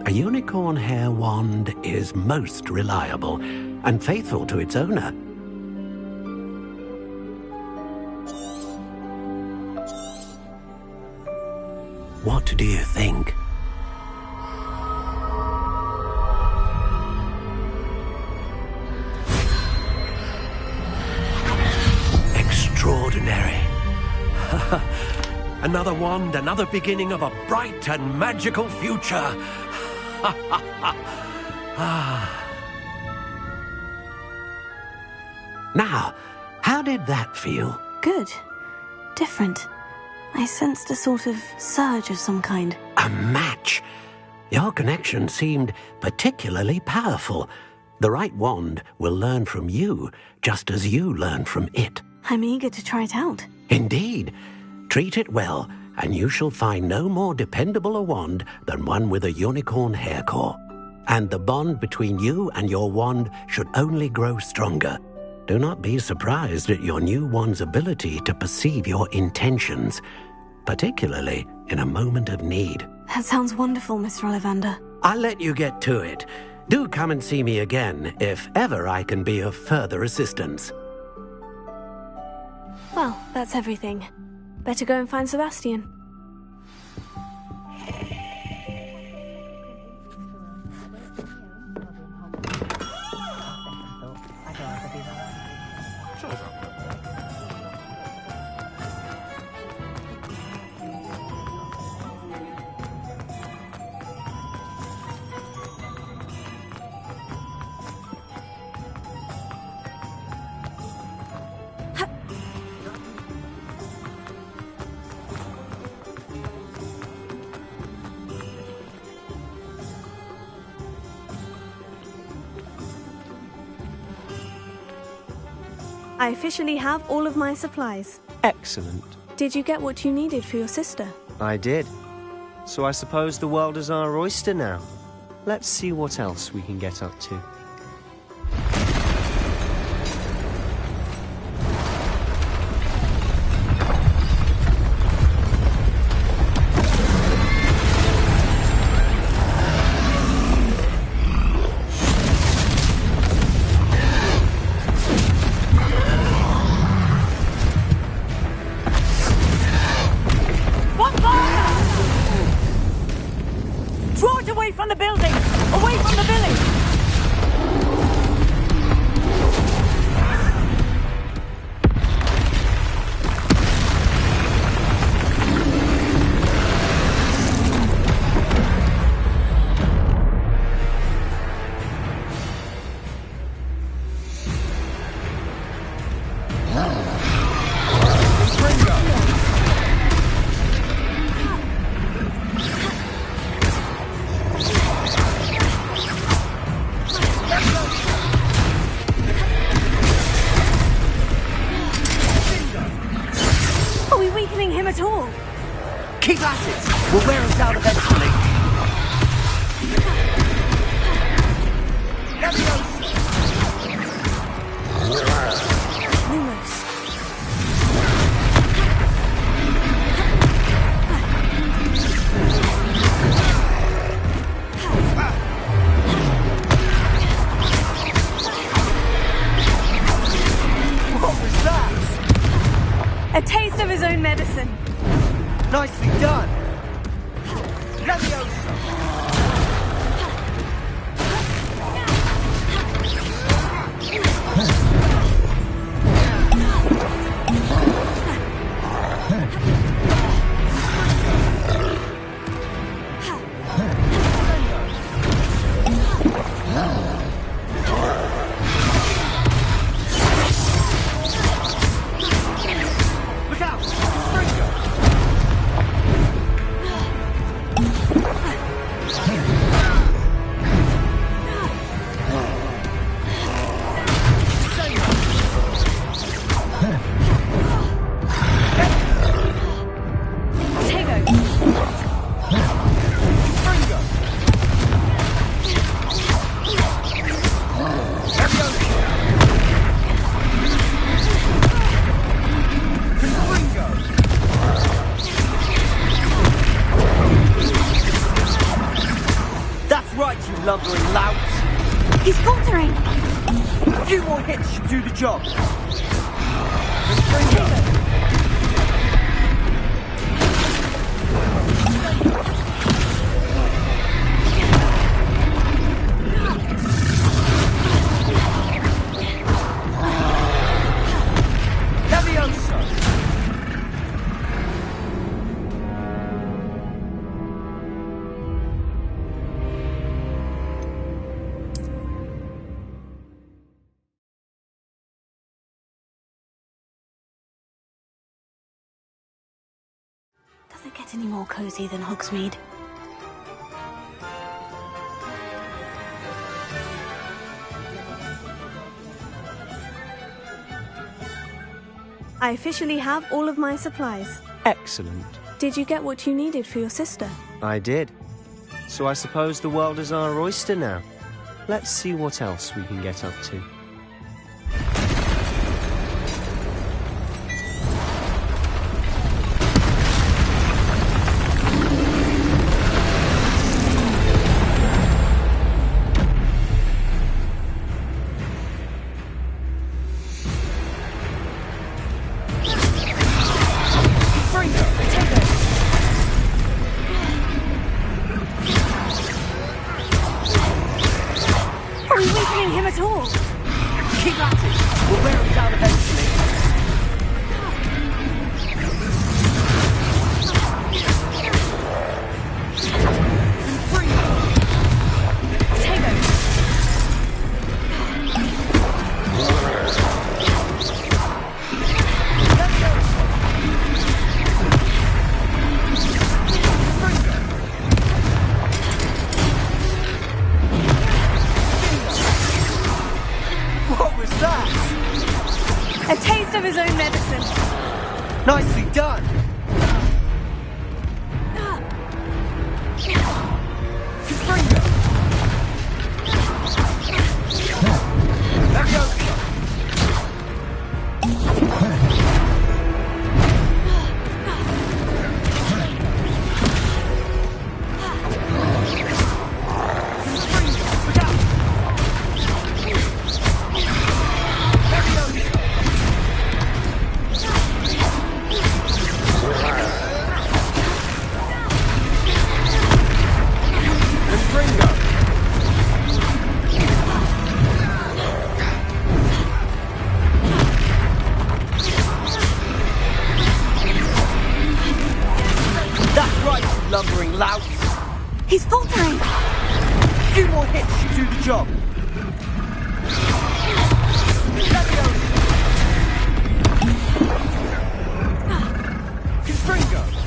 A unicorn hair wand is most reliable and faithful to its owner. What do you think? Extraordinary. Another wand, another beginning of a bright and magical future. Now, how did that feel? Good. Different. I sensed a sort of surge of some kind. A match. Your connection seemed particularly powerful. The right wand will learn from you, just as you learn from it. I'm eager to try it out. Indeed. Treat it well, and you shall find no more dependable a wand than one with a unicorn hair core. And the bond between you and your wand should only grow stronger. Do not be surprised at your new wand's ability to perceive your intentions, particularly in a moment of need. That sounds wonderful, Mr. Ollivander. I'll let you get to it. Do come and see me again if ever I can be of further assistance. Well, that's everything. Better go and find Sebastian. I officially have all of my supplies. Excellent. Did you get what you needed for your sister? I did. So I suppose the world is our oyster now. Let's see what else we can get up to. A taste of his own medicine. Nicely done. Leviosa. Lumbering lout. He's faltering. A few more hits should do the job. Does it get any more cozy than Hogsmeade? I officially have all of my supplies. Excellent. Did you get what you needed for your sister? I did. So I suppose the world is our oyster now. Let's see what else we can get up to. Nicely done! Lumbering louts. He's full time. Few more hits should do the job. Confringo.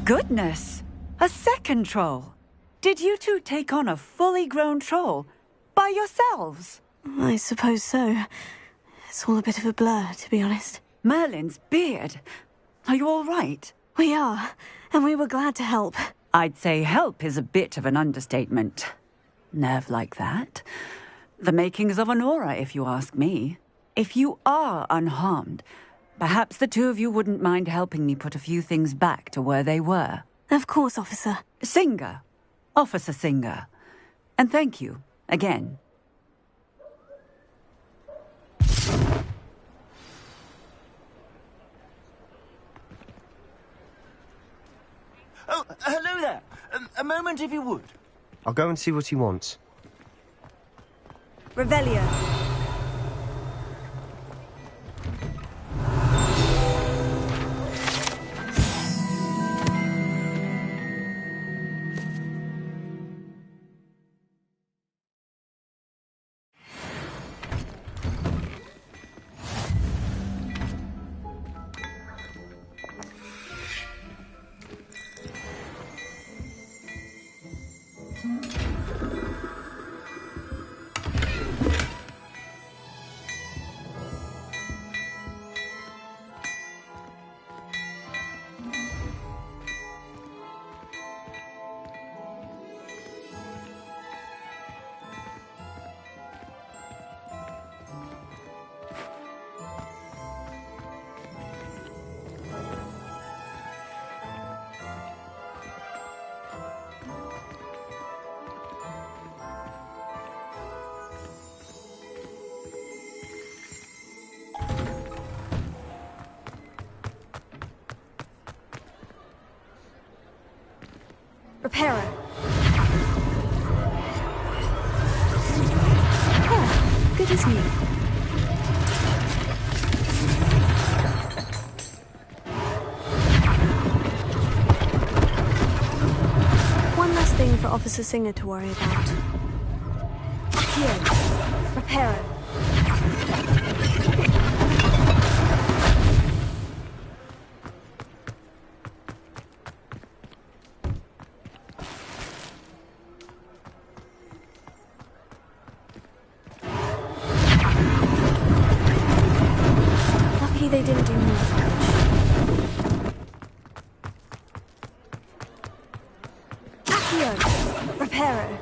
Goodness! A second troll! Did you two take on a fully grown troll? By yourselves? I suppose so. It's all a bit of a blur, to be honest. Merlin's beard. Are you all right? We are, and we were glad to help. I'd say help is a bit of an understatement. Nerve like that. The makings of an aura, if you ask me. If you are unharmed, perhaps the two of you wouldn't mind helping me put a few things back to where they were. Of course, officer. Singer. Officer Singer. And thank you, again. Oh, hello there. A moment, if you would. I'll go and see what he wants. Revelio. Repairer. good as new. One last thing for Officer Singer to worry about. Here, repair it. Lucky they didn't do more damage. Accio, reparo.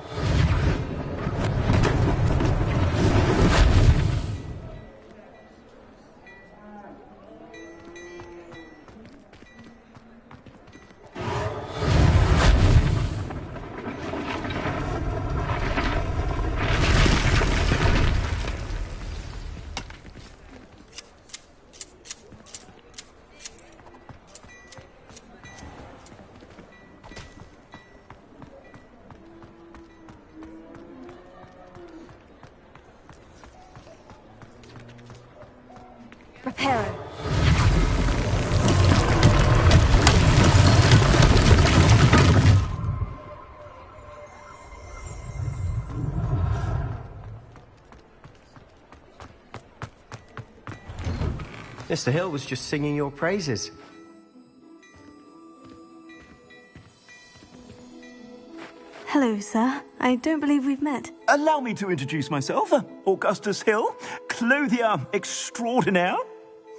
Reparo. Mr. Hill was just singing your praises. Hello, sir. I don't believe we've met. Allow me to introduce myself, Augustus Hill, clothier extraordinaire.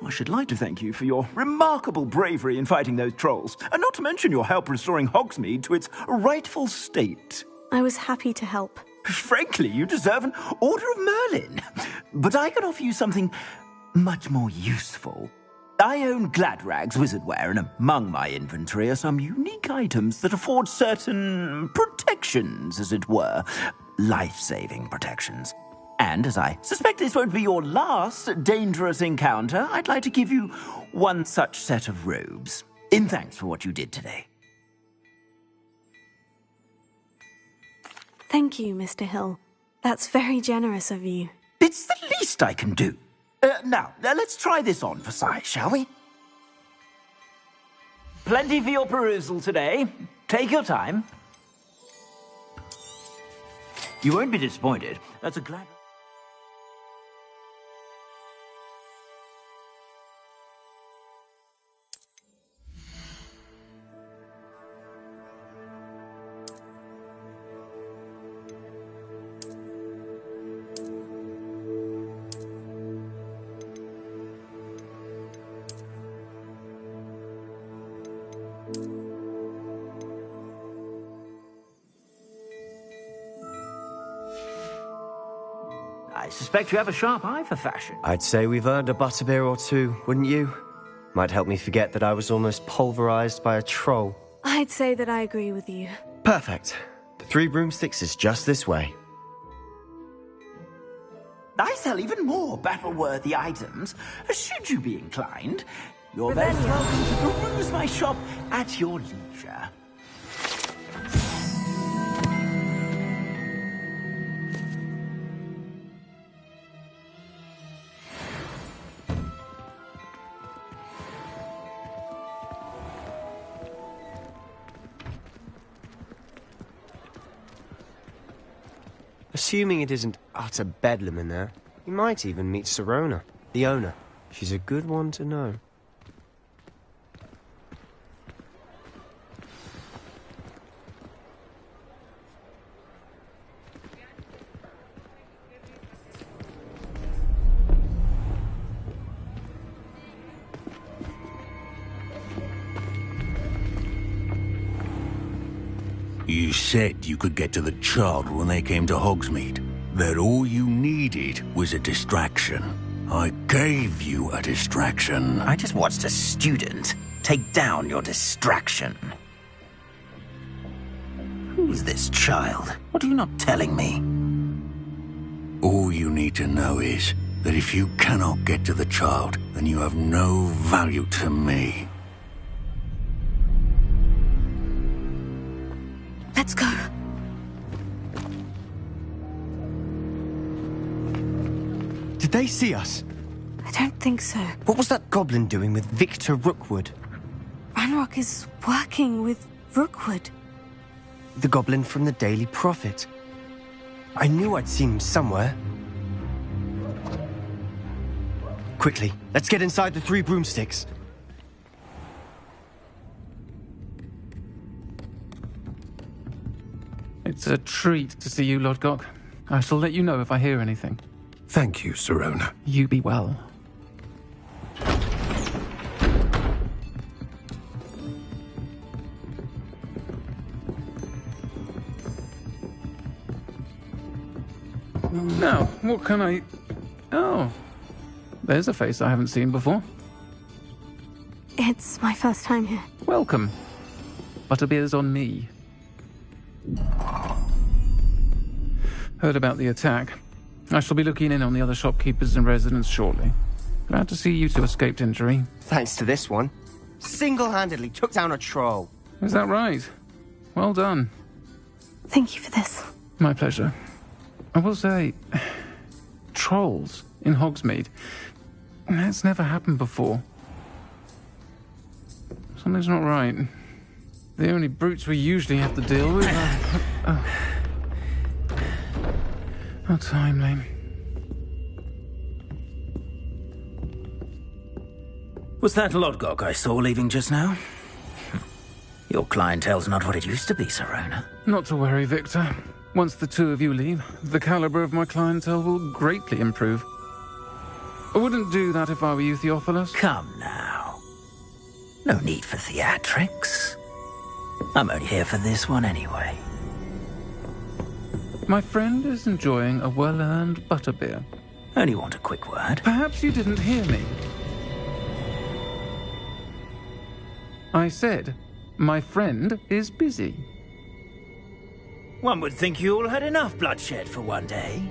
I should like to thank you for your remarkable bravery in fighting those trolls, and not to mention your help restoring Hogsmeade to its rightful state. I was happy to help. Frankly, you deserve an Order of Merlin. But I can offer you something much more useful. I own Gladrag's wizardware, and among my inventory are some unique items that afford certain protections, as it were. Life-saving protections. And as I suspect this won't be your last dangerous encounter, I'd like to give you one such set of robes, in thanks for what you did today. Thank you, Mr. Hill. That's very generous of you. It's the least I can do. Now, let's try this on for size, shall we? Plenty for your perusal today. Take your time. You won't be disappointed. That's a glad... I suspect you have a sharp eye for fashion. I'd say we've earned a butterbeer or two, wouldn't you? Might help me forget that I was almost pulverized by a troll. I'd say that I agree with you. Perfect. The 3 broomsticks is just this way. I sell even more battle-worthy items, should you be inclined. You're very welcome to peruse my shop at your leisure. Assuming it isn't utter bedlam in there, you might even meet Sirona, the owner. She's a good one to know. You said you could get to the child when they came to Hogsmeade. That all you needed was a distraction. I gave you a distraction. I just watched a student take down your distraction. Who's this child? What are you not telling me? All you need to know is that if you cannot get to the child, then you have no value to me. Let's go. they see us? I don't think so. What was that goblin doing with Victor Rookwood? Ranrock is working with Rookwood. The goblin from the Daily Prophet. I knew I'd seen him somewhere. Quickly, let's get inside the 3 broomsticks. It's a treat to see you, Lodgok. I shall let you know if I hear anything. Thank you, Sirona. You be well. Now, what can I... Oh, there's a face I haven't seen before. It's my first time here. Welcome. Butterbeer's on me. Heard about the attack. I shall be looking in on the other shopkeepers and residents shortly. Glad to see you two escaped injury. Thanks to this one. Single-handedly took down a troll. Is that right? Well done. Thank you for this. My pleasure. I will say, trolls in Hogsmeade. That's never happened before. Something's not right. The only brutes we usually have to deal with are... How timely. Was that Lodgok I saw leaving just now? Your clientele's not what it used to be, Sirona. Not to worry, Victor. Once the two of you leave, the caliber of my clientele will greatly improve. I wouldn't do that if I were you, Theophilus. Come now. No need for theatrics. I'm only here for this one anyway. My friend is enjoying a well-earned butterbeer. Only want a quick word. Perhaps you didn't hear me. I said, my friend is busy. One would think you all had enough bloodshed for one day.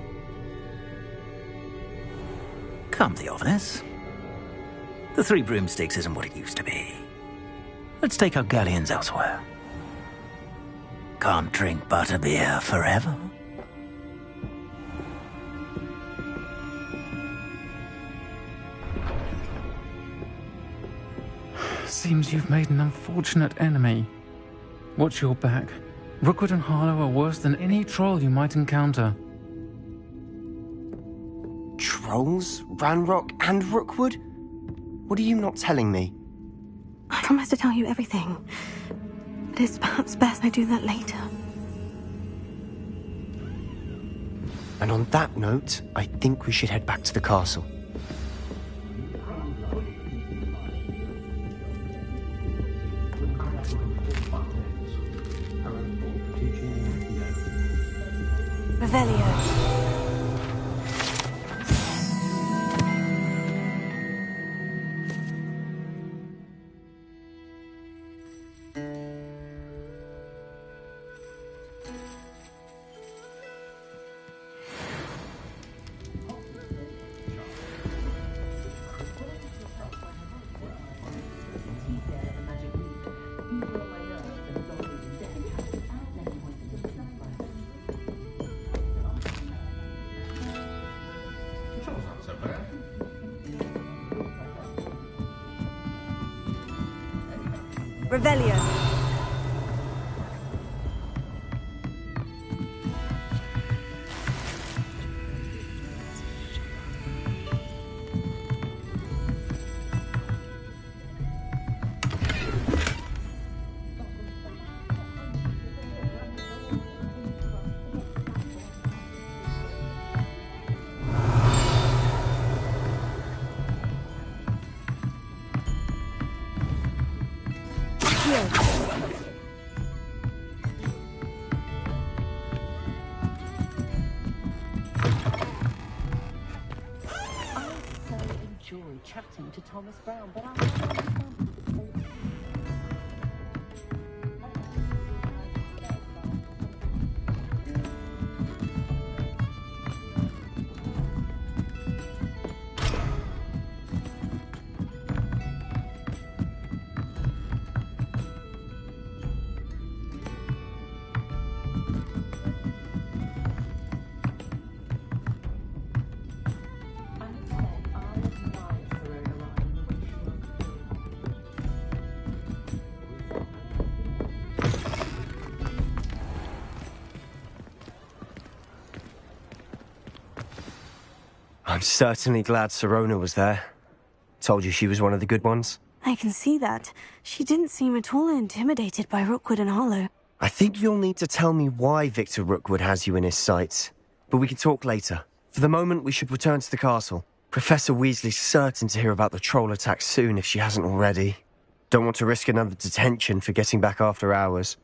Come, Theophilus. The 3 broomsticks isn't what it used to be. Let's take our galleons elsewhere. Can't drink butterbeer forever. Seems you've made an unfortunate enemy. Watch your back. Rookwood and Harlow are worse than any troll you might encounter. Trolls? Ranrock and Rookwood? What are you not telling me? I promise to tell you everything. But it's perhaps best I do that later. And on that note, I think we should head back to the castle. Revelio. Revelio. Chatting to Thomas Brown, but I'm certainly glad Sirona was there. Told you she was one of the good ones. I can see that. She didn't seem at all intimidated by Rookwood and Harlow. I think you'll need to tell me why Victor Rookwood has you in his sights. But we can talk later. For the moment, we should return to the castle. Professor Weasley's certain to hear about the troll attack soon if she hasn't already. Don't want to risk another detention for getting back after hours.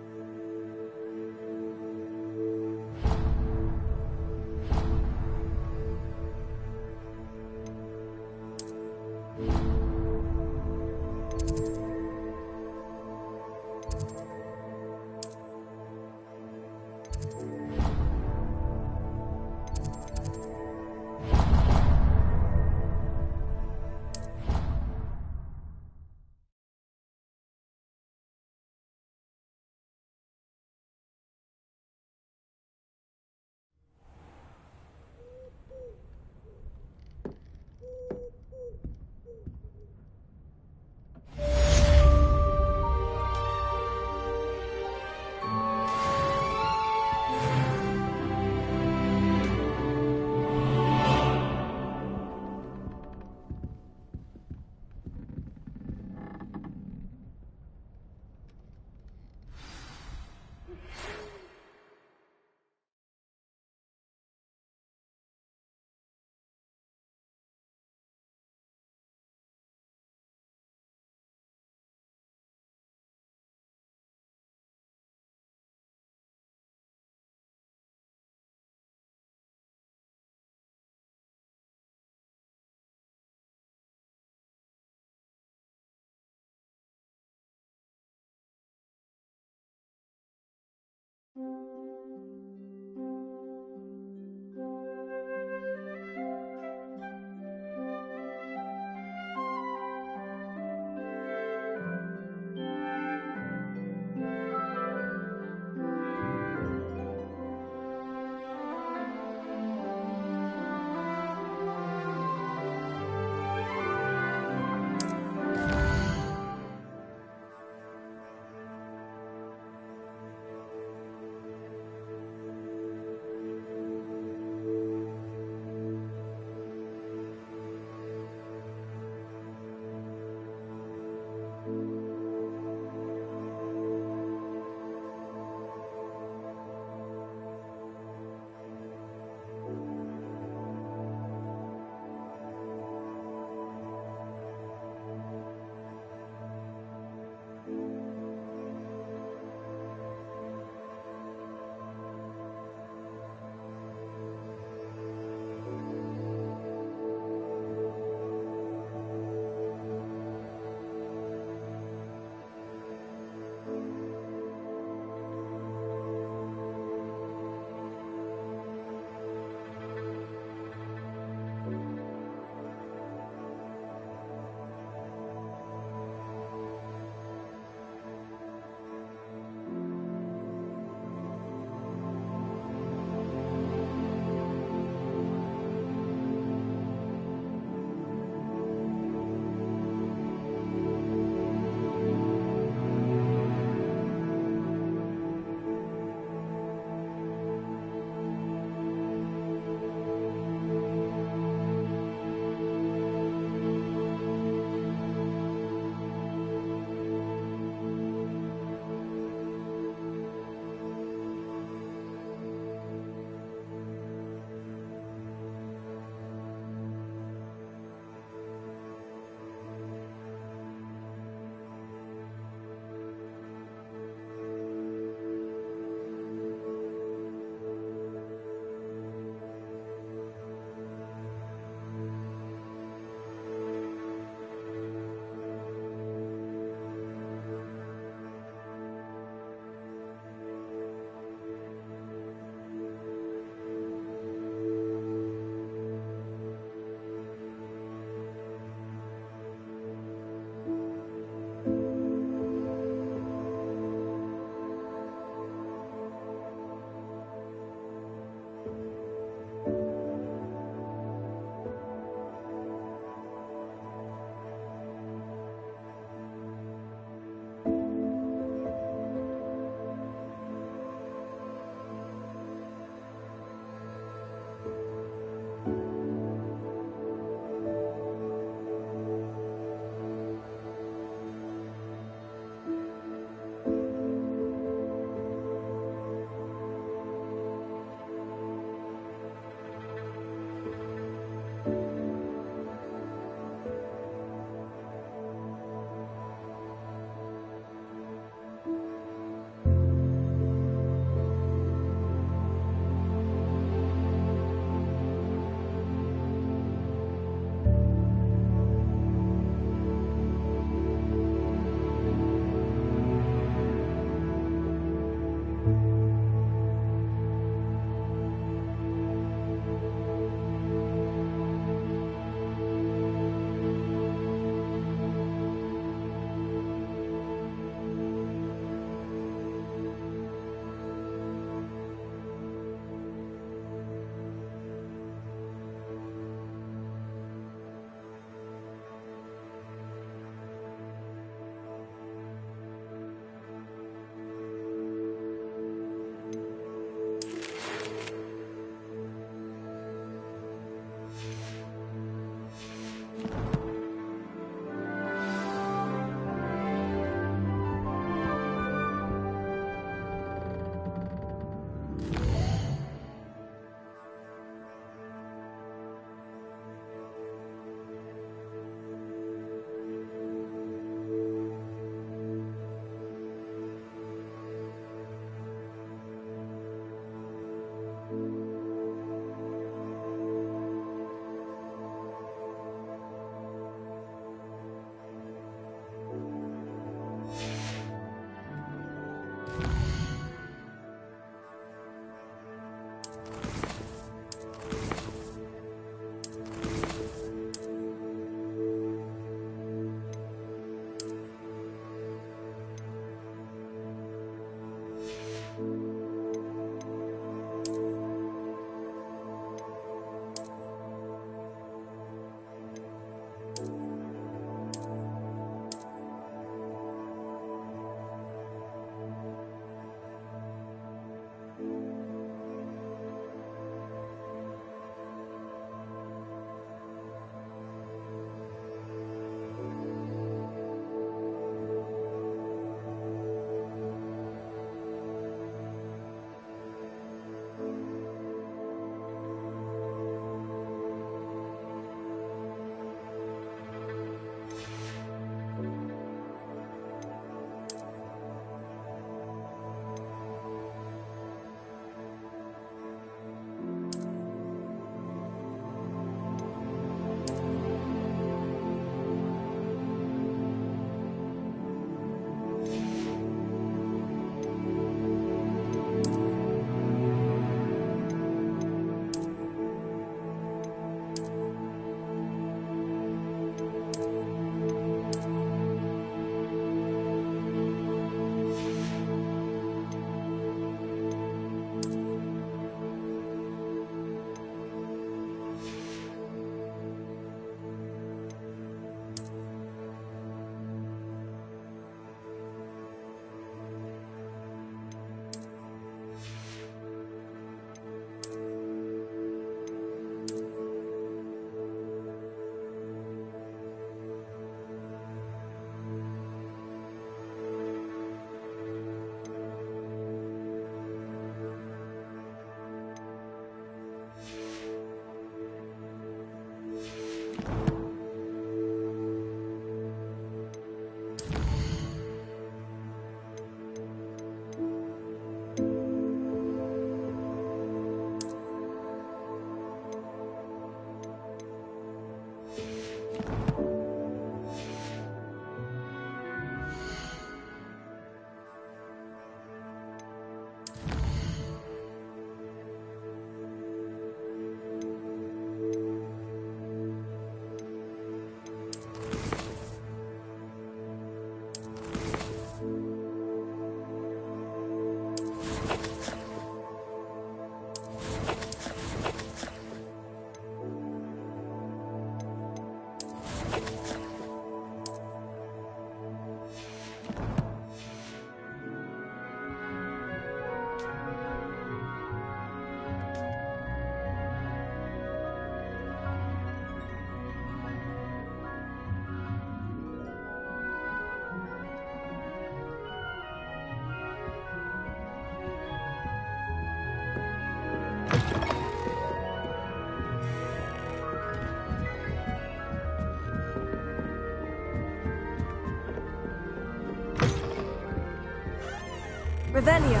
Revelio.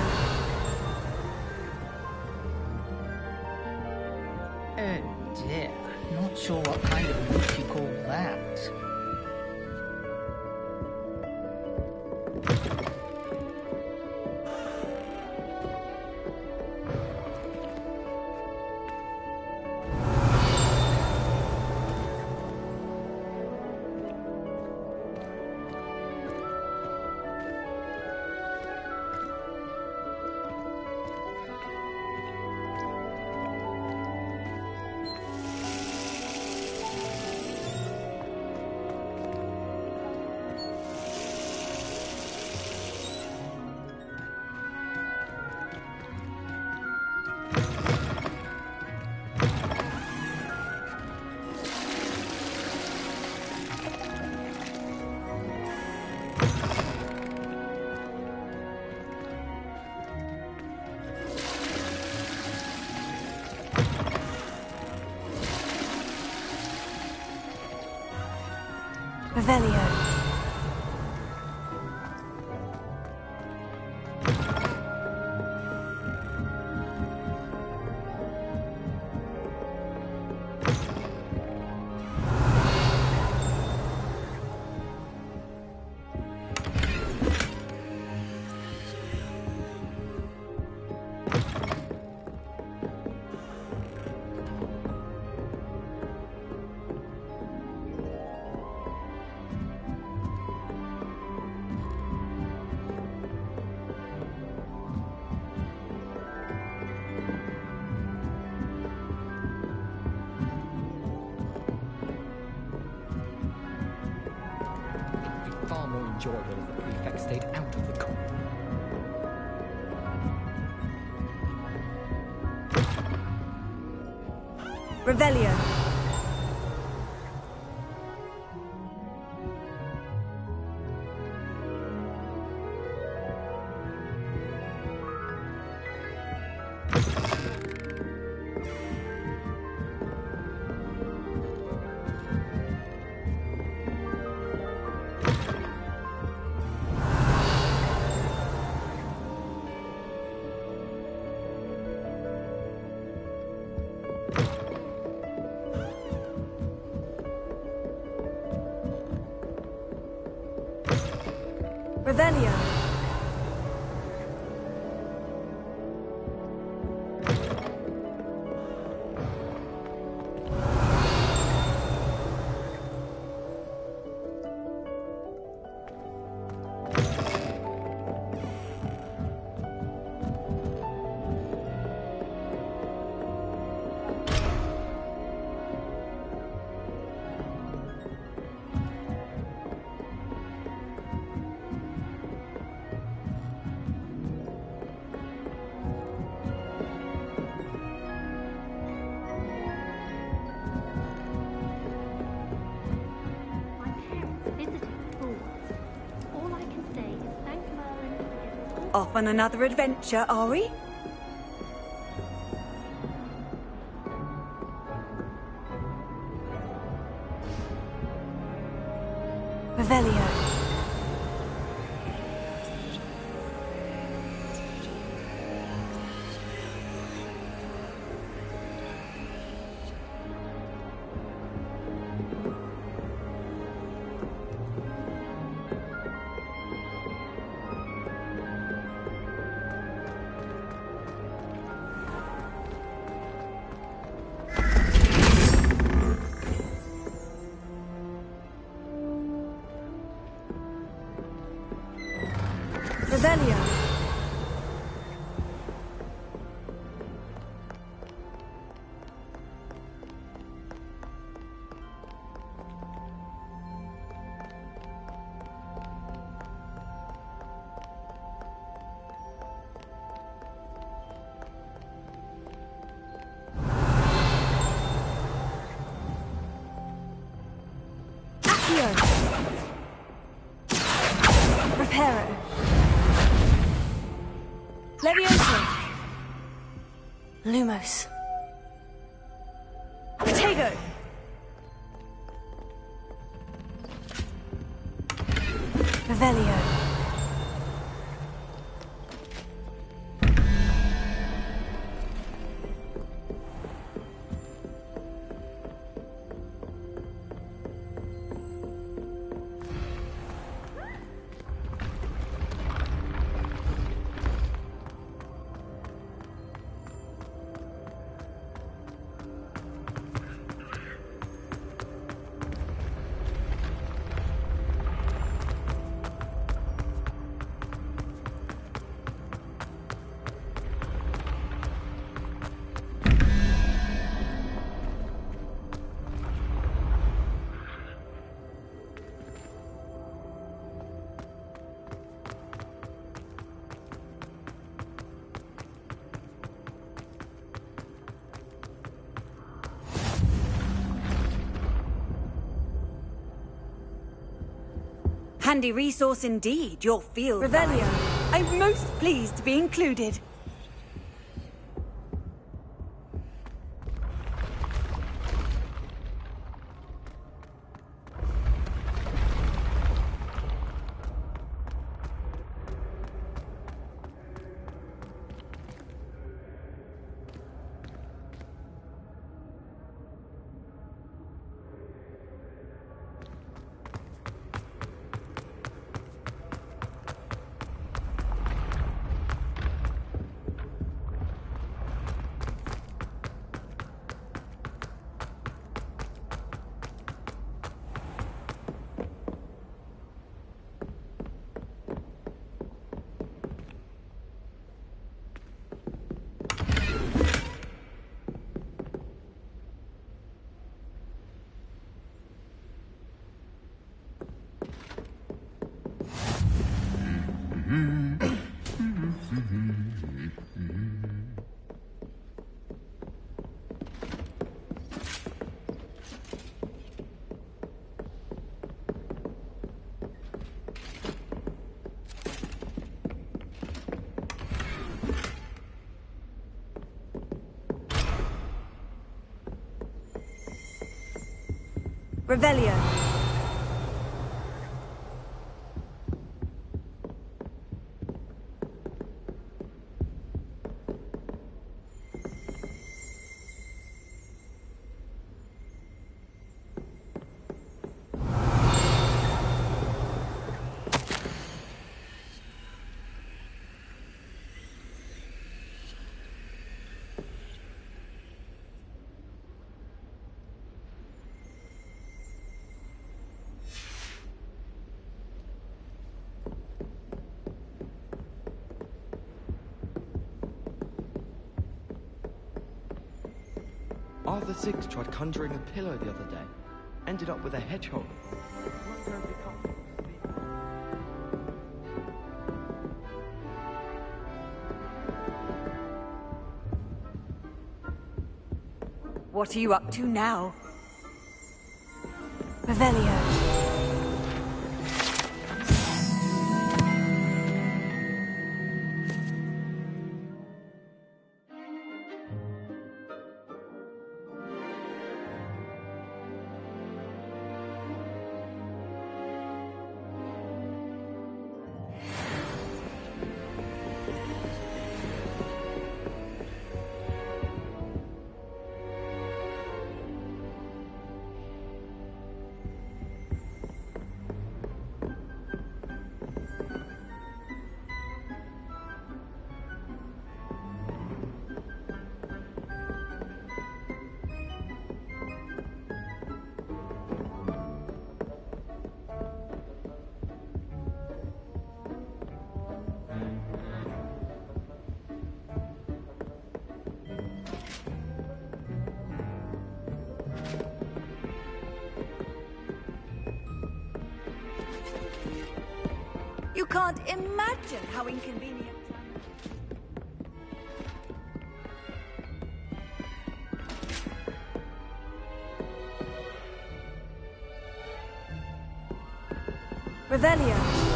Oh dear. Not sure what kind of look you call that. Revelio. Far more enjoyable if the prefect stayed out of the court. Revelio. Revelio. My parents visited Hogwarts. All I can say is thank Merlin for getting all Off on another adventure, are we? Revelio. Leviosa! Lumos. Potato! Revelio. Handy resource indeed, your field Revelio. guide. I'm most pleased to be included. Revelio. Arthur Six tried conjuring a pillow the other day. Ended up with a hedgehog. What are you up to now? Revelio. You can't imagine how inconvenient. Revelio.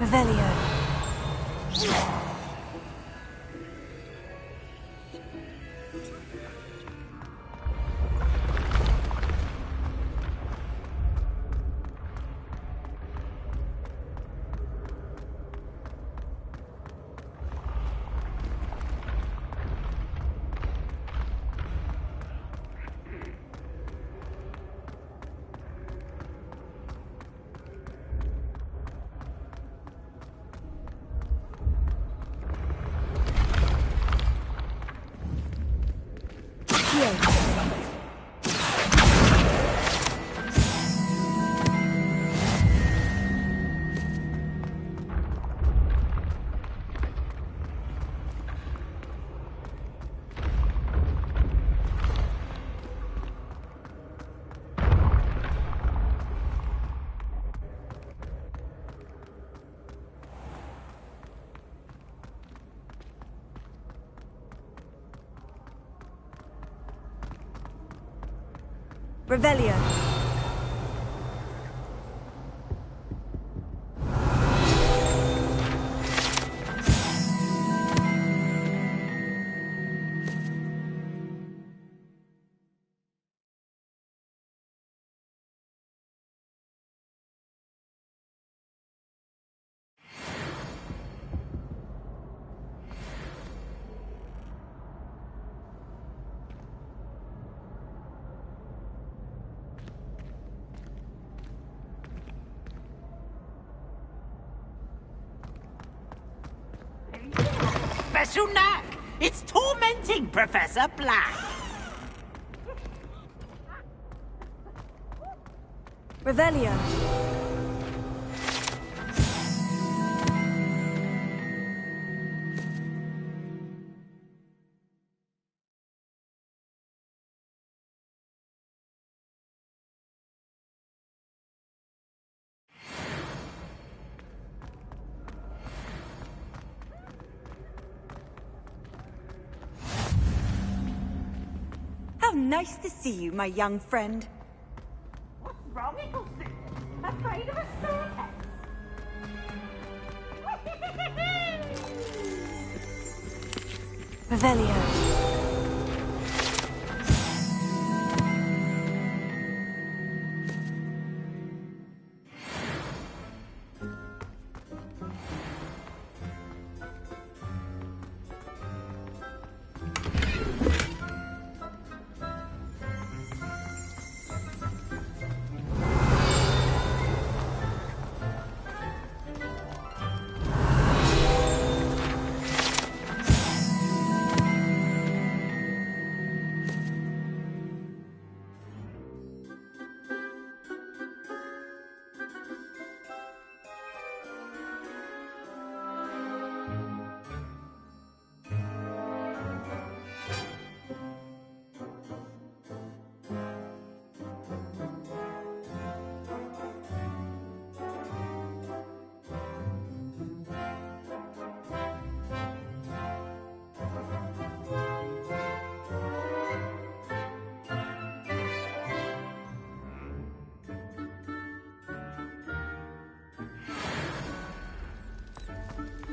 Revelio. Revelio. Special knack! It's tormenting Professor Black! Revelio. How nice to see you, my young friend. What's wrong, Eccleston? Afraid of a staircase? Revelio.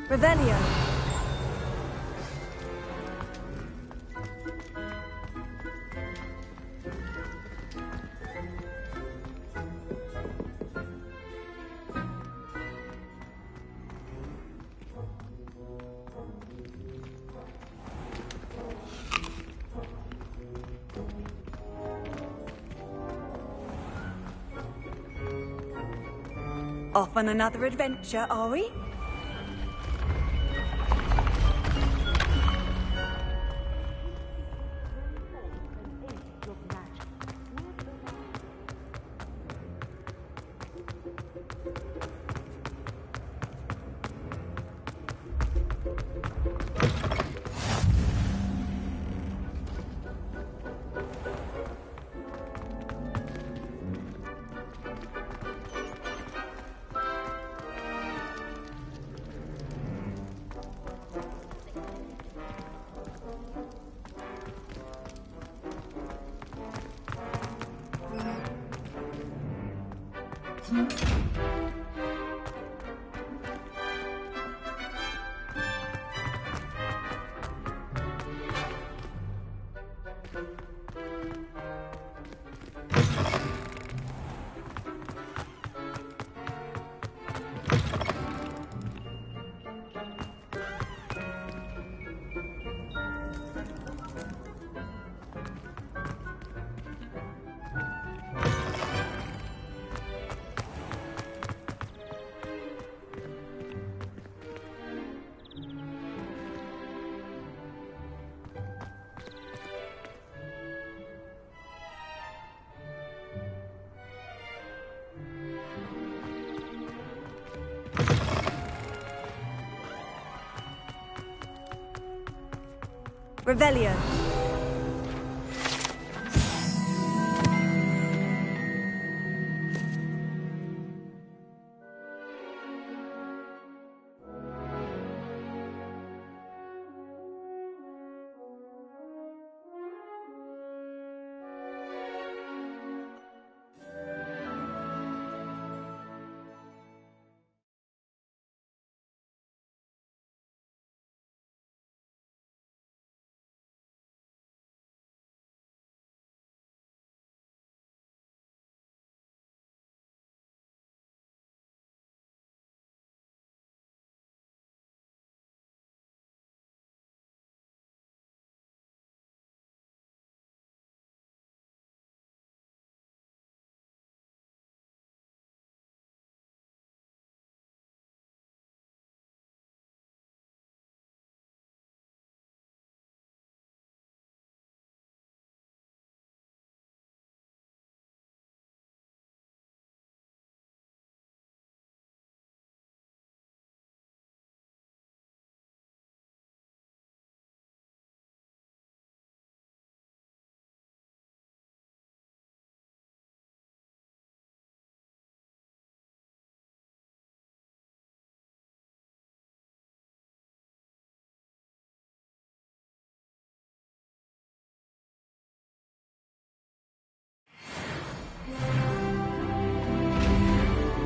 Revelio. Off on another adventure, are we? Revelio.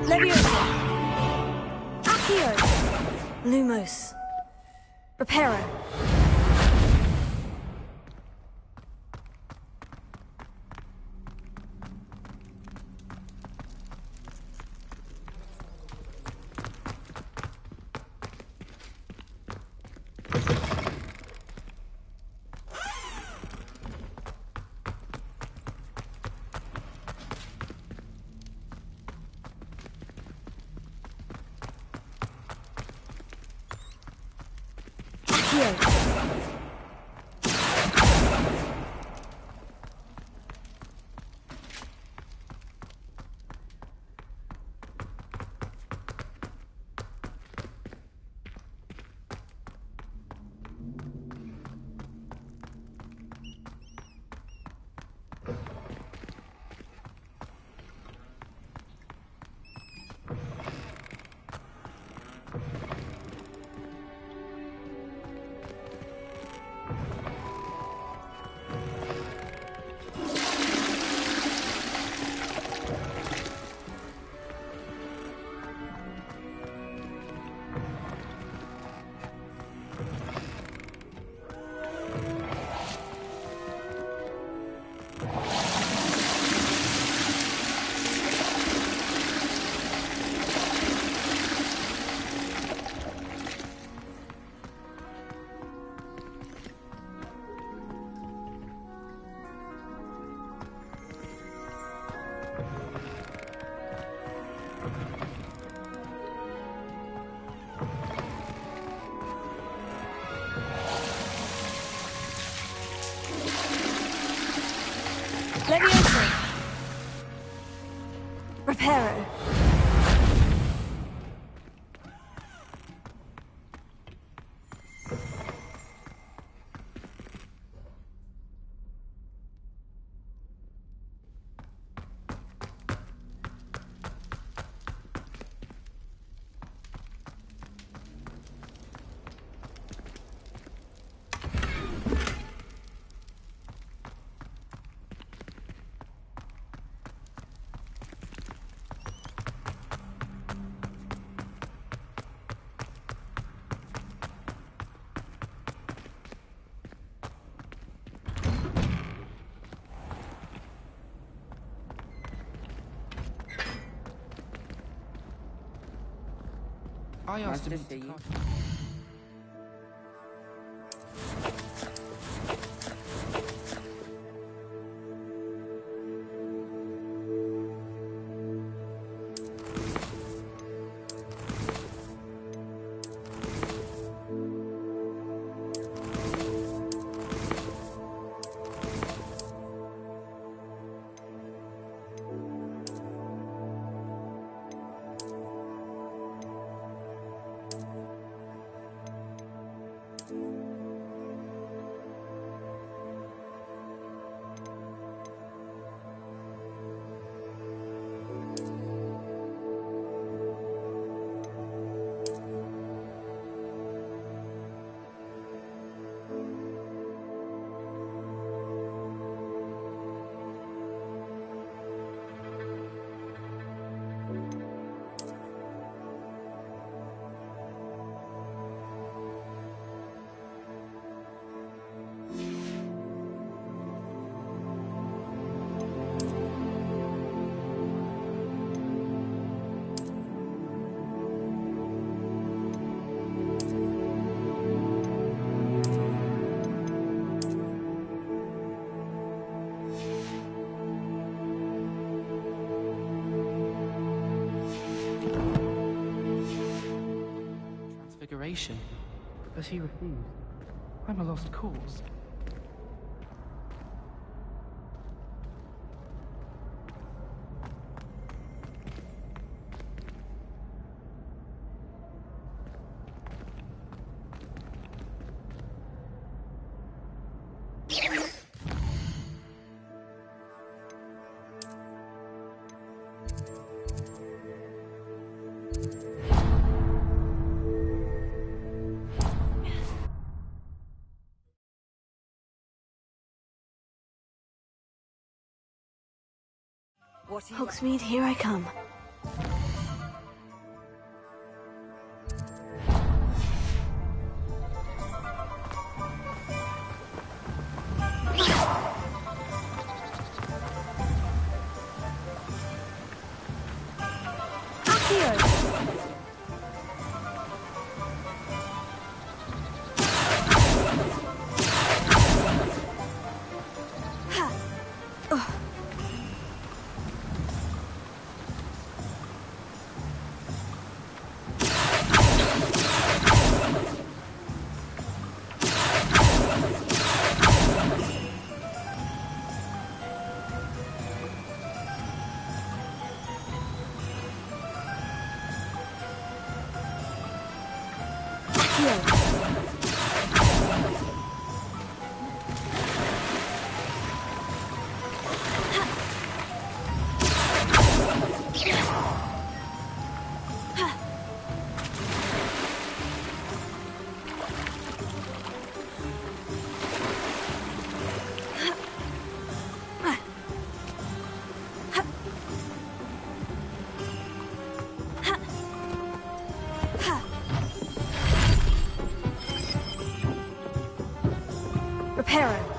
Leviosa. Accio. Lumos. Reparo. Leviosa. Reparo. I asked him see you. transfiguration, but he refused. I'm a lost cause. Hogsmeade, here I come. Reparo.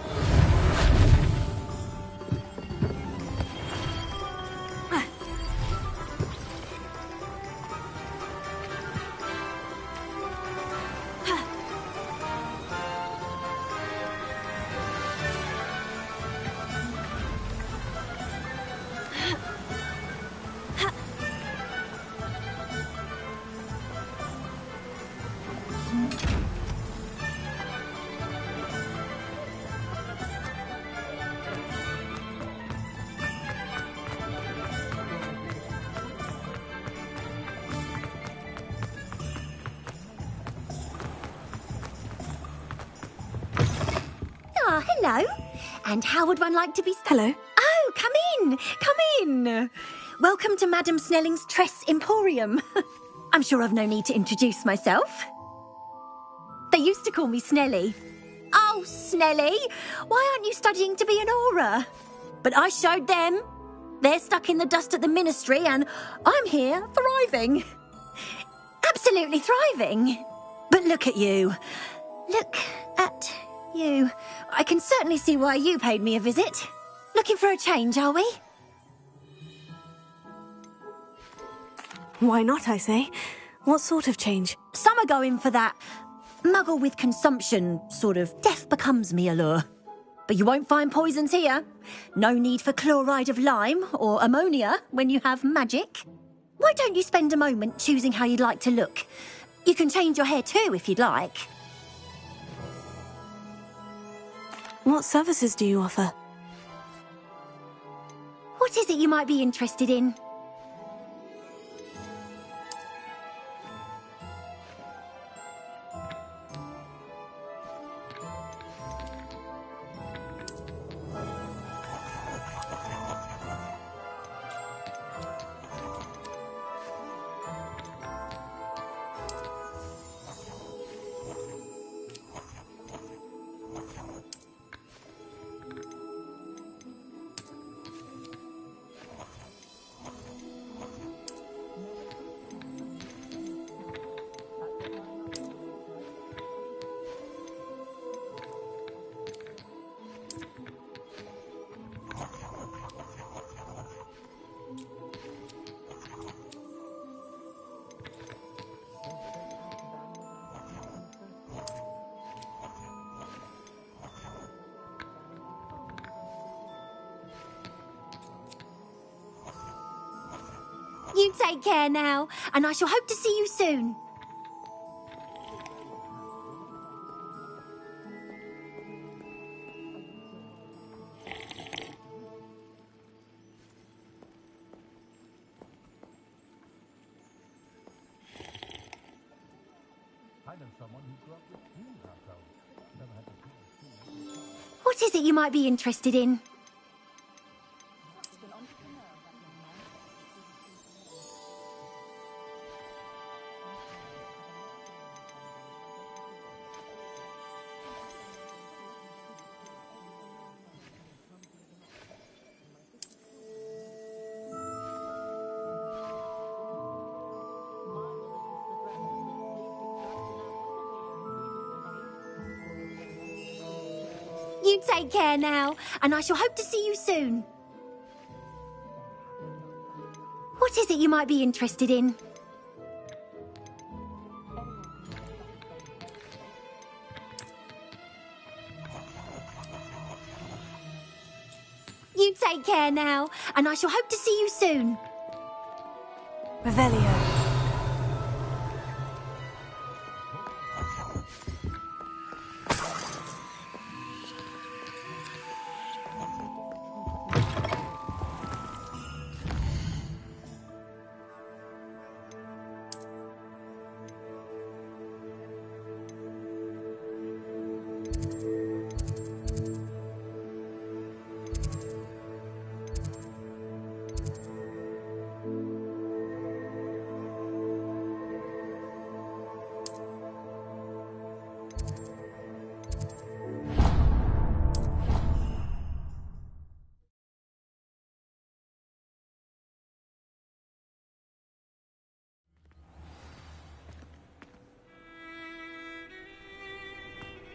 Hello. And how would one like to be... Hello. Oh, come in. Come in. Welcome to Madame Snelling's Tress Emporium. I'm sure I've no need to introduce myself. They used to call me Snelly. Oh, Snelly, why aren't you studying to be an aura? But I showed them. They're stuck in the dust at the ministry and I'm here thriving. Absolutely thriving. But look at you. Look at you. I can certainly see why you paid me a visit. Looking for a change, are we? Why not, I say? What sort of change? Some are going for that muggle with consumption, sort of death becomes me allure. But you won't find poisons here. No need for chloride of lime or ammonia when you have magic. Why don't you spend a moment choosing how you'd like to look? You can change your hair too if you'd like. What services do you offer? What is it you might be interested in? You take care now, and I shall hope to see you soon. I know someone who grew up with two households. Never had to choose. What is it you might be interested in? You take care now, and I shall hope to see you soon. What is it you might be interested in? You take care now, and I shall hope to see you soon. Revelio.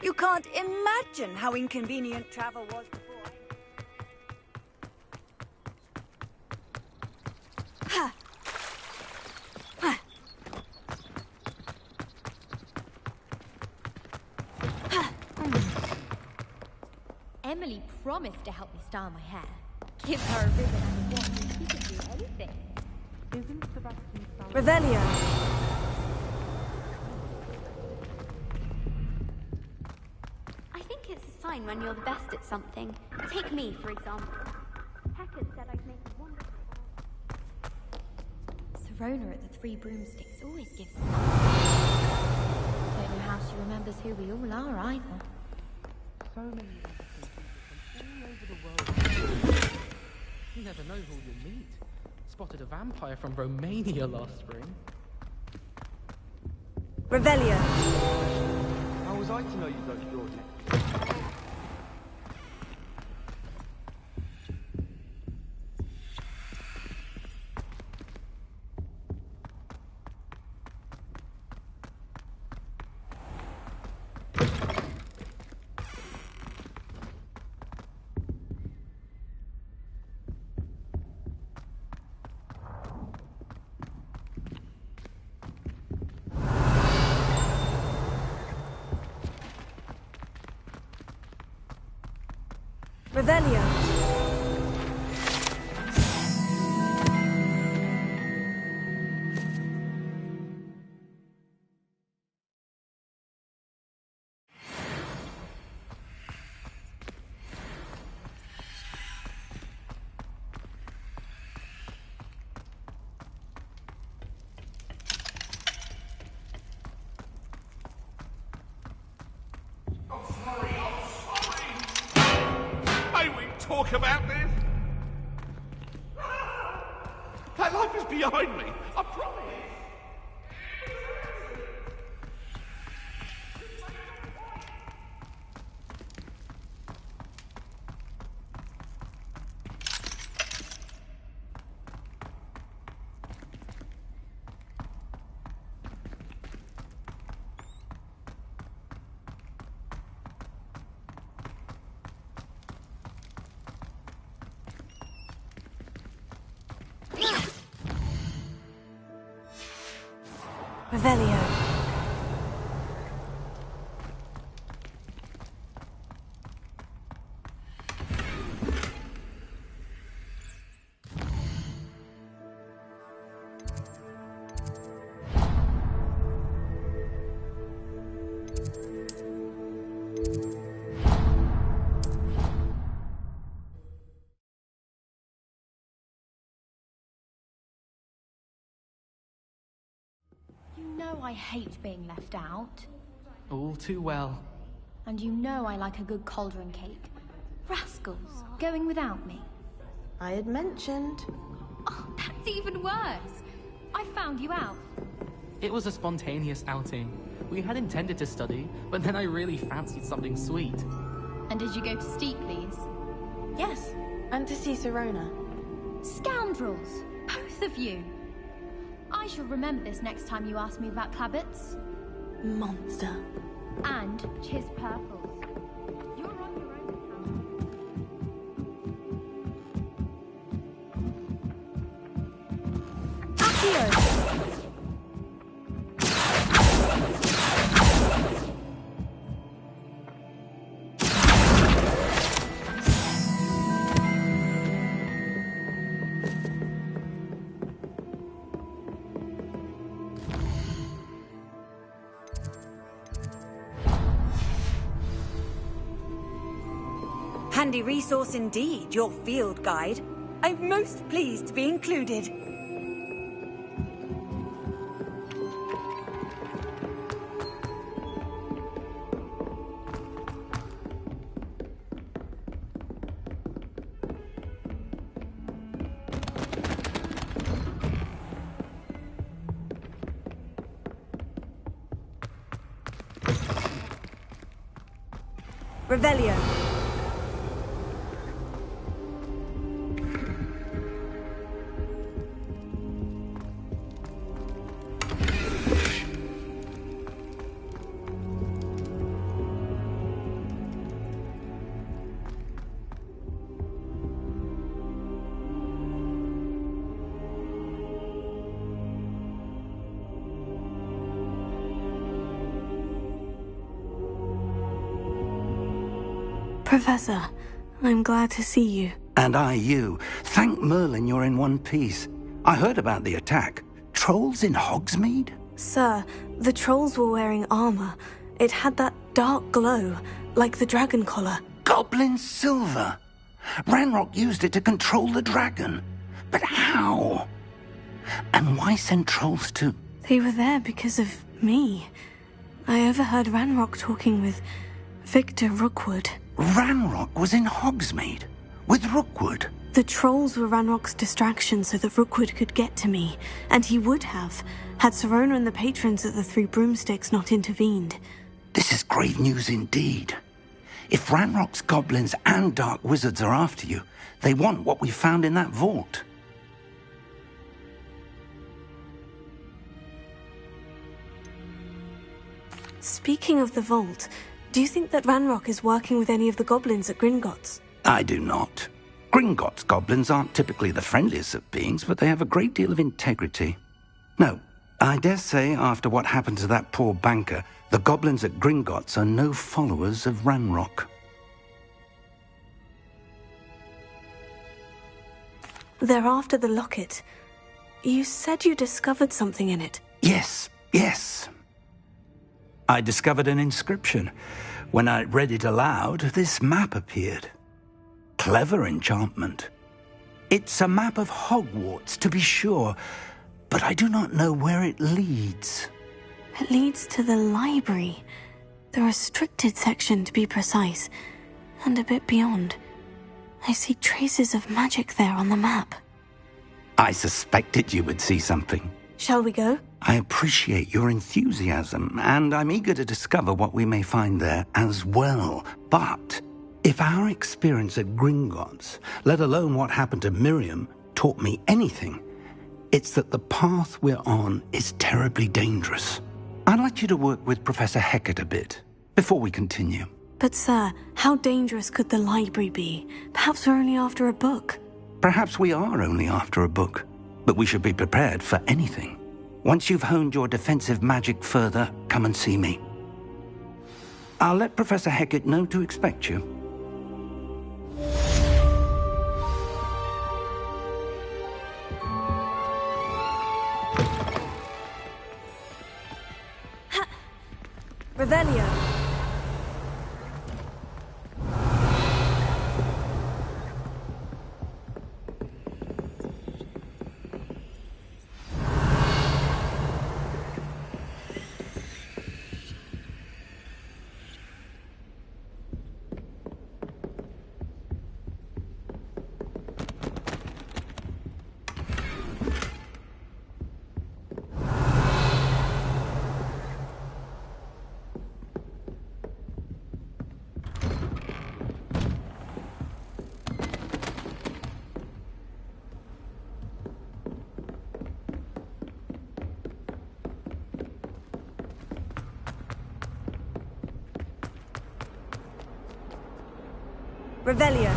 You can't imagine how inconvenient travel was before Emily promised to help me style my hair. Give her a ribbon and a watch and she can do anything. Isn't Sebastian style? Revelio. I think it's a sign when you're the best at something. Take me, for example. Hackett said I'd make a wonderful Serona at the Three Broomsticks always gives something. Don't know how she remembers who we all are either. So many all over the world. You never know who you'll meet. Spotted a vampire from Romania last spring. Revelio. How was I to know you don't draw next? Revelio. Talk about this? That life is behind me, I promise. Revelio. You know know I hate being left out. All too well. And you know I like a good cauldron cake. Rascals, going without me. I had mentioned. Oh, that's even worse. I found you out. It was a spontaneous outing. We had intended to study, but then I really fancied something sweet. And did you go to Steepley's? Yes, and to see Serona. Scoundrels, both of you. I shall remember this next time you ask me about Clabbits. Monster. And Chiz Purples. You're on your own account. Accio! Handy resource indeed, your field guide. I'm most pleased to be included. Revelio. Professor, I'm glad to see you. And I you. Thank Merlin you're in one piece. I heard about the attack. Trolls in Hogsmeade? Sir, the trolls were wearing armor. It had that dark glow, like the dragon collar. Goblin silver! Ranrock used it to control the dragon. But how? And why send trolls to... They were there because of me. I overheard Ranrock talking with Victor Rookwood. Ranrock was in Hogsmeade? With Rookwood? The trolls were Ranrock's distraction so that Rookwood could get to me. And he would have, had Serona and the patrons at the Three Broomsticks not intervened. This is grave news indeed. If Ranrock's goblins and dark wizards are after you, they want what we found in that vault. Speaking of the vault, do you think that Ranrock is working with any of the goblins at Gringotts? I do not. Gringotts goblins aren't typically the friendliest of beings, but they have a great deal of integrity. No, I dare say after what happened to that poor banker, the goblins at Gringotts are no followers of Ranrock. They're after the locket. You said you discovered something in it. Yes. I discovered an inscription. When I read it aloud, this map appeared. Clever enchantment. It's a map of Hogwarts, to be sure, but I do not know where it leads. It leads to the library. The restricted section, to be precise, and a bit beyond. I see traces of magic there on the map. I suspected you would see something. Shall we go? I appreciate your enthusiasm, and I'm eager to discover what we may find there as well. But if our experience at Gringotts, let alone what happened to Miriam, taught me anything, it's that the path we're on is terribly dangerous. I'd like you to work with Professor Hecat a bit before we continue. But sir, how dangerous could the library be? Perhaps we're only after a book. Perhaps we are only after a book, but we should be prepared for anything. Once you've honed your defensive magic further, come and see me. I'll let Professor Hecat know to expect you. Revelio. Revelio.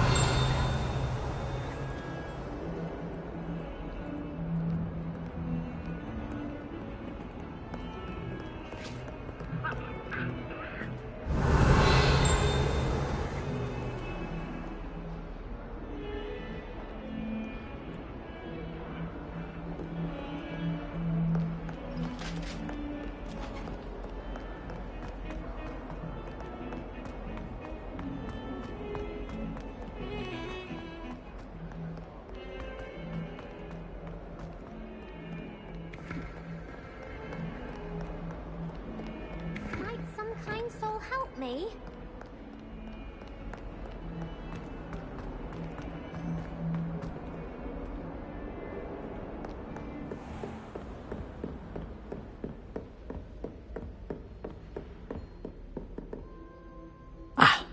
Might some kind soul help me?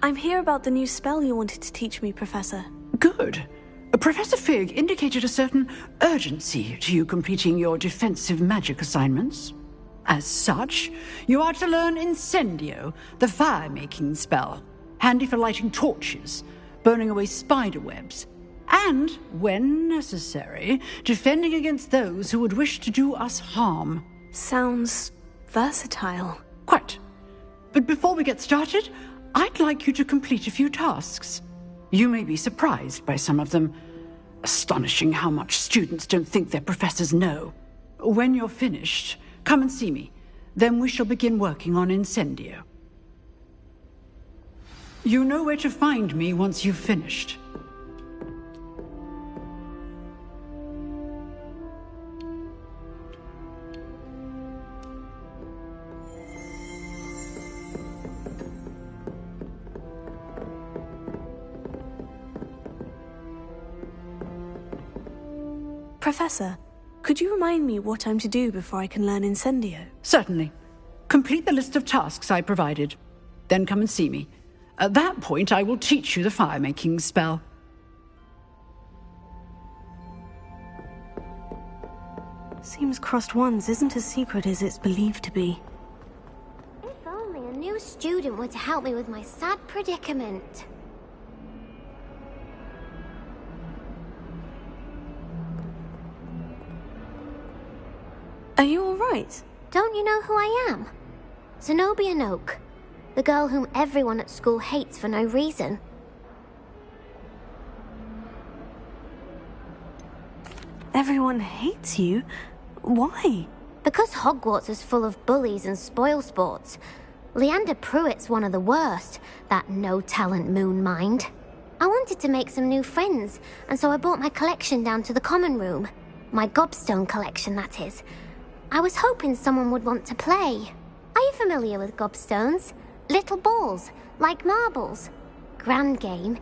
I'm here about the new spell you wanted to teach me, Professor. Good. Professor Fig indicated a certain urgency to you completing your defensive magic assignments. As such, you are to learn Incendio, the fire-making spell, handy for lighting torches, burning away spider webs, and, when necessary, defending against those who would wish to do us harm. Sounds versatile. Quite. But before we get started, I'd like you to complete a few tasks. You may be surprised by some of them. Astonishing how much students don't think their professors know. When you're finished, come and see me. Then we shall begin working on Incendio. You know where to find me once you've finished. Professor, could you remind me what I'm to do before I can learn Incendio? Certainly. Complete the list of tasks I provided. Then come and see me. At that point, I will teach you the fire-making spell. Seems crossed ones isn't as secret as it's believed to be. If only a new student were to help me with my sad predicament. Are you all right? Don't you know who I am? Zenobia Noak, the girl whom everyone at school hates for no reason. Everyone hates you? Why? Because Hogwarts is full of bullies and spoilsports. Leander Pruitt's one of the worst, that no-talent moon mind. I wanted to make some new friends, and so I brought my collection down to the common room. My gobstone collection, that is. I was hoping someone would want to play. Are you familiar with gobstones? Little balls, like marbles. Grand game.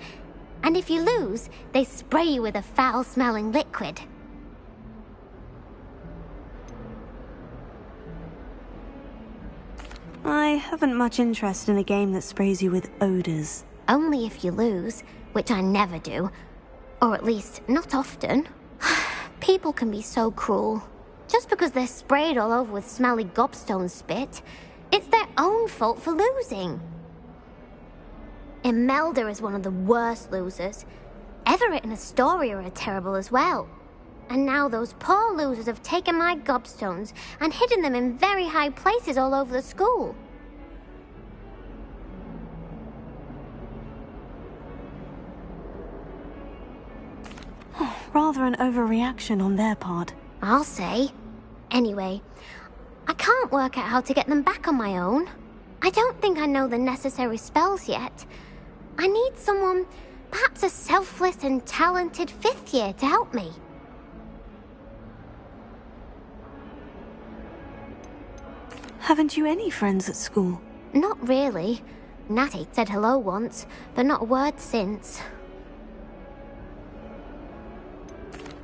And if you lose, they spray you with a foul-smelling liquid. I haven't much interest in a game that sprays you with odors. Only if you lose, which I never do. Or at least, not often. People can be so cruel. Just because they're sprayed all over with smelly gobstone spit, it's their own fault for losing. Imelda is one of the worst losers. Everett and Astoria are terrible as well. And now those poor losers have taken my gobstones and hidden them in very high places all over the school. Rather an overreaction on their part. I'll say. Anyway, I can't work out how to get them back on my own. I don't think I know the necessary spells yet. I need someone, perhaps a selfless and talented 5th year to help me. Haven't you any friends at school? Not really. Natty said hello once, but not a word since.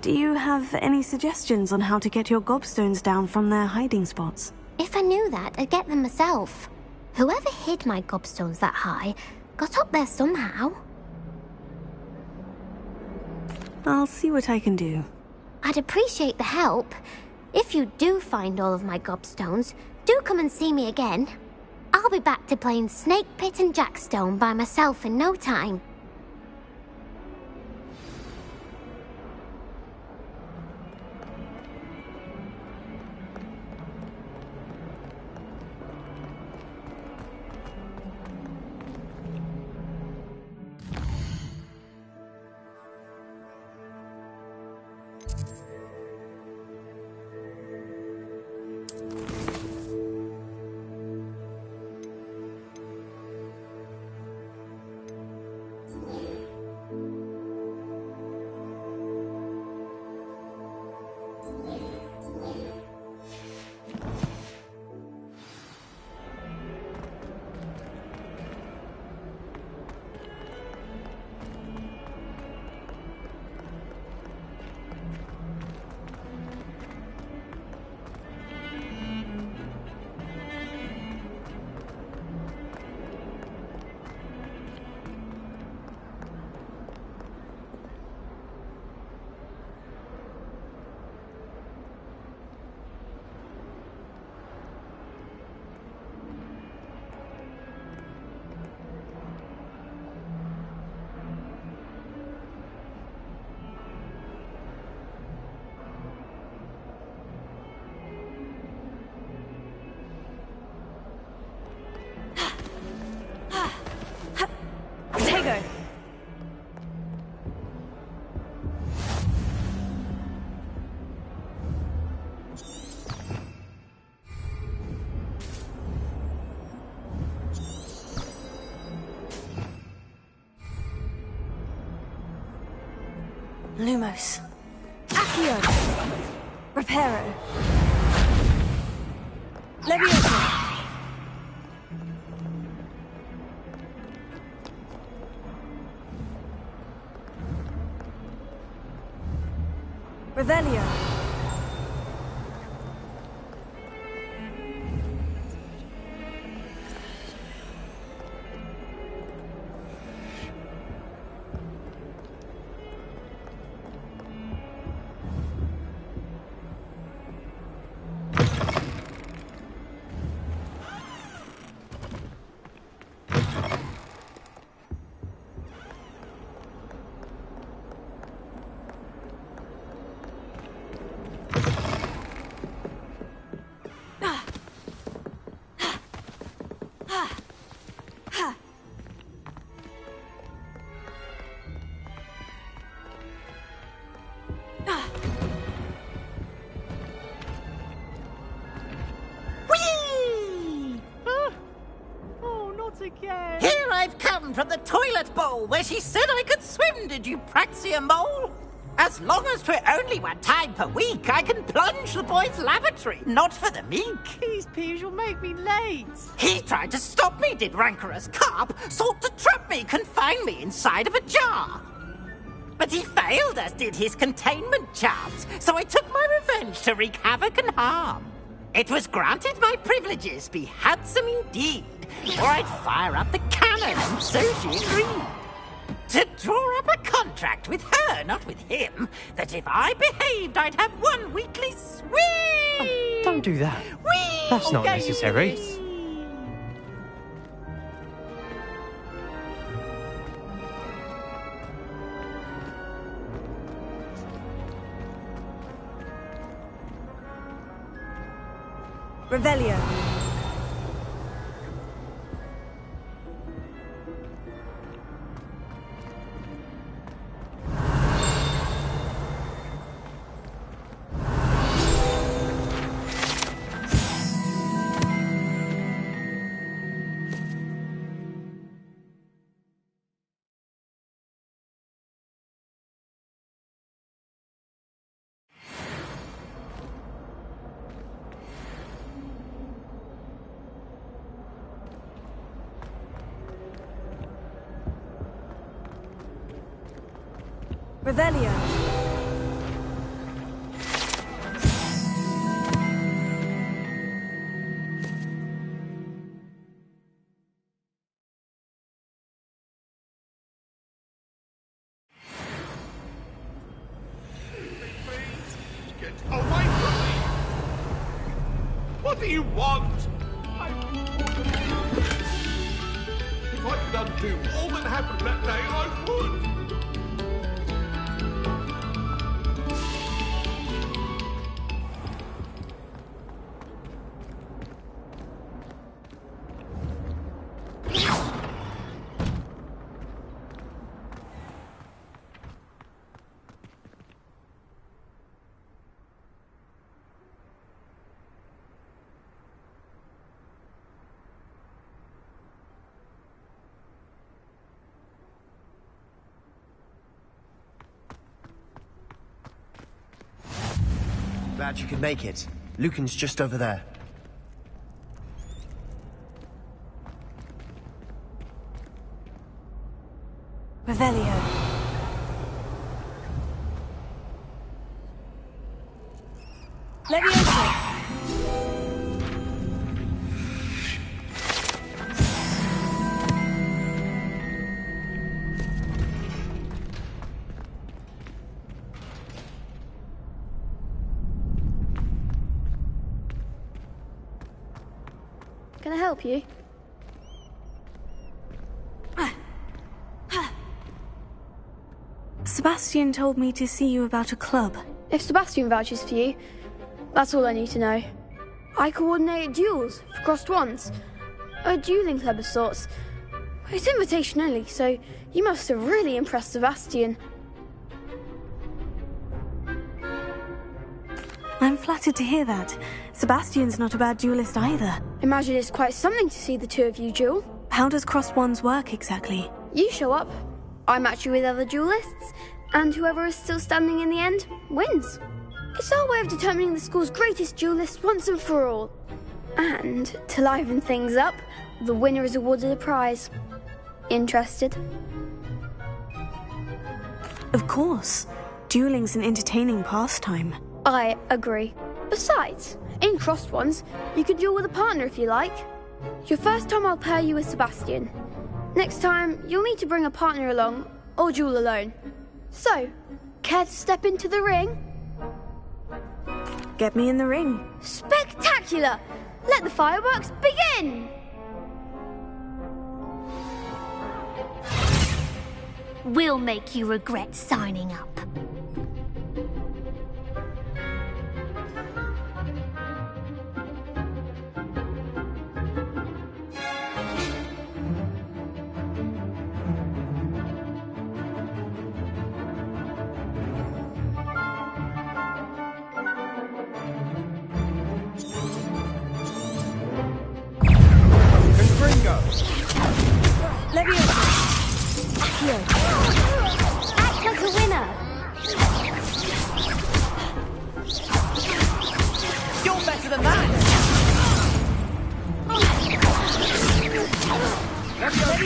Do you have any suggestions on how to get your gobstones down from their hiding spots? If I knew that, I'd get them myself. Whoever hid my gobstones that high got up there somehow. I'll see what I can do. I'd appreciate the help. If you do find all of my gobstones, do come and see me again. I'll be back to playing Snake Pit and Jackstone by myself in no time. Lumos. Accio. Reparo. Levioso. Revelio. Here I've come from the toilet bowl where she said I could swim, did you praxia mole? As long as 'twere only one time per week, I can plunge the boy's lavatory, not for the meek. Please, Peeves, you'll make me late. He tried to stop me, did rancorous carp, sought to trap me, confine me inside of a jar. But he failed, as did his containment charms, so I took my revenge to wreak havoc and harm. It was granted my privileges be handsome indeed, or I'd fire up the cannon, and so she agreed. To draw up a contract with her, not with him, that if I behaved, I'd have one weekly swim. Oh, don't do that. Whee! That's not necessary. Revelio. Revelio. Get away from me! What do you want? If I could undo all that happened that day, I would! Glad you could make it. Lucan's just over there. Revelio. Levioso. Can I help you? Sebastian told me to see you about a club. If Sebastian vouches for you, that's all I need to know. I coordinate duels for crossed wands. A dueling club of sorts. It's invitation only, so you must have really impressed Sebastian. I'm flattered to hear that. Sebastian's not a bad duelist either. Imagine it's quite something to see the two of you duel. How does crossed wands work exactly? You show up, I match you with other duelists, And whoever is still standing in the end wins. It's our way of determining the school's greatest duelist once and for all. And to liven things up, the winner is awarded a prize. Interested? Of course. Dueling's an entertaining pastime. I agree. Besides, in Crossed Ones, you can duel with a partner if you like. Your first time I'll pair you with Sebastian. Next time, you'll need to bring a partner along, or duel alone. So, care to step into the ring? Get me in the ring. Spectacular! Let the fireworks begin! We'll make you regret signing up. Let me over. Here. Act like a winner. You're better than that! Let me over.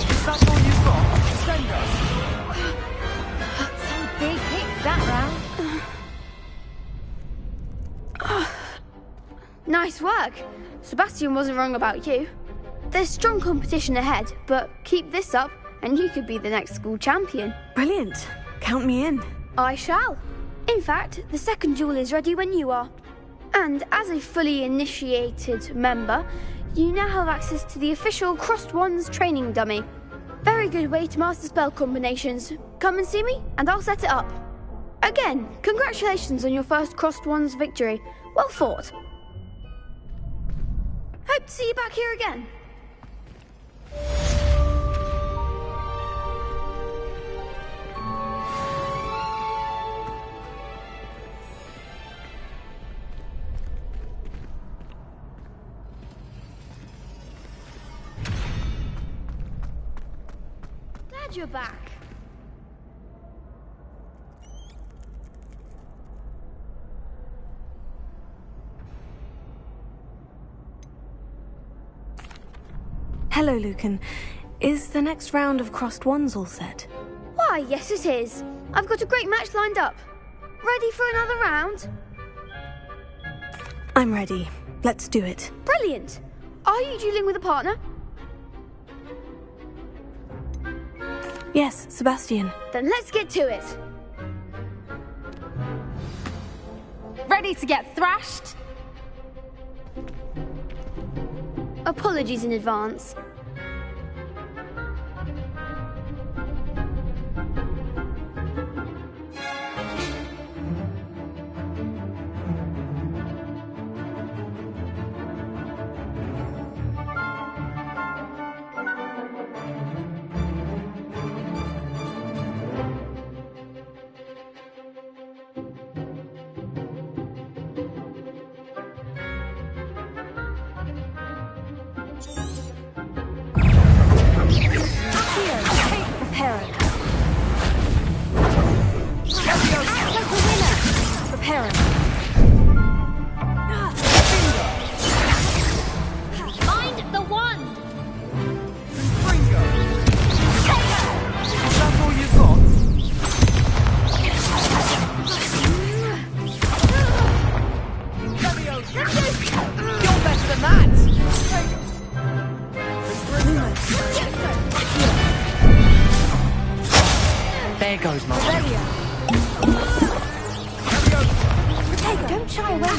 Is that all you've got? Send us! Some big hits that round. Nice work. Sebastian wasn't wrong about you. There's strong competition ahead, but keep this up and you could be the next school champion. Brilliant. Count me in. I shall. In fact, the second duel is ready when you are. And as a fully initiated member, you now have access to the official Crossed Ones training dummy. Very good way to master spell combinations. Come and see me and I'll set it up. Again, congratulations on your first Crossed Ones victory. Well fought. Hope to see you back here again. Glad you're back. Hello, Lucan. Is the next round of Crossed Ones all set? Why, yes it is. I've got a great match lined up. Ready for another round? I'm ready. Let's do it. Brilliant. Are you dueling with a partner? Yes, Sebastian. Then let's get to it. Ready to get thrashed? Apologies in advance. There goes my Don't shy away now.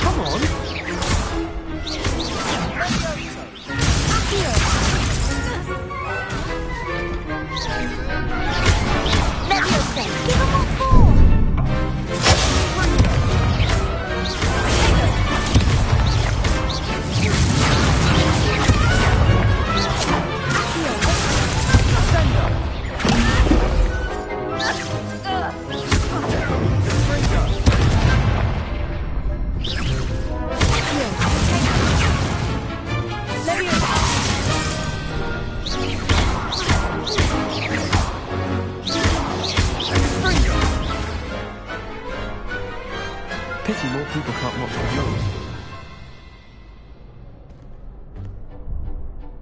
Come on. Pity more people can't watch the duels.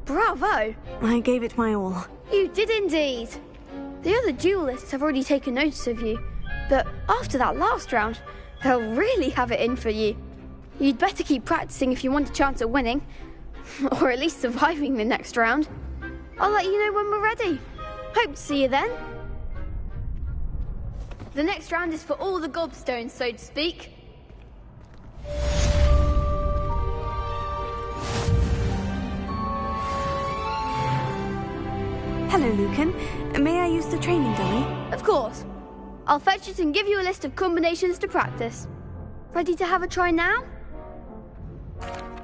Bravo! I gave it my all. You did indeed. The other duelists have already taken notice of you, but after that last round, they'll really have it in for you. You'd better keep practicing if you want a chance at winning, or at least surviving the next round. I'll let you know when we're ready. Hope to see you then. The next round is for all the gobstones, so to speak. Hello, Lucan. May I use the training dummy? Of course. I'll fetch it and give you a list of combinations to practice. Ready to have a try now?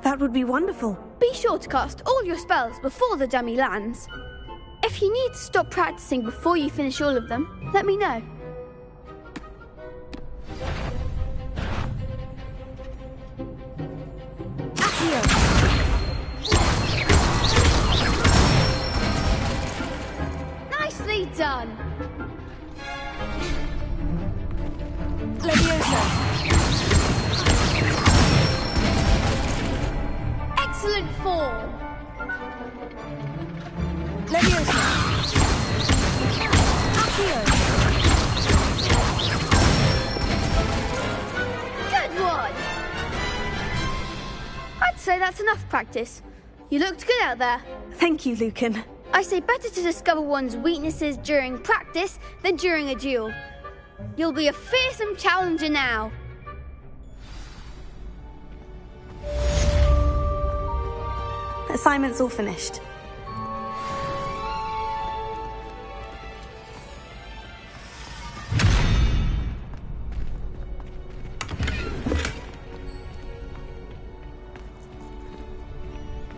That would be wonderful. Be sure to cast all your spells before the dummy lands. If you need to stop practicing before you finish all of them, let me know. Nicely done! Leviosa! Excellent form! Leviosa! Accio! Good one! I'd say that's enough practice. You looked good out there. Thank you, Lucan. I say better to discover one's weaknesses during practice than during a duel. You'll be a fearsome challenger now. Assignment's all finished.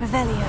Revelio.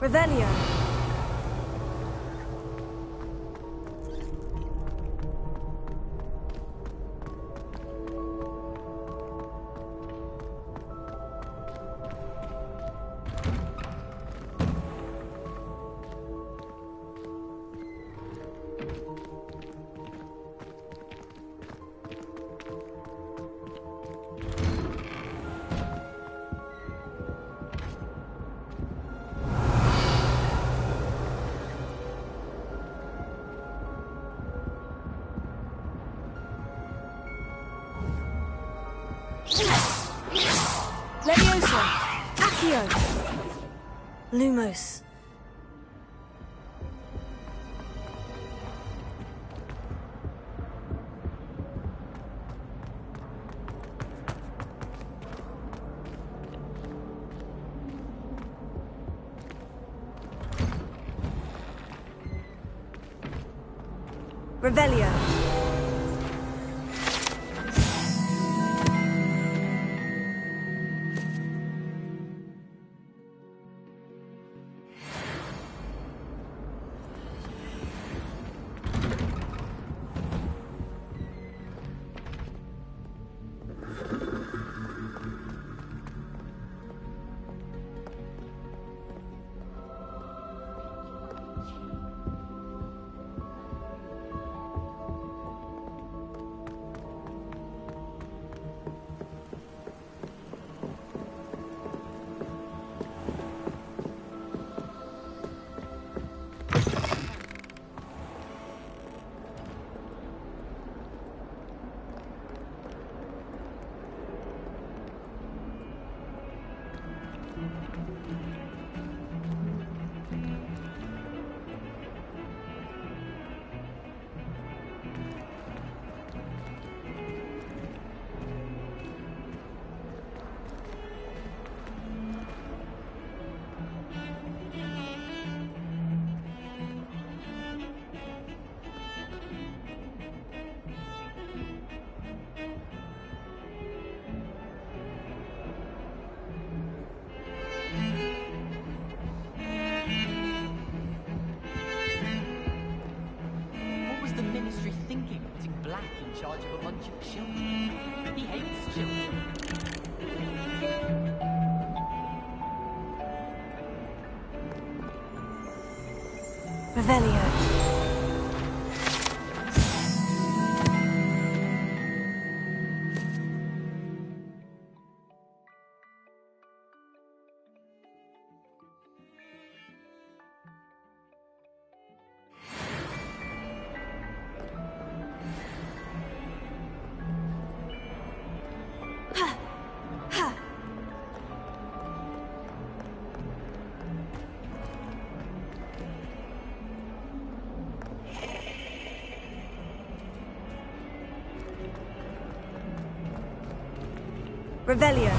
Revelio. Leviosa! Accio! Lumos. Revelio. What was the Ministry thinking, putting Black in charge of a bunch of children? He hates children. Revelio. Revelio.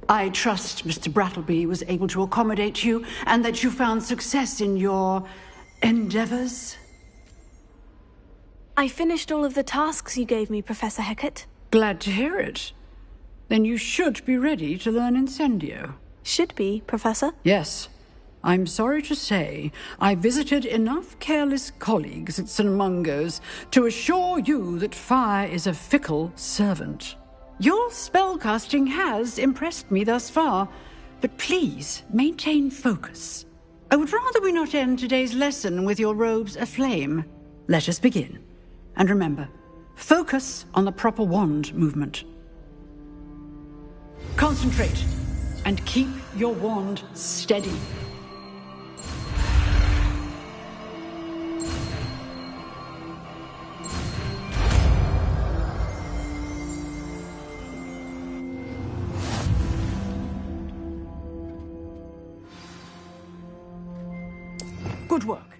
I trust Mr. Brattleby was able to accommodate you and that you found success in your endeavors. I finished all of the tasks you gave me, Professor Hecat. Glad to hear it. Then you should be ready to learn Incendio. Should be, Professor? Yes. I'm sorry to say, I visited enough careless colleagues at St. Mungo's to assure you that fire is a fickle servant. Your spellcasting has impressed me thus far, but please maintain focus. I would rather we not end today's lesson with your robes aflame. Let us begin. And remember, focus on the proper wand movement. Concentrate and keep your wand steady. Good work.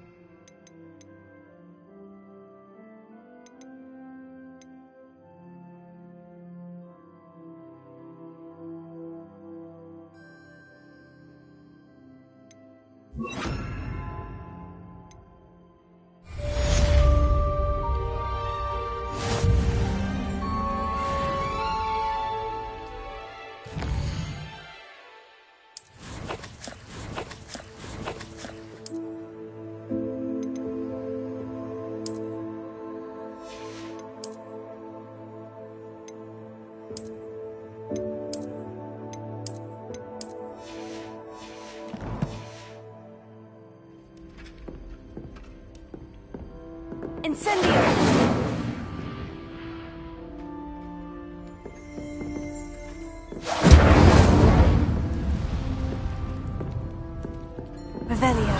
Incendio! Revelio.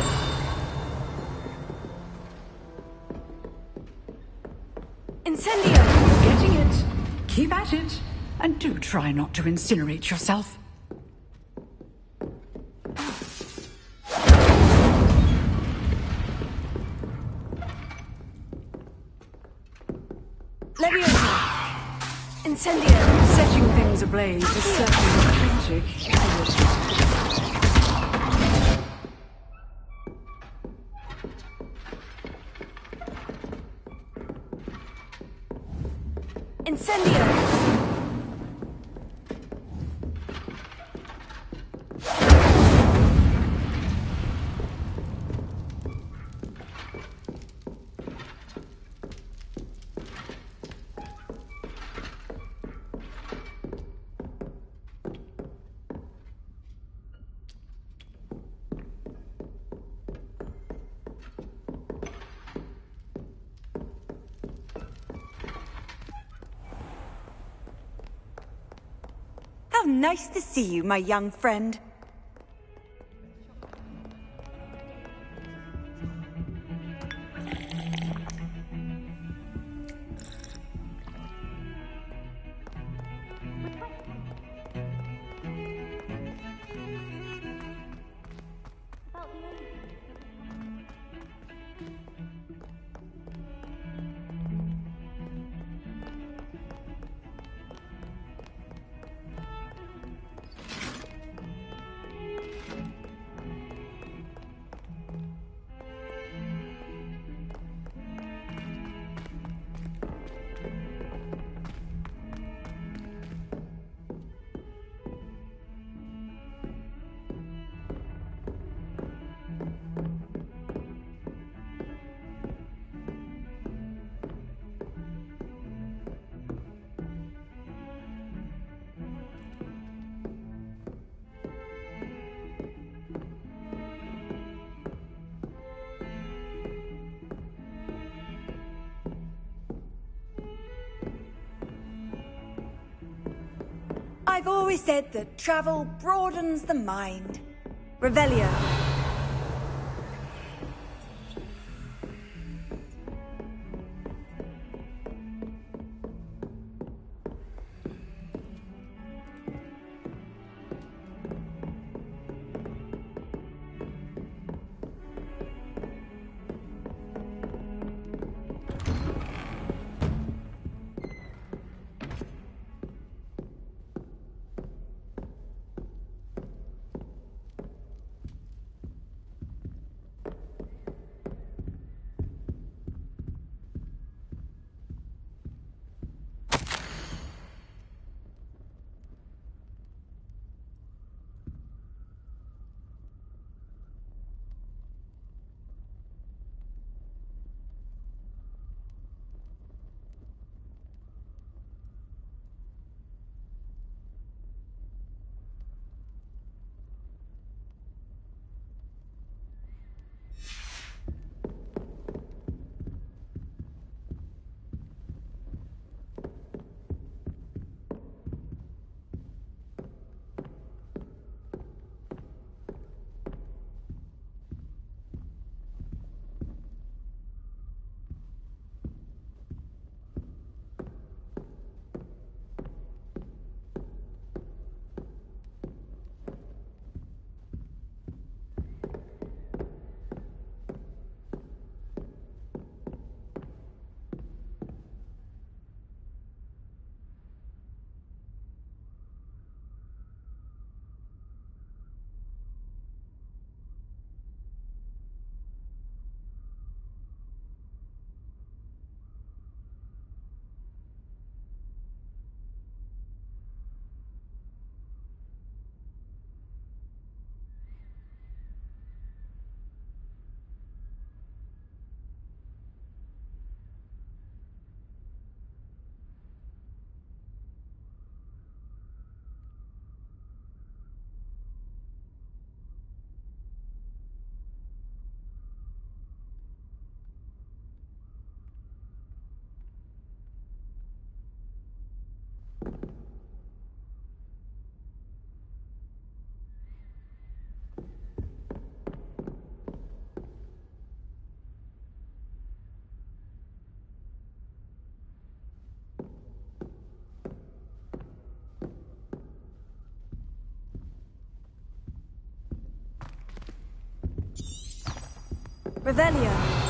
Incendio! Getting it. Keep at it. And do try not to incinerate yourself. Leviosa! Incendio! Setting things ablaze is certainly tragic. Incendio! How nice to see you, my young friend. I've always said that travel broadens the mind. Revelio. Revelio.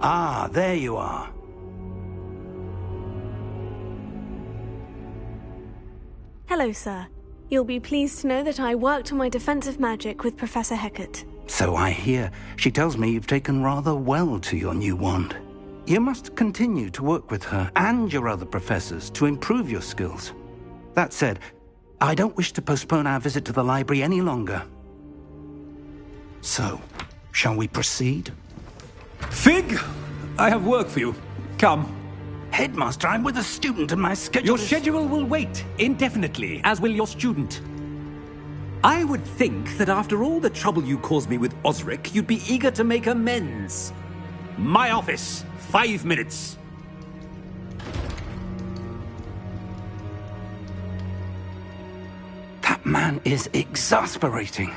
Ah, there you are. Hello, sir. You'll be pleased to know that I worked on my defensive magic with Professor Hecat. So I hear. She tells me you've taken rather well to your new wand. You must continue to work with her and your other professors to improve your skills. That said, I don't wish to postpone our visit to the library any longer. So, shall we proceed? Fig! I have work for you. Come. Headmaster, I'm with a student and my schedule Your schedule will wait indefinitely, as will your student. I would think that after all the trouble you caused me with Osric, you'd be eager to make amends. My office, 5 minutes. That man is exasperating.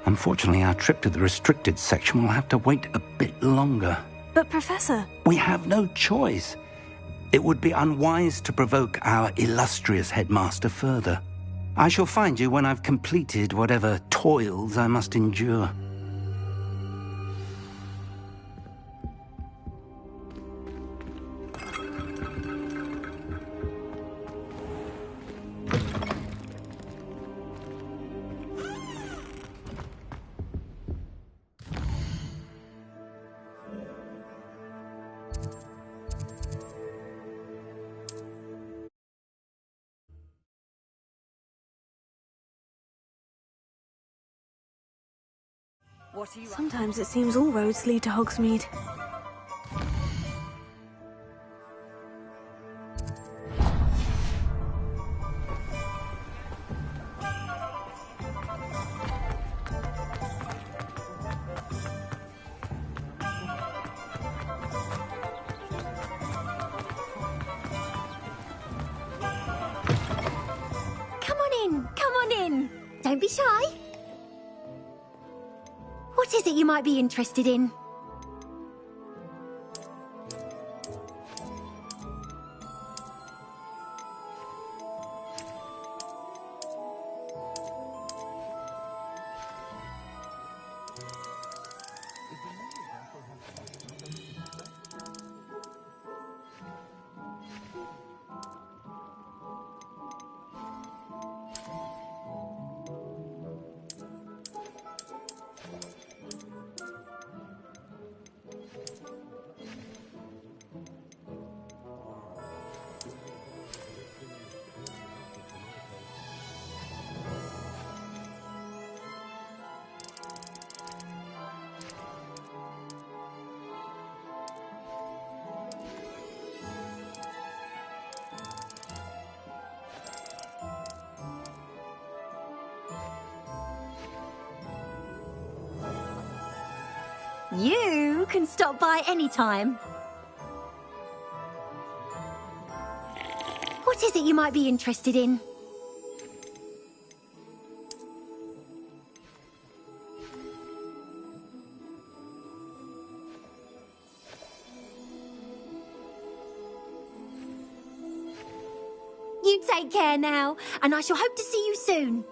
Unfortunately, our trip to the restricted section will have to wait a bit longer. But, Professor... We have no choice. It would be unwise to provoke our illustrious headmaster further. I shall find you when I've completed whatever toils I must endure. Sometimes it seems all roads lead to Hogsmeade. Come on in. Don't be shy. What is it you might be interested in? You can stop by any time. What is it you might be interested in? You take care now, and I shall hope to see you soon.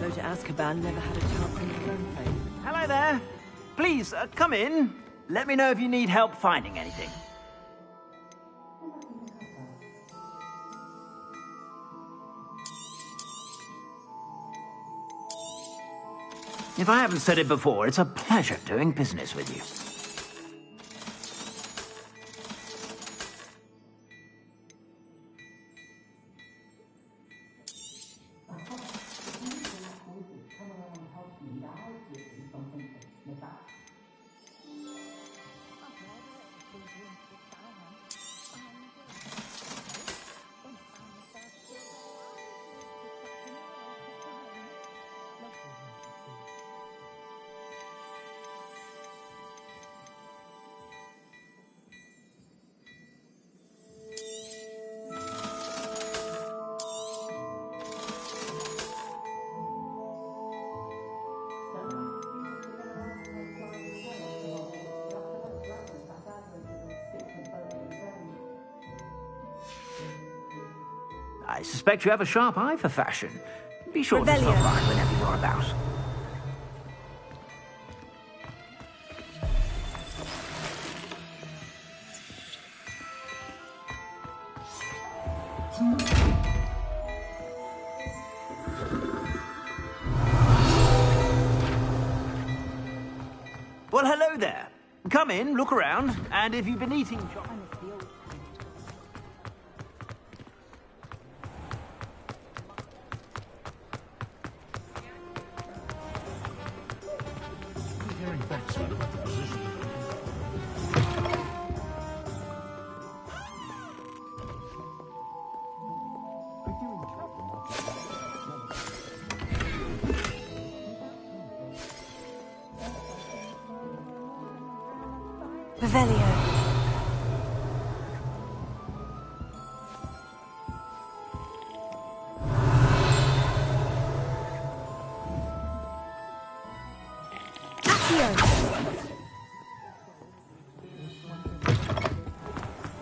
To Azkaban never had a chance in the throne play. Hello there. Please, come in. Let me know if you need help finding anything. If I haven't said it before, it's a pleasure doing business with you. I suspect you have a sharp eye for fashion. Be sure to stop by whenever you're about. Well, hello there. Come in, look around, and if you've been eating chocolate... Revelio.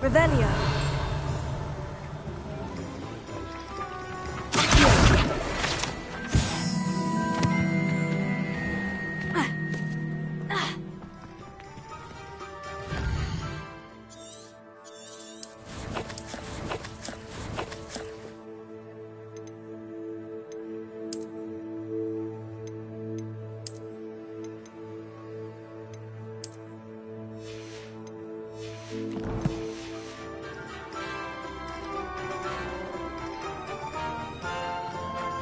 Revelio.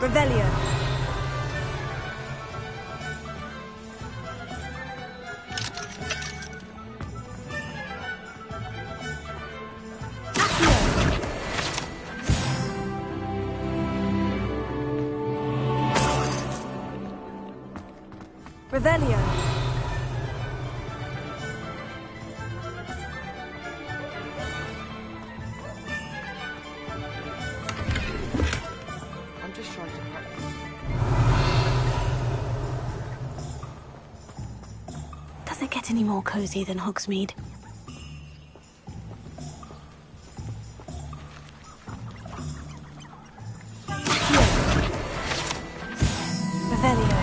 Revelio. Revelio. I'm just trying to practice. Does it get any more cozy than Hogsmeade? Revelio.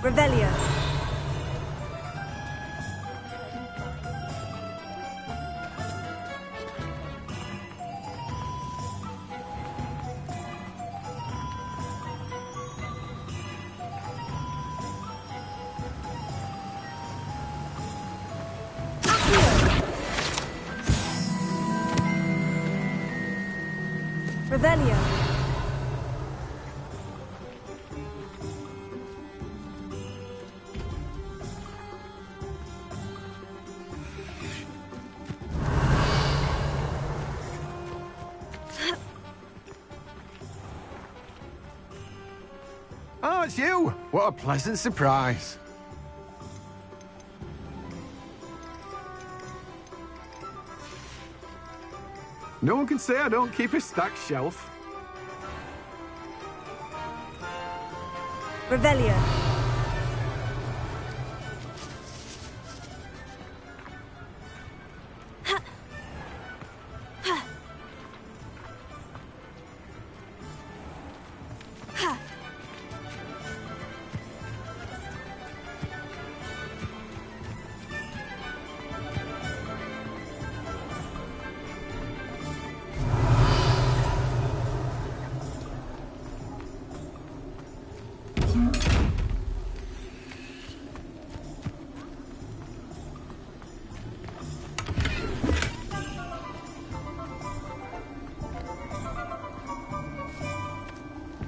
Revelio. Revelio. Oh, it's you! What a pleasant surprise. No one can say I don't keep a stacked shelf. Revelio.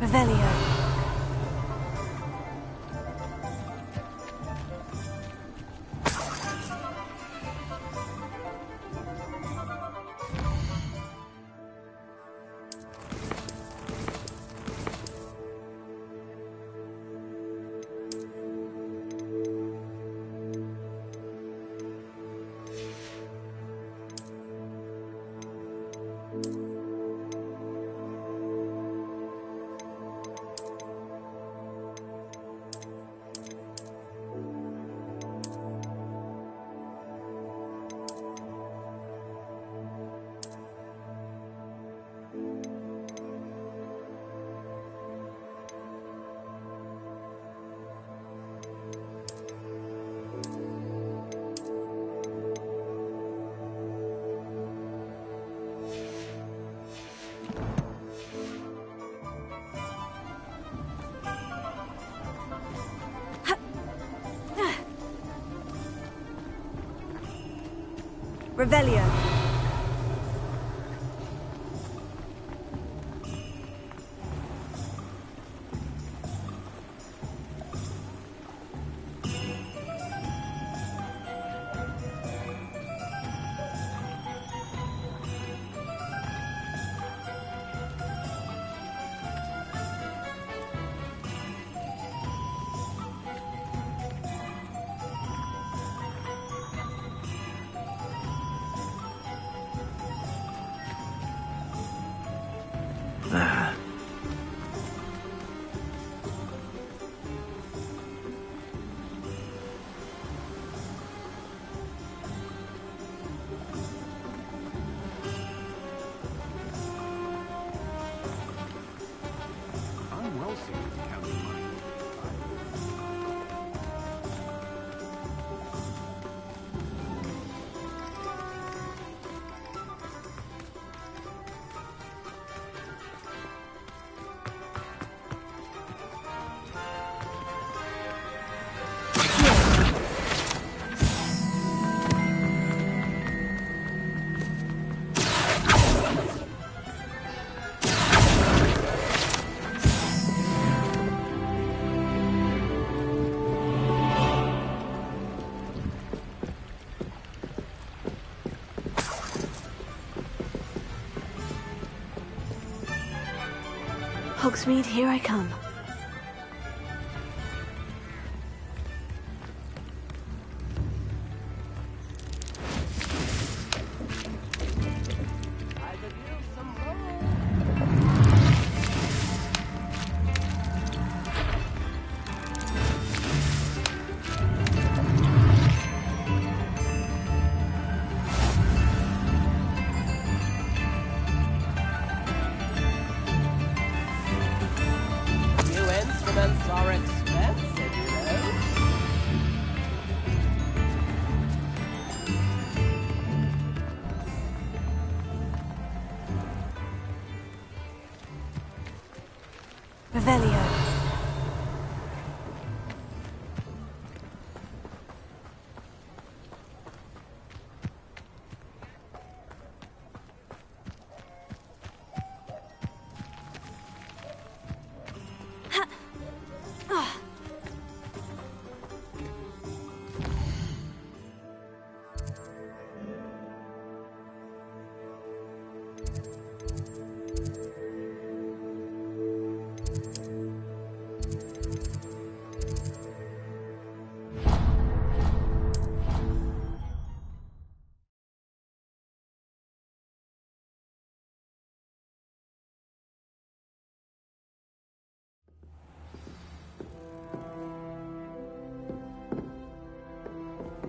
Revelio. Revelio. I'm well suited to counting money. Hogsmeade, here I come. Revelio.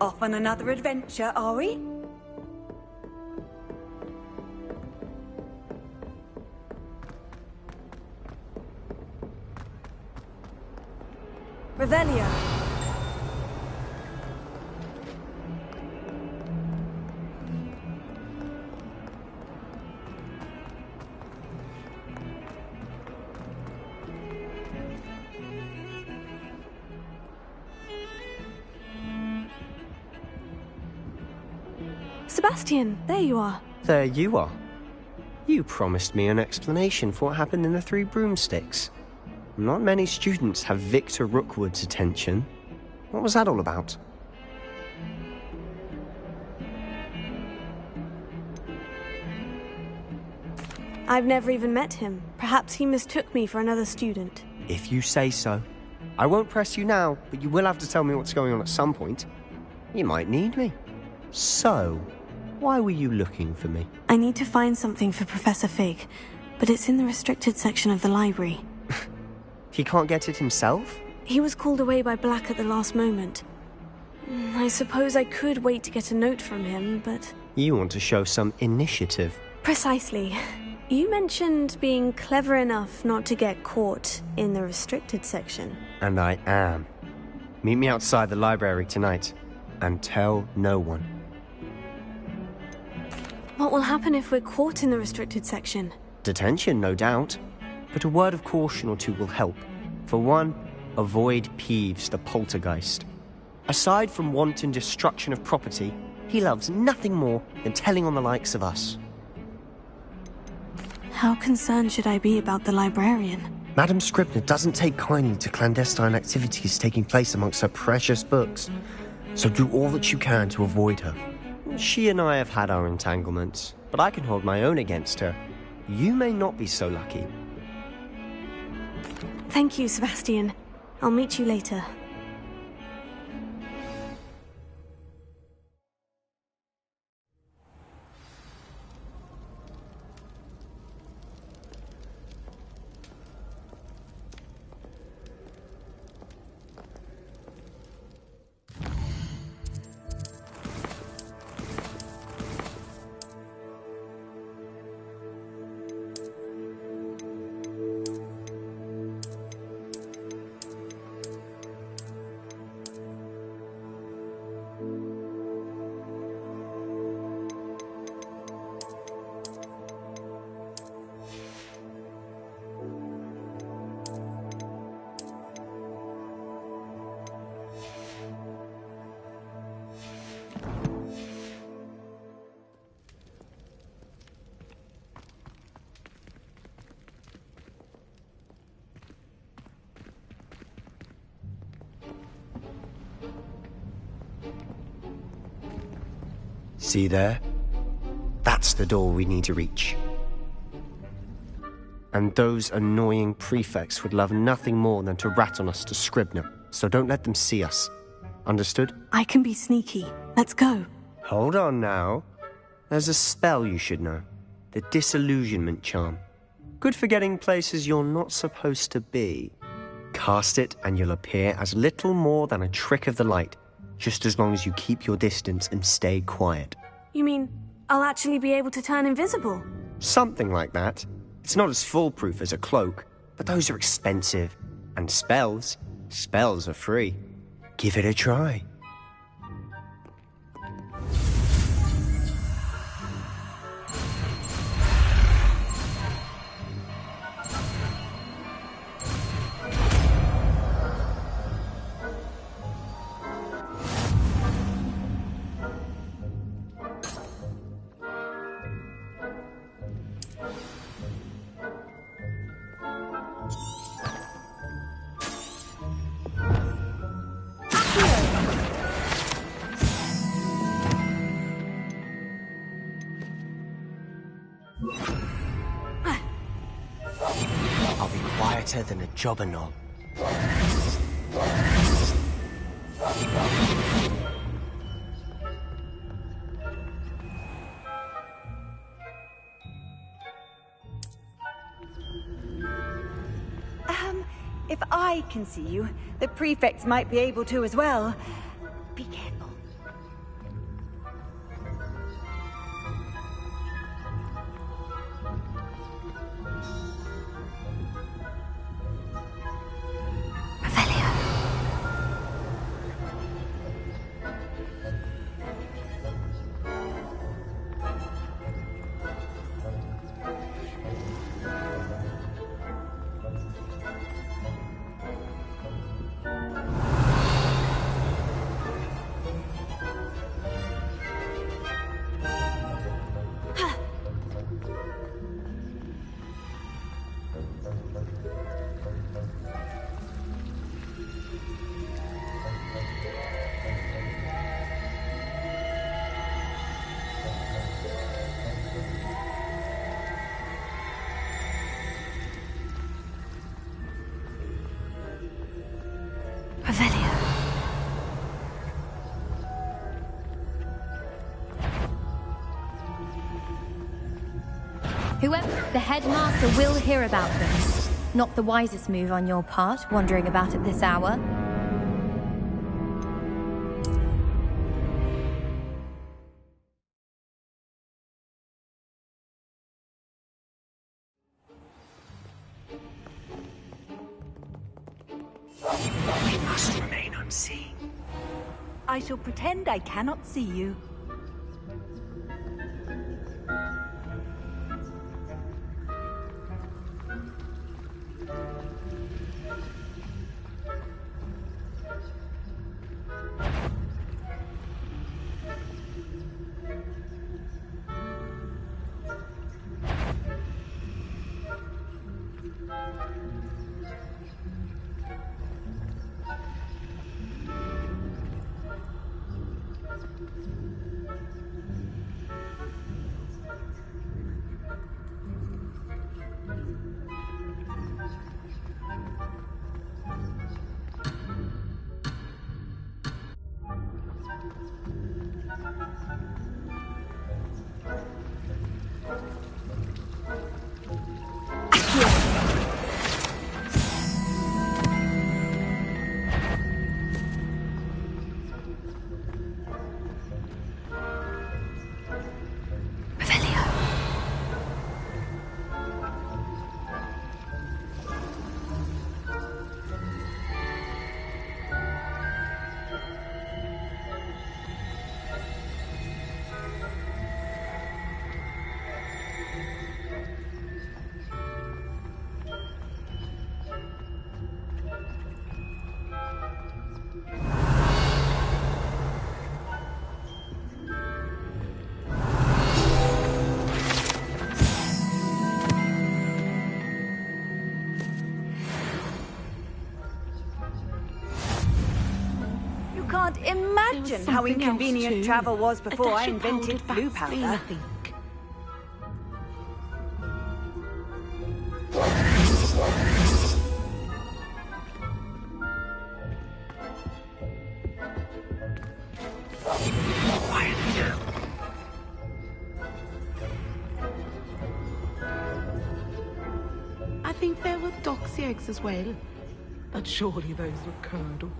Off on another adventure, are we? Revelio. Sebastian, there you are. There you are. You promised me an explanation for what happened in the Three Broomsticks. Not many students have Victor Rookwood's attention. What was that all about? I've never even met him. Perhaps he mistook me for another student. If you say so. I won't press you now, but you will have to tell me what's going on at some point. You might need me. So, why were you looking for me? I need to find something for Professor Fig, but it's in the restricted section of the library. He can't get it himself? He was called away by Black at the last moment. I suppose I could wait to get a note from him, but... You want to show some initiative. Precisely. You mentioned being clever enough not to get caught in the restricted section. And I am. Meet me outside the library tonight, and tell no one. What will happen if we're caught in the restricted section? Detention, no doubt. But a word of caution or two will help. For one, avoid Peeves the poltergeist. Aside from wanton destruction of property, He loves nothing more than telling on the likes of us. How concerned should I be about the librarian? Madame Scribner doesn't take kindly to clandestine activities taking place amongst her precious books, so do all that you can to avoid her. She and I have had our entanglements, but I can hold my own against her. You may not be so lucky. Thank you, Sebastian. I'll meet you later. See there? That's the door we need to reach. And those annoying prefects would love nothing more than to rat on us to Scribner, so don't let them see us. Understood? I can be sneaky. Let's go. Hold on now. There's a spell you should know. The disillusionment charm. Good for getting places you're not supposed to be. Cast it and you'll appear as little more than a trick of the light, just as long as you keep your distance and stay quiet. You mean I'll actually be able to turn invisible? Something like that. It's not as foolproof as a cloak, but those are expensive. And spells are free. Give it a try. I'll be quieter than a jobber knob. If I can see you, the prefects might be able to as well. Be careful. Whoever, the headmaster will hear about this. Not the wisest move on your part, wandering about at this hour. We must remain unseen. I shall pretend I cannot see you. Can't imagine how inconvenient travel was before I invented blue powder. I think there were doxy eggs as well, but surely those were curdle.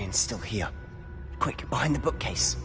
Still here. Quick, behind the bookcase.